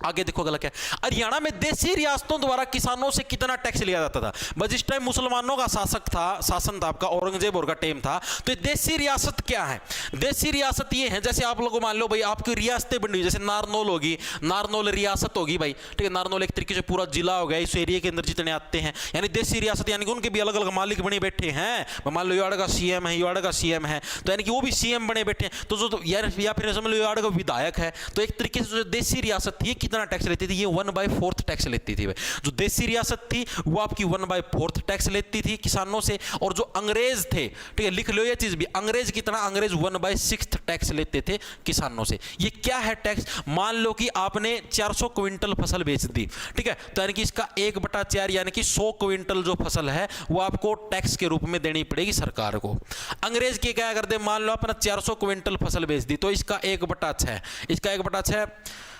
[SPEAKER 1] आगे देखो अगला क्या, हरियाणा में देसी रियासतों द्वारा किसानों से कितना टैक्स लिया जाता था। बस जिस टाइम मुसलमानों का शासन था आपका, औरंगजेब और का टाइम था, तो देसी रियासत क्या है, देसी रियासत ये है, जैसे आप लोगों मान लो भाई आपकी रियासतें बनी, जैसे नारनौल होगी, नारनौल रियासत होगी भाई। ठीक है, नारनौल एक तरीके से पूरा जिला हो गया, इस एरिया के अंदर जितने आते हैं, यानी देसी रियासत, यानी कि उनके भी अलग अलग मालिक बने बैठे हैं। मान लो युवाड़ का सीएम है, युवाड़ का सीएम है, तो यानी कि वो भी सीएम बने बैठे हैं। तो जो या फिर समझ लो युवाड़ का विधायक है। तो एक तरीके से जो देसी रियासत थी कितना टैक्स लेती थी, ये 1/4 टैक्स लेती थी भाई। जो देसी रियासत थी वो आपकी 1/4 टैक्स लेती थी किसानों से। और जो अंग्रेज थे, ठीक है, लिख लो ये चीज भी, अंग्रेज कितना, अंग्रेज 1/6 टैक्स लेते थे किसानों से। ये क्या है टैक्स, मान लो कि आपने 400 क्विंटल फसल बेच दी, ठीक है, तो यानी कि इसका 1/4 यानी कि 100 क्विंटल जो फसल है वो आपको टैक्स के रूप में देनी पड़ेगी सरकार को। अंग्रेज के क्या करते, मान लो अपना 400 क्विंटल फसल बेच दी, तो इसका 1/6, इसका 1/6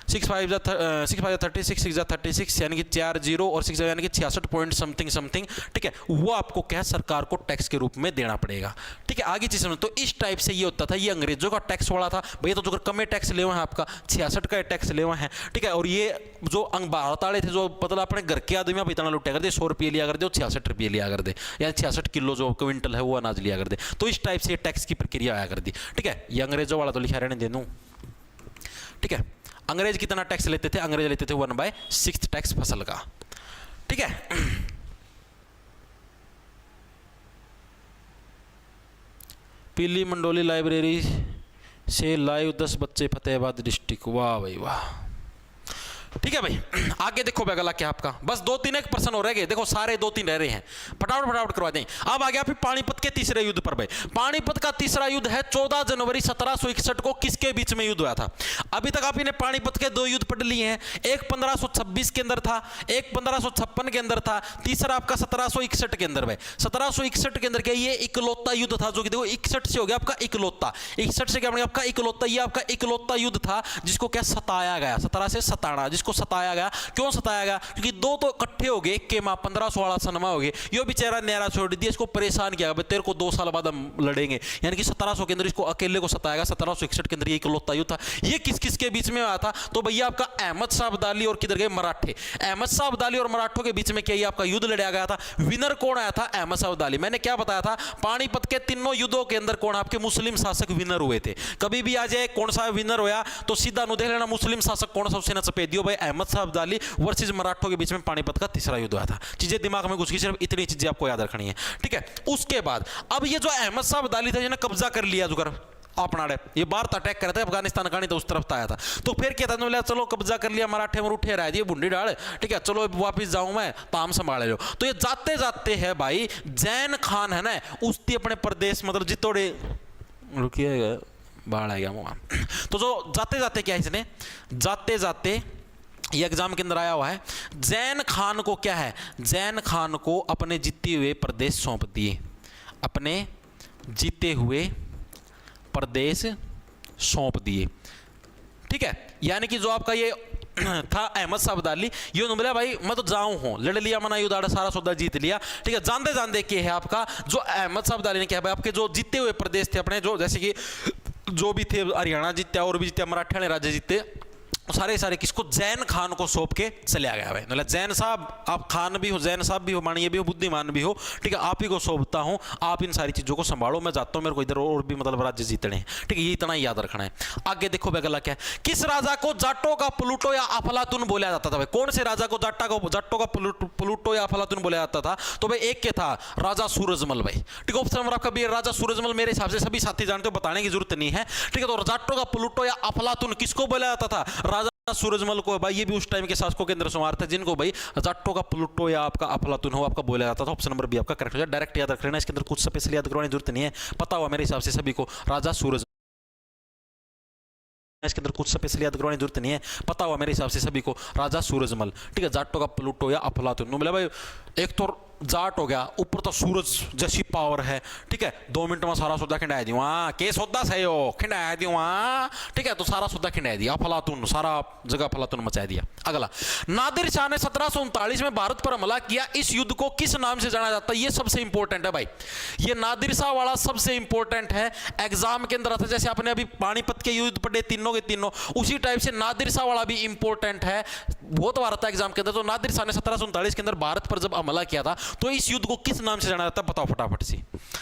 [SPEAKER 1] 6 5 36 6 36 यानी कि 4 0 और 6 यानी कि 66 पॉइंट समथिंग। ठीक है, वो आपको क्या सरकार को टैक्स के रूप में देना पड़ेगा। ठीक है, आगे चीज समझो। तो इस टाइप से ये होता था, ये अंग्रेजों का टैक्स वाला था भैया। तो जो कम टैक्स ले हुए हैं आपका 66 का टैक्स ले हुए हैं। ठीक है, और ये जो भारत वाले थे, जो मतलब अपने घर के आदमी आप इतना लुटा कर दे, 100 रुपये लिया कर दे और 66 रुपये लिया कर दे, यानी 66 किलो जो क्विंटल है वो अनाज लिया कर दे। तो इस टाइप से टैक्स की प्रक्रिया आया कर दी। ठीक है, ये अंग्रेजों वाला तो लिखा रहने दे दूं। ठीक है, अंग्रेज कितना टैक्स लेते थे, अंग्रेज लेते थे 1/6 टैक्स फसल का। ठीक है, पीली मंडोली लाइब्रेरी से लाइव 10 बच्चे फतेहाबाद डिस्ट्रिक्ट, वाह भाई वाह। ठीक है भाई, आगे देखो अगला क्या आपका, बस 2-3 एक प्रश्न हो रह गए, देखो सारे 2-3 रह रहे हैं, फटाफट करवा दें। अब आ गया फिर पानीपत के तीसरे युद्ध पर भाई। पानीपत का तीसरा युद्ध है 14 जनवरी 1761 को किसके बीच में युद्ध हुआ था। अभी तक आप इन्हें पानीपत के 2 युद्ध पढ़ लिए हैं, एक 1526 के अंदर था, एक 1556 के अंदर था, तीसरा आपका 1761 के अंदर भाई। 1761 के अंदर क्या, ये इकलौता युद्ध था, जो कि देखो 61 से हो गया आपका इकलौता, 61 से क्या आपका इकलौता, ये आपका इकलौता युद्ध था जिसको क्या सताया गया, 17 से सताना, जिसको इसको सताया गया। क्यों सताया गया? क्योंकि दो तो इकट्ठे हो गए के माँ 1516 सनमा हो गए, यो बेचारा न्यारा छोड़ दिया, इसको परेशान किया, तेरे को 2 साल बाद हम लड़ेंगे। यानी कि 1700 के अंदर इसको अकेले को सताया गया। 1761 के अंदर ये इकलौता युद्ध था। ये किस किस के बीच में आया था? तो भैया आपका अहमद शाह अब्दाली और किधर गए? मराठे। अहमद शाह अब्दाली और मराठों के बीच में क्या आपका युद्ध लड़ा गया था। विनर कौन आया था? अहमद शाह अब्दाली। मैंने क्या बताया था? पानीपत के तीनों युद्धों के अंदर कौन आपके मुस्लिम शासक विनर हुए थे। कभी भी आ जाए कौन सा विनर होया तो सीधा नु देख लेना मुस्लिम शासक कौन सा, उससे ना चपेट दियो भाई, अहमद शाह अब्दाली वर्सेस मराठों के बीच में पानीपत का तीसरा युद्ध हुआ था। चीजें दिमाग में घुस गई, सिर्फ इतनी चीजें आपको याद रखनी है, ठीक है। उसके बाद अब ये जो अहमद शाह अब्दाली था, जिन्हें कब्जा कर लिया जुगर अपना ये भारत अटैक कर रहे थे अफगानिस्तान का, नहीं तो उस तरफ आया था। तो फिर क्या था, बोला चलो कब्जा कर लिया, मराठे में उठे रह दिए बुंडी डाल, ठीक है, चलो वापिस जाऊं मैं, ताम संभाले लो। तो ये जाते जाते है भाई जैन खान है ना, उसकी अपने प्रदेश मतलब जितोड़े रुकिए बाढ़ आ गया वहां। तो जो जाते जाते क्या है, इसने जाते जाते ये एग्जाम के अंदर आया हुआ है, जैन खान को क्या है, जैन खान को अपने जीते हुए प्रदेश सौंप दिए, अपने जीते हुए प्रदेश सौंप दिए, ठीक है। यानी कि जो आपका ये था अहमद शाह अब्दाली, ये बोला भाई मैं तो जाऊं हूं, लड़ लिया मना युद्ध, सारा सौदा जीत लिया, ठीक है। जानते जानते के है आपका जो अहमद शाह अब्दाली ने क्या भाई आपके जो जीते हुए प्रदेश थे अपने, जो जैसे कि जो भी थे हरियाणा जीता और भी जीता, मराठा ने राज्य जीते, सारे सारे किसको, जैन खान को सौंप के चले गया भाई। मतलब जैन साहब, आप खान भी हो, जैन साहब भी हो, मानिए भी हो, बुद्धिमान भी हो, ठीक है, आप ही को सौंपता हूं, आप इन सारी चीजों को संभालो, मैं जाता हूं, मेरे को इधर और भी मतलब राज्य जीतने हैं, ठीक है। ये इतना ही याद रखना है। आगे देखो बेगला क्या है, किस राजा को जाटों का प्लूटो या अफलातून बोला जाता था भाई? कौन से राजा को जाटों का प्लूटो या अफलातून बोला जाता था? तो भाई एक के था राजा सूरजमल भाई, ठीक है। ऑप्शन नंबर आपका भी राजा सूरजमल, मेरे हिसाब से सभी साथी जानते हो, बताने की जरूरत नहीं है, ठीक है। तो जाटों का प्लूटो या अफलातून किसको बोला जाता था? राजा सूरजमल को भाई। ये भी उस टाइम के शासकों के अंदर शुमार थे जिनको भाई जाटों का प्लूटो या आपका अफलातून हो आपका बोला जाता था। ऑप्शन नंबर बी आपका करेक्ट हो जाए। डायरेक्ट याद रख लेना, इसके अंदर कुछ स्पेशल याद करवाने की जरूरत नहीं है, पता हुआ मेरे हिसाब से सभी को, राजा सूरज, इसके अंदर कुछ स्पेशल याद करवाने की जरूरत नहीं है, पता हुआ मेरे हिसाब से सभी को, राजा सूरजमल, ठीक है। जाटों का प्लूटो या अफलातून, बोला भाई एक तो जाट हो गया, ऊपर तो सूरज जैसी पावर है, ठीक है, 2 मिनट में सारा सौदा खिंडाया दी वहां, के सौदा सही हो खिंडाया दी वहां, ठीक है। तो सारा सौदा खिंडाया दिया, अफलातून सारा जगह अफलातून मचा दिया। अगला, नादिर शाह ने 1739 में भारत पर हमला किया, इस युद्ध को किस नाम से जाना जाता है? ये सबसे इंपॉर्टेंट है भाई, ये नादिर शाह वाला सबसे इंपॉर्टेंट है, एग्जाम के अंदर आता है। जैसे आपने अभी पानीपत के युद्ध पढ़े तीनों के तीनों, उसी टाइप से नादिर शाह वाला भी इंपॉर्टेंट है, बहुत बार आता है एग्जाम के अंदर। तो नादिर शाह ने 1739 के अंदर भारत पर जब हमला किया था, तो इस युद्ध को किस नाम से जाना जाता है? बताओ फटाफट से।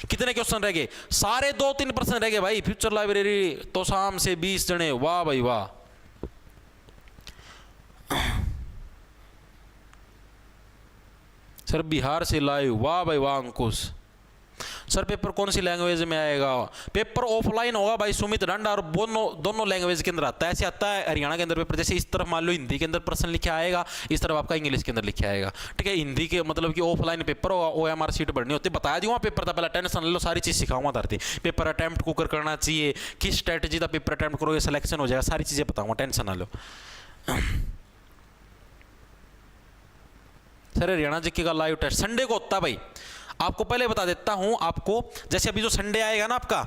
[SPEAKER 1] कितने क्वेश्चन रह गए? सारे 2-3% रह गए भाई। फ्यूचर लाइब्रेरी तो शाम से 20 जने, वाह भाई वाह। सर बिहार से लाइव, वाह भाई वाह। अंकुश सर पेपर कौन सी लैंग्वेज में आएगा? पेपर ऑफलाइन होगा भाई, सुमित ढंडा, और दोनों लैंग्वेज के अंदर आता है। ऐसे आता है हरियाणा के अंदर पेपर, जैसे इस तरफ मान लो हिंदी के अंदर प्रश्न लिखा आएगा, इस तरफ आपका इंग्लिश के अंदर लिखा आएगा, ठीक है। हिंदी के मतलब कि ऑफलाइन पेपर होगा, OMR सीट बढ़नी होती है, बताया दूंगा पेपर था पहले, टेंशन ले लो, सारी चीज सिखाऊंगा धरती। पेपर अटेम्प्ट को करना चाहिए, किस स्ट्रेटेजी का पेपर अटेम्प्ट करोगे सिलेक्शन हो जाएगा, सारी चीजें बताऊंगा, टेंशन ना लो। सर हरियाणा जीके का लाइव टेस्ट संडे को होता है भाई, आपको पहले बता देता हूं आपको। जैसे अभी जो संडे आएगा ना आपका,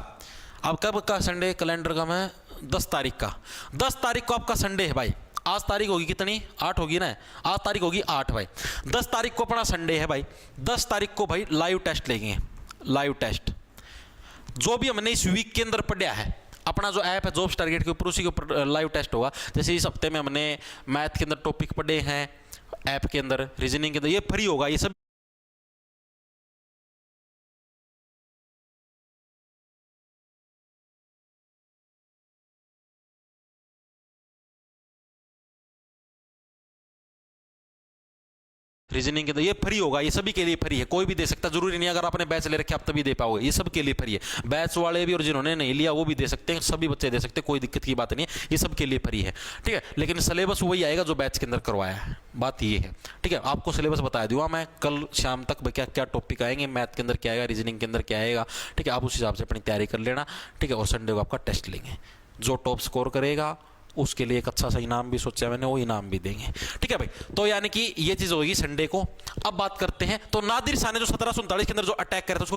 [SPEAKER 1] अब कब का संडे कैलेंडर का, मैं 10 तारीख का, 10 तारीख को आपका संडे है भाई। आज तारीख होगी कितनी? 8 होगी ना, आज तारीख होगी 8 भाई। 10 तारीख को अपना संडे है भाई, 10 तारीख को भाई लाइव टेस्ट लेंगे। लाइव टेस्ट जो भी हमने इस वीक के अंदर पढ़ा है, अपना जो ऐप है जॉब्स टारगेट के ऊपर, उसी के ऊपर लाइव टेस्ट होगा। जैसे इस हफ्ते में हमने मैथ के अंदर टॉपिक पढ़े हैं ऐप के अंदर, रीजनिंग के अंदर, ये फ्री होगा, ये सब रीजनिंग के अंदर ये फ्री होगा, ये सभी के लिए फ्री है, कोई भी दे सकता, जरूरी नहीं अगर आपने बैच ले रखे आप तभी दे पाओगे, ये सब के लिए फ्री है। बैच वाले भी और जिन्होंने नहीं लिया वो भी दे सकते हैं, सभी बच्चे दे सकते हैं, कोई दिक्कत की बात नहीं है, ये सब के लिए फ्री है, ठीक है। लेकिन सिलेबस वही आएगा जो बैच के अंदर करवाया है, बात ये है, ठीक है। आपको सिलेबस बता दूंगा मैं कल शाम तक, क्या क्या टॉपिक आएंगे, मैथ के अंदर क्या आएगा, रीजनिंग के अंदर क्या आएगा, ठीक है। आप उस हिसाब से अपनी तैयारी कर लेना, ठीक है। और संडे को आपका टेस्ट लेंगे, जो टॉप स्कोर करेगा उसके लिए एक अच्छा सा इनाम भी सोचा मैंने, वो इनाम भी देंगे, ठीक है भाई। तो यानी कि ये चीज होगी संडे को। अब बात करते हैं, तो नादिर शाह ने जो 1739 के अंदर जो अटैक करा था उसको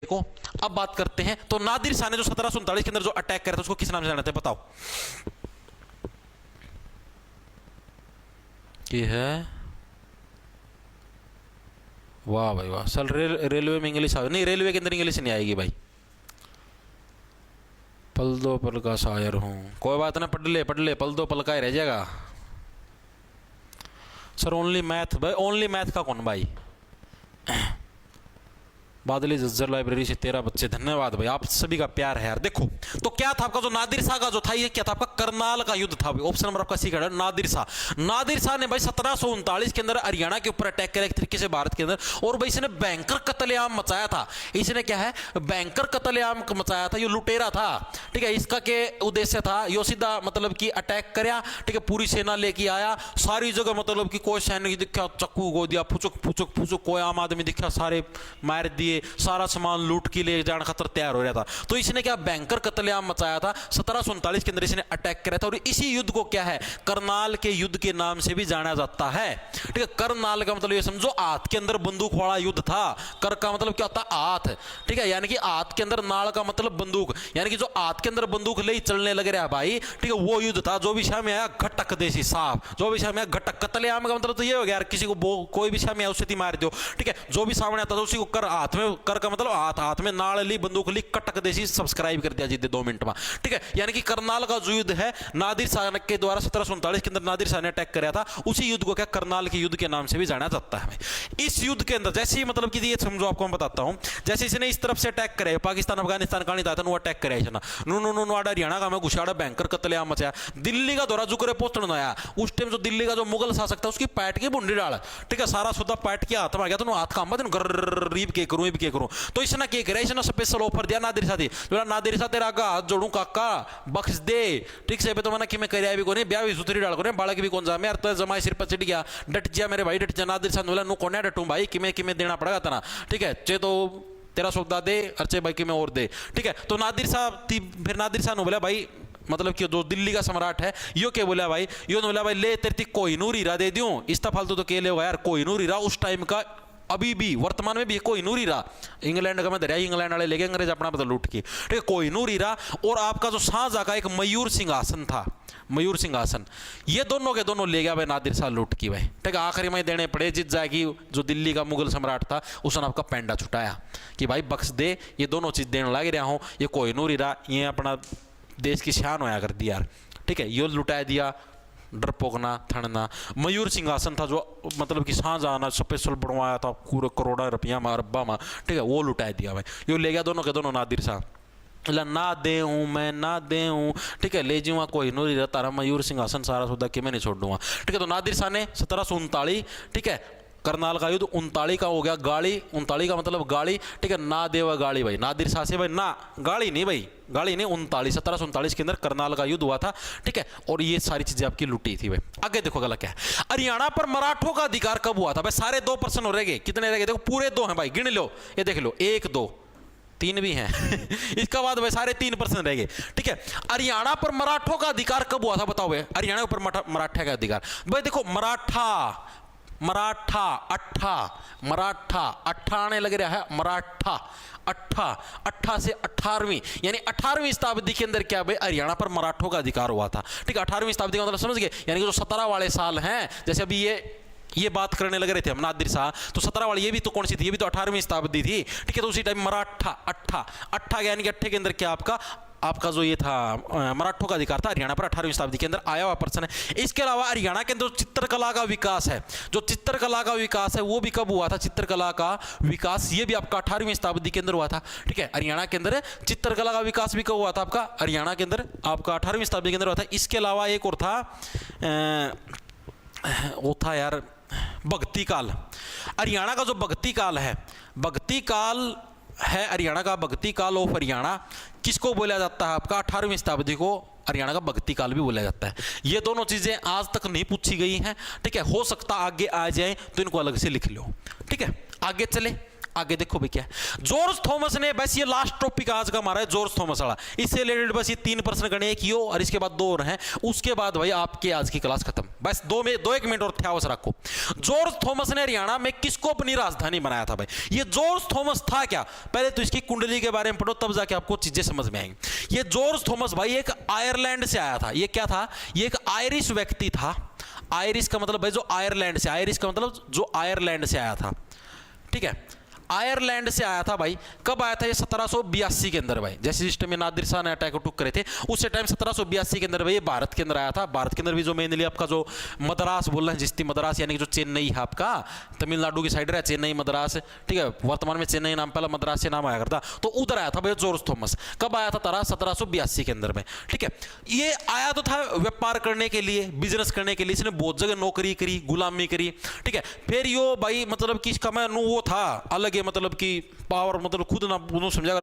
[SPEAKER 1] को अब बात करते हैं। तो नादिर शाह ने जो 1739 के अंदर जो अटैक करा था उसको किस नाम से जानते हैं बताओ? ये है, वाह भाई वाह। सर रेलवे में इंग्लिश नहीं, रेलवे के अंदर इंग्लिश नहीं आएगी भाई। पल दो पल का शायर हूं, कोई बात ना, पढ़ ले पल दो पल का ही रह जाएगा। सर ओनली मैथ भाई, ओनली मैथ का कौन भाई? बादली जज्जर लाइब्रेरी से 13 बच्चे, धन्यवाद भाई, आप सभी का प्यार है यार। देखो तो क्या था आपका जो नादिर शाह का जो था, ये क्या था आपका? करनाल का युद्ध था। ऑप्शन नंबर आपका सी है नादिर शाह। नादिर शाह ने भाई 1739 के अंदर हरियाणा के ऊपर अटैक किया एक तरीके से भारत के अंदर, और भाई इसने भयंकर कत्लेआम मचाया था। इसने क्या है, भयंकर कत्लेआम मचाया था। ये लुटेरा था, ठीक है। इसका के उद्देश्य था यो सीधा मतलब कि अटैक करया, ठीक है, पूरी सेना लेके आया सारी जगह, मतलब कि कोई सैनिक दिखा चक्कू गो दिया, फुचुक फुचुक फुचुक, कोई आम आदमी दिखा सारे मार दिए, सारा सामान लूट के ले जाने खातर तैयार हो रहा था। तो इसने क्या भयंकर कत्लेआम मचाया था 1739 के अंदर, इसने अटैक किया था। और इसी युद्ध को क्या है, करनाल के युद्ध के नाम से भी जाना जाता है, ठीक है। करनाल का मतलब ये समझो हाथ के अंदर बंदूक वाला युद्ध था। कर का मतलब क्या होता है? हाथ, ठीक है, यानी कि हाथ के अंदर, नाल का मतलब बंदूक, यानी कि जो हाथ के अंदर बंदूक ले चलने लग रहा है भाई, ठीक है, वो युद्ध था। जो भी शाम में आया घटक देसी साफ, जो भी शाम में आया घटक। कत्लेआम का मतलब तो ये हो गया यार, किसी को कोई भी शाम में आया उससे मार दो, ठीक है। जो भी सामने आता था उसी को कर हाथ में, कर का मतलब हाथ में नाल ली, बंदूक ली, कटक देसी सब्सक्राइब कर दिया जीते 2 मिनट में, ठीक है। यानी कि करनाल का जो युद्ध है नादिर शाह के द्वारा 1739 के अंदर नादिर शाह ने अटैक कराया था, उसी युद्ध को क्या करनाल के युद्ध के नाम से भी जाना जाता है। इस युद्ध के अंदर जैसे ही मतलब कि ये समझो, आपको मैं बताता हूं, जैसे इसने इस तरफ से अटैक करे, पाकिस्तान अफगानिस्तान का नहीं था, नो अटैक करे इसने, नो हरियाणा का मैं घुसाड़ा भयंकर कत्लेआम मचाया। दिल्ली का दौरा जुकरे पोस्टन आया, उस टाइम जो दिल्ली का जो मुगल शासक था उसकी पैट की बुंडी डाल, ठीक है, सारा सौदा पैट के हाथ में आ गया। तो हाथ काम रीब के करूं, तो इसने क्या करे, इसने स्पेशल ऑफर दिया नादिर शाह, नादिर शाह तेरा हाथ जोड़ू काका बख्श दे, ठीक से। तो मैंने कि मैं कर भी को नहीं, ब्याह भी सुतरी डाल को नहीं, बालक भी कौन जा, मैं तो जमाई सिर पर चिट गया, डट जा मेरे भाई, डट जा। नादिर शाह बोला नो कौन डटू भाई, कि मैं देना पड़ेगा तना, ठीक है, चे तो तेरा सौदा दे, अर्चे भाई कि मैं और दे, ठीक है। तो नादिर शाह फिर नादिर शाह ने बोला भाई, मतलब कि जो दिल्ली का सम्राट है यो क्या बोला भाई, यो ने बोला भाई ले तेरी कोहिनूर हीरा दे दूं, इस्ता फालतू तो केले होगा यार। कोहिनूर हीरा उस टाइम का अभी भी वर्तमान में भी कोहिनूर हीरा, इंग्लैंड का मैं दरिया, इंग्लैंड वाले लेके अंग्रेज अपना पता लूट के, ठीक है, कोहिनूर हीरा। और आपका जो शाहजहां का एक मयूर सिंहासन था, मयूर सिंहासन, ये दोनों के दोनों ले गया भाई नादिर शाह लूट की भाई, ठीक है। आखिरी में देने पड़े, जीत जाएगी जो दिल्ली का मुगल सम्राट था, उसने आपका पेंडा छुटाया कि भाई बख्श दे, ये दोनों चीज देने लग रहा हूं, ये कोहिनूर हीरा ये अपना देश की शान होया कर दी यार, ठीक है, ये लुटा दिया, डरपोकना थड़ना। मयूर सिंहासन था जो मतलब कि शाहजहां ने स्पेशल बनवाया था पूरे करोड़ा रुपया में, अरबा में, ठीक है, वो लुटा दिया भाई, ये ले गया दोनों के दोनों नादिर शाह। ना दे हूँ मैं, ना दे हूँ, ठीक है, ले जाऊँगा कोहिनूर हीरा तारा मयूर सिंहासन सारा सौदा कि मैं नहीं छोड़ दूंगा, ठीक है। तो नादिर शाह ने 1739, ठीक है, करनाल का युद्ध 39 का हो गया, गाड़ी 39 का मतलब गाड़ी, ठीक है, ना देवा गाड़ी भाई, नादिर शाह से भाई ना गाड़ी नहीं भाई, गाड़ी नहीं, 1739 के अंदर करनाल का युद्ध हुआ था, ठीक है। और ये सारी चीजें आपकी लुटी थी भाई। आगे देखो गलत क्या है, हरियाणा पर मराठों का अधिकार कब हुआ था भाई? सारे 2% हो रहे, कितने रह गए देखो, पूरे 2 हैं भाई, गिन लो, ये देख लो, 1 2 3 भी हैं इसका बाद भाई सारे 3% रह गए, ठीक है। हरियाणा पर मराठों का अधिकार कब हुआ था बताओ भाई? हरियाणा पर मराठा का अधिकार भाई, देखो मराठा अट्ठा आने लग रहा है, मराठा अट्ठा से 18वीं यानी 18वीं शताब्दी के अंदर क्या भाई हरियाणा पर मराठों का अधिकार हुआ था, ठीक है। 18वीं शताब्दी का मतलब समझ गए, यानी कि जो 17 वाले साल हैं, जैसे अभी ये बात करने लग रहे थे हम नादिर शाह, तो 17 वाली ये भी तो कौन सी थी, ये भी तो 18वीं शताब्दी थी, ठीक है। तो उसी टाइम मराठा अट्ठा यानी कि अट्ठे के अंदर क्या आपका जो ये था मराठों का अधिकार था हरियाणा पर 18वीं शताब्दी के अंदर आया हुआ पर्सन है। इसके अलावा हरियाणा के अंदर चित्रकला का विकास है, जो चित्रकला का विकास है वो भी कब हुआ था? चित्रकला का विकास ये भी आपका 18वीं शताब्दी के अंदर हुआ था, ठीक है। हरियाणा के अंदर चित्रकला का विकास भी कब हुआ था आपका? हरियाणा के अंदर आपका 18वीं शताब्दी के अंदर हुआ था। इसके अलावा एक और था, वो था यार भक्ति काल। हरियाणा का जो भक्ति काल है, भक्ति काल है हरियाणा का, भक्ति काल ऑफ हरियाणा किसको बोला जाता है आपका? 18वीं शताब्दी को हरियाणा का भक्ति काल भी बोला जाता है। ये दोनों चीजें आज तक नहीं पूछी गई हैं, ठीक है। हो सकता आगे आ जाए तो इनको अलग से लिख लो, ठीक है। आगे चले, आगे देखो भाई क्या है। जॉर्ज थॉमस ने, बस ये लास्ट टॉपिक आज का हमारा है जॉर्ज थॉमस वाला, इससे रिलेटेड बस ये 3 प्रश्न गणे, एक यो और इसके बाद 2 और हैं, उसके बाद भाई आपके आज की क्लास खत्म। बस 2-1 मिनट और ध्यान रखो। जॉर्ज थॉमस ने हरियाणा में किसको अपनी राजधानी बनाया था भाई? ये जॉर्ज थॉमस था क्या? पहले तो इसकी कुंडली के बारे में पढ़ो, तब जाके आपको चीजें समझ में आएंगी। ये जॉर्ज थॉमस भाई एक आयरलैंड से आया था। ये क्या था? ये एक आयरिश व्यक्ति था। आयरिश का मतलब भाई जो आयरलैंड से, आयरिश का मतलब जो आयरलैंड से आया था, ठीक है, आयरलैंड से आया था भाई। कब आया था ये? 1782 के अंदर भाई। जैसे जिस टाइम में नादिर शाह ने अटैक टुक करे थे, उस टाइम 1782 के अंदर भाई ये भारत के अंदर आया था। भारत के अंदर भी जो मेनली आपका जो मद्रास बोल रहे हैं, जिसती मद्रास यानी कि जो चेन्नई है आपका, तमिलनाडु की साइड रहा चेन्नई मद्रास, ठीक है, वर्तमान में चेन्नई नाम, पहला मद्रास से नाम आया करता, तो उधर आया था भाई जॉर्ज थॉमस। कब आया था? तारा 1782 के अंदर में, ठीक है। ये आया तो था व्यापार करने के लिए, बिजनेस करने के लिए, इसने बहुत जगह नौकरी करी, गुलामी करी, ठीक है। फिर यो भाई मतलब कि इसका मैं वो था अलग, मतलब कि पावर, मतलब खुद ना समझा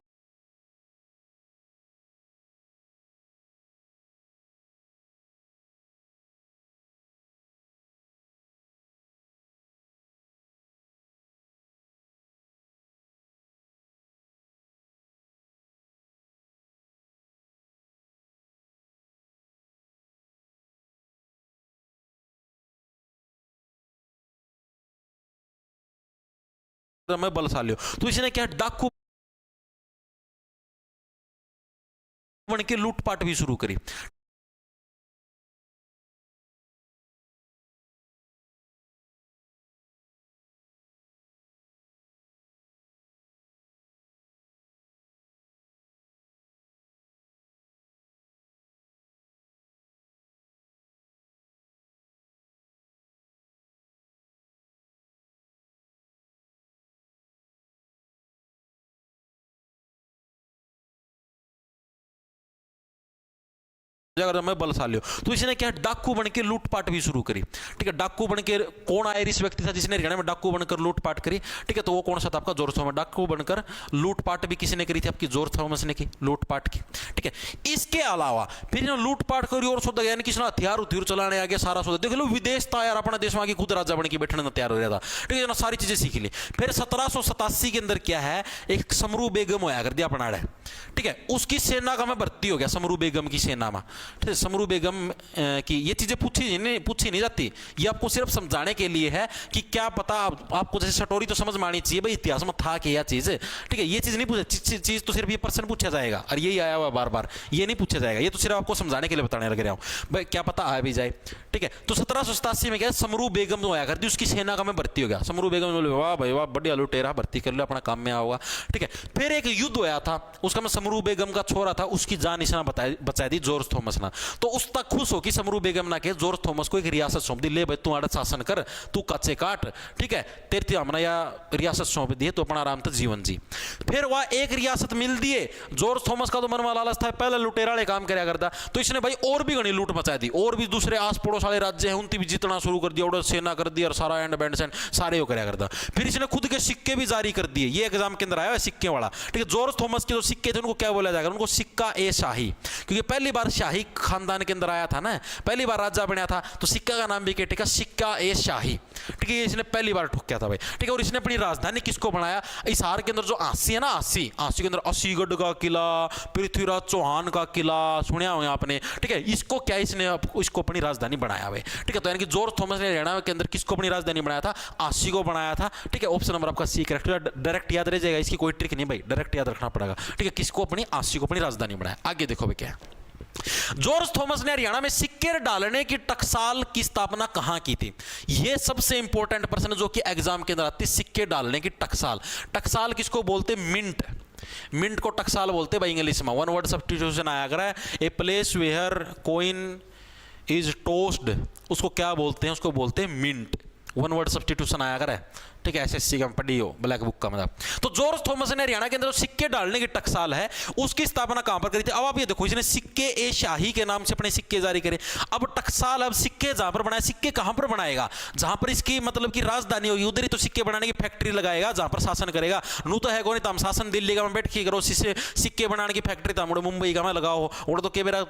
[SPEAKER 1] मैं बलशाली हो, तो इसने क्या डाकू बन के लूटपाट भी शुरू करी। अगर मैं बलशाली हो, तो इसने क्या डाकू बन के लूटपाट भी शुरू करी, ठीक है। डाकू बन के कौन आयरिश व्यक्ति था जिसने हरियाणा में डाकू बनकर लूटपाट करी, ठीक है, तो वो कौन सा था? आपका जॉर्ज थॉमस। डाकू बनकर लूटपाट भी किसी ने करी थी? आपकी जॉर्ज थॉमस ने की लूटपाट की, ठीक है। इसके अलावा फिर इन्होंने लूटपाट करी और सौदा, यानी किसी हथियार उथियार चलाने आ गया, सारा सौदा देख लो, विदेश था यार, अपना देश में आगे खुद राजा बन के बैठने में तैयार हो रहा था, ठीक है ना, सारी चीजें सीख ली। फिर 1787 के अंदर क्या है, एक समरू बेगम होया कर दिया अपना, ठीक है, उसकी सेना का मैं भर्ती हो गया, समरू बेगम की सेना में, ठीक है। समरू बेगम की ये चीजें पूछी नहीं जाती, ये आपको सिर्फ समझाने के लिए है कि क्या पता आपको, जैसे स्टोरी तो समझ में आनी चाहिए भाई, इतिहास में था क्या चीज, ठीक है। ये चीज नहीं पूछे, चीज तो सिर्फ ये प्रश्न पूछा जाएगा और यही आया हुआ बार बार, ये नहीं पूछा जाएगा, ये तो सिर्फ आपको समझाने के लिए बताने लग रहा हूं भाई, क्या पता आ भी जाए, ठीक है। तो 1787 में क्या, समरू बेगम जो आया करती, उसकी सेना का मैं भर्ती हो गया। समरू बेगम ने बोले वाह भाई वाह, बढ़िया लुटेरा, भर्ती कर लो, अपना काम में आओगा, ठीक है। फिर एक युद्ध होया था, उसका मैं समरू बेगम का छोरा था, उसकी जान निशाना बचा दी जॉर्ज थॉमस ने। तो उस तक खुश हो कि समरू बेगम ना के जॉर्ज थॉमस को एक रियासत सौंप दी, ले भाई तू आड़ा शासन कर, तू कच्चे काट, ठीक है, तेरे हमने या रियासत सौंप दी है, तो अपना आराम से जीवन जी। फिर वह एक रियासत मिल दिए, जॉर्ज थॉमस का तो मन में लालच था, पहले लुटेरा वाले काम करया करता, तो इसने भाई और भी घनी लूट मचा दी, और भी दूसरे आस पड़ोस वाले राज्य हैं उनकी भी जीतना शुरू कर दिया, और सेना कर दिया, और सारा एंड बैंड सारे हो करया करता। फिर इसने खुद के सिक्के भी जारी कर दिए, ये एग्जाम के अंदर आया है सिक्के वाला, ठीक है। जॉर्ज थॉमस के जो सिक्के थे उनको क्या बोला जाएगा? उनको सिक्का ए शाही, क्योंकि पहली बार शाही खानदान के अंदर आया था ना, पहली बार राजा बना था, तो सिक्का का नाम भी क्या टिका? सिक्का ए शाही, ठीक है। इसने पहली बार ठुकिया था भाई, ठीक है। और इसने अपनी राजधानी किसको बनाया? हिसार के अंदर जो आसी है ना, आसी के अंदर असीगढ़ का किला, पृथ्वीराज चौहान का किला सुनिया होगा आपने, ठीक है। इसको क्या इसने इसको अपनी राजधानी बनाया भाई, ठीक है। तो यानी कि जॉर्ज थॉमस ने हरियाणा के अंदर किसको अपनी राजधानी बनाया था? आसी को बनाया था, ठीक है। ऑप्शन नंबर आपका सी करेक्ट, डायरेक्ट याद रह जाएगा, इसकी कोई ट्रिक नहीं भाई, डायरेक्ट याद रखना पड़ेगा, ठीक है। किसको अपनी आसी को अपनी राजधानी बनाया। आगे देखो भाई क्या है, जॉर्ज थॉमस ने हरियाणा में सिक्के डालने की टकसाल की स्थापना कहां की थी? यह सबसे इंपॉर्टेंट प्रश्न जो कि एग्जाम के अंदर आती है, सिक्के डालने की टकसाल। टकसाल किसको बोलते? मिंट, मिंट को टकसाल बोलते भाई इंग्लिश में। वन वर्ड सब्स्टिट्यूशन आया कर है, a place where coin is tossed, उसको क्या बोलते हैं? उसको बोलते हैं मिंट। वन वर्ड सब्स्टिट्यूशन आया कर है, ठीक है, एसएससी का पढ़ी हो, ब्लैक बुक का मतलब। तो जॉर्ज थॉमस ने हरियाणा के अंदर सिक्के डालने की टकसाल है, उसकी स्थापना कहां पर करी थी? अब आप ये देखो, इसने सिक्के ए शाही के नाम से अपने सिक्के जारी करे। अब टकसाल, अब सिक्के जहां पर बनाए, सिक्के कहां पर बनाएगा? जहां पर इसकी मतलब की राजधानी होगी, उधर ही तो सिक्के बनाने की फैक्ट्री लगाएगा, जहां पर शासन करेगा। नू तो है कौन तम शासन दिल्ली का में बैठ के करो, सिक्के बनाने की फैक्ट्री था मुंबई का में लगाओ, और तो के बेरा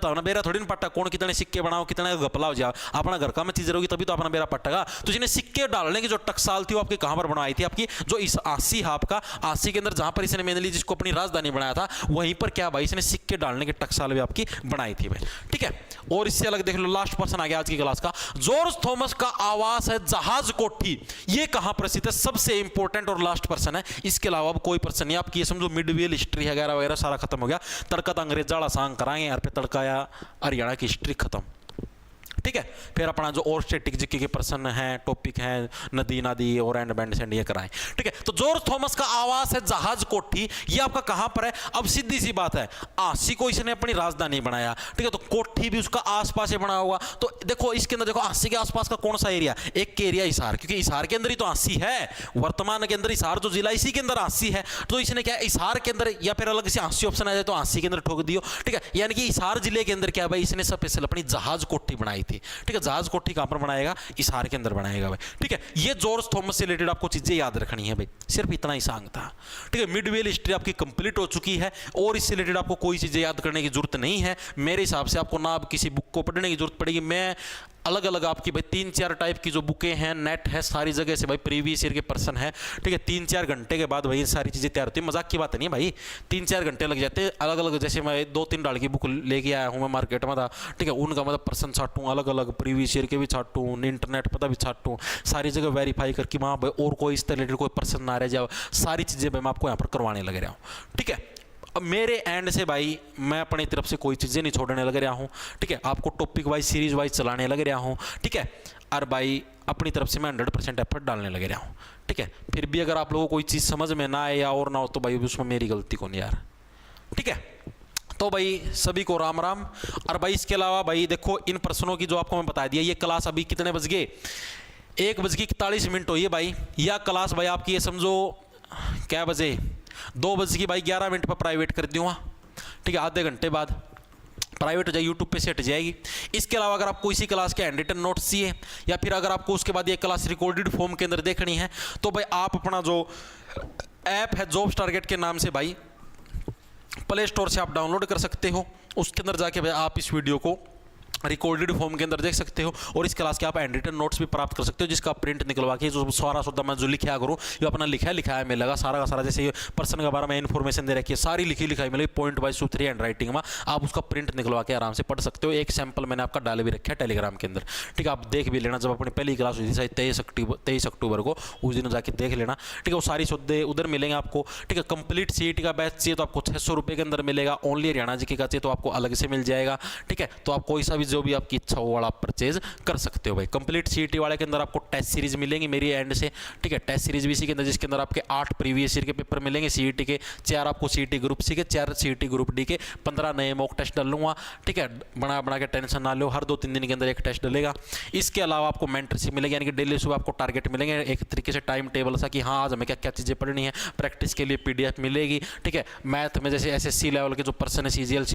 [SPEAKER 1] थोड़ी ना पट्टा, कौन कितने सिक्के बनाओ, कितने गपलाओ जाओ, अपना घर का में चीज रहोगी तभी तो अपना बेरा पट्टेगा। तो जिन्हें सिक्के डालने की जो टकसाल थी वो आपके कहां पर पर बनवाई थी आपकी, जो इस 80 आपका 80 के अंदर जहां पर इसने मेनली जिसको अपनी राजधानी बनाया था, वहीं पर क्या भाई इसने सिक्के डालने की टकसाल भी आपकी बनाई थी भाई, ठीक है। और इससे अलग देख लो, लास्ट पर्सन आ गया आज की क्लास का, जॉर्ज थॉमस का आवास है जहाज कोठी, ये कहां प्रसिद्ध है, सबसे इंपॉर्टेंट और लास्ट पर्सन है, इसके अलावा अब कोई पर्सन नहीं। आपकी ये समझो मिडवेल हिस्ट्री वगैरह वगैरह सारा खत्म हो गया, तड़का अंग्रेज जाड़ा सांग कराएंगे यार पे, तड़काया हरियाणा की हिस्ट्री खत्म, ठीक है। फिर अपना जो और स्टैटिक जीके के प्रश्न हैं, टॉपिक हैं, नदी नादी और एंड बैंड सेंड ये कराएं, ठीक है। तो जॉर्ज थॉमस का आवास है जहाज कोठी, ये आपका कहां पर है। अब सीधी सी बात है, 80 को इसने अपनी राजधानी बनाया, ठीक है, तो कोठी भी उसका आसपास ही बना हुआ। तो देखो इसके अंदर देखो 80 के आसपास का कौन सा एरिया, एक एरिया हिसार, क्योंकि हिसार के अंदर ही तो 80 है, वर्तमान के अंदर हिसार जो जिला इसी के अंदर 80 है, तो इसने क्या हिसार के अंदर या फिर अलग से 80 ऑप्शन आ जाए तो 80 के अंदर ठोक दियो, ठीक है। यानी कि हिसार जिले के अंदर क्या भाई इसने स्पेशल अपनी जहाज कोठी बनाई थी, ठीक है। जहाज कोठी कहां पर बनाएगा, हिसार के अंदर बनाएगा भाई, ठीक है। ये जॉर्ज थॉमस से रिलेटेड आपको चीजें याद रखनी है भाई, सिर्फ इतना ही सांग था, ठीक है। मिडवेल हिस्ट्री आपकी कंप्लीट हो चुकी है और इससे रिलेटेड आपको कोई चीजें याद करने की जरूरत नहीं है मेरे हिसाब से। आपको ना अब किसी बुक को पढ़ने की जरूरत पड़ेगी। मैं अलग अलग आपकी भाई 3-4 टाइप की जो बुकें हैं, नेट है, सारी जगह से भाई प्रीवियस ईयर के पर्सन है, ठीक है। 3-4 घंटे के बाद भाई ये सारी चीज़ें तैयार होती है, मजाक की बात नहीं है भाई, 3-4 घंटे लग जाते हैं अलग अलग। जैसे मैं 2-3 डाल की बुक लेके आया हूँ मैं मार्केट में था, ठीक है, उनका मतलब पर्सन छाटूँ, अलग अलग प्रीवियस ईयर के भी छाटूँ, इंटरनेट पता भी छाटूँ, सारी जगह वेरीफाई करके वहाँ भाई और कोई इस रिलेटेड कोई पर्सन ना रह जाए, सारी चीज़ें भाई मैं आपको यहाँ पर करवाने लग रहा हूँ, ठीक है। अब मेरे एंड से भाई मैं अपनी तरफ से कोई चीज़ें नहीं छोड़ने लग रहा हूँ, ठीक है। आपको टॉपिक वाइज सीरीज वाइज चलाने लग रहा हूँ, ठीक है। और भाई अपनी तरफ से मैं 100% एफर्ट डालने लग रहा हूँ, ठीक है। फिर भी अगर आप लोगों को कोई चीज़ समझ में ना आए या और ना हो तो भाई उसमें मेरी गलती कौन यार, ठीक है। तो भाई सभी को राम राम। और भाई इसके अलावा भाई देखो इन प्रश्नों की जो आपको मैं बता दिया, ये क्लास अभी कितने बज गए, 1:41 हुई है भाई। यह क्लास भाई आपकी ये समझो क्या बजे, 2:11 पर प्राइवेट कर दूँगा, ठीक है। आधे घंटे बाद प्राइवेट हो जाए, यूट्यूब पे से हट जाएगी। इसके अलावा अगर आपको इसी क्लास के हैंड रिटन नोट्स चाहिए या फिर अगर आपको उसके बाद ये क्लास रिकॉर्डेड फॉर्म के अंदर देखनी है तो भाई आप अपना जो ऐप है जॉब्स टारगेट के नाम से भाई प्ले स्टोर से आप डाउनलोड कर सकते हो। उसके अंदर जाके भाई आप इस वीडियो को रिकॉर्डेड फॉर्म के अंदर देख सकते हो और इस क्लास के आप हैंड रिटन नोट्स भी प्राप्त कर सकते हो, जिसका प्रिंट निकलवा के जो सारा सुद्धा मैं जो लिखा करूँ ये अपना लिखा है मिलेगा सारा का सारा। जैसे ये पर्सन के बारे में इन्फॉर्मेशन दे रखी है, सारी लिखाई मिलेगी point wise to 3 handwriting में, आप उसका प्रिंट निकलवा के आराम से पढ़ सकते हो। एक सैंपल मैंने आपका डाल भी रखा है टेलीग्राम के अंदर, ठीक है। आप देख भी लेना, जब अपनी पहली क्लास हुई थी शायद 23 अक्टूबर को, उस दिन जाके देख लेना, ठीक है। वो सारी सुद्धे उधर मिलेंगे आपको, ठीक है। कंप्लीट सीईटी का बैच चाहिए तो आपको 600 रुपये के अंदर मिलेगा, ओनली हरियाणा जी का चाहिए तो आपको अलग से मिल जाएगा, ठीक है। तो आप कोई सा भी जो भी आपकी इच्छा हो वाला परचेज कर सकते हो भाई। कंप्लीट सीईटी वाले के अंदर आपको टेस्ट सीरीज मिलेंगी मेरी एंड से, ठीक है। टेस्ट सीरीज भी इसी के अंदर, जिसके अंदर आपके 8 प्रीवियस ईयर के पेपर मिलेंगे सीईटी के, 4 आपको सीईटी ग्रुप सी के, 4 सीईटी ग्रुप डी के, 15 नए मॉक टेस्ट डालूंगा, ठीक है। बना के टेंशन ना लो, हर 2-3 दिन के अंदर एक टेस्ट डलेगा। इसके अलावा आपको मेंटरशिप मिलेगी, यानी कि डेली सुबह आपको टारगेट मिलेंगे एक तरीके से टाइम टेबल सा कि हाँ आज हमें क्या क्या चीज़ें पढ़नी है। प्रैक्टिस के लिए PDF मिलेगी, ठीक है। मैथ में जैसे SSC लेवल के जो पर्सन है CGL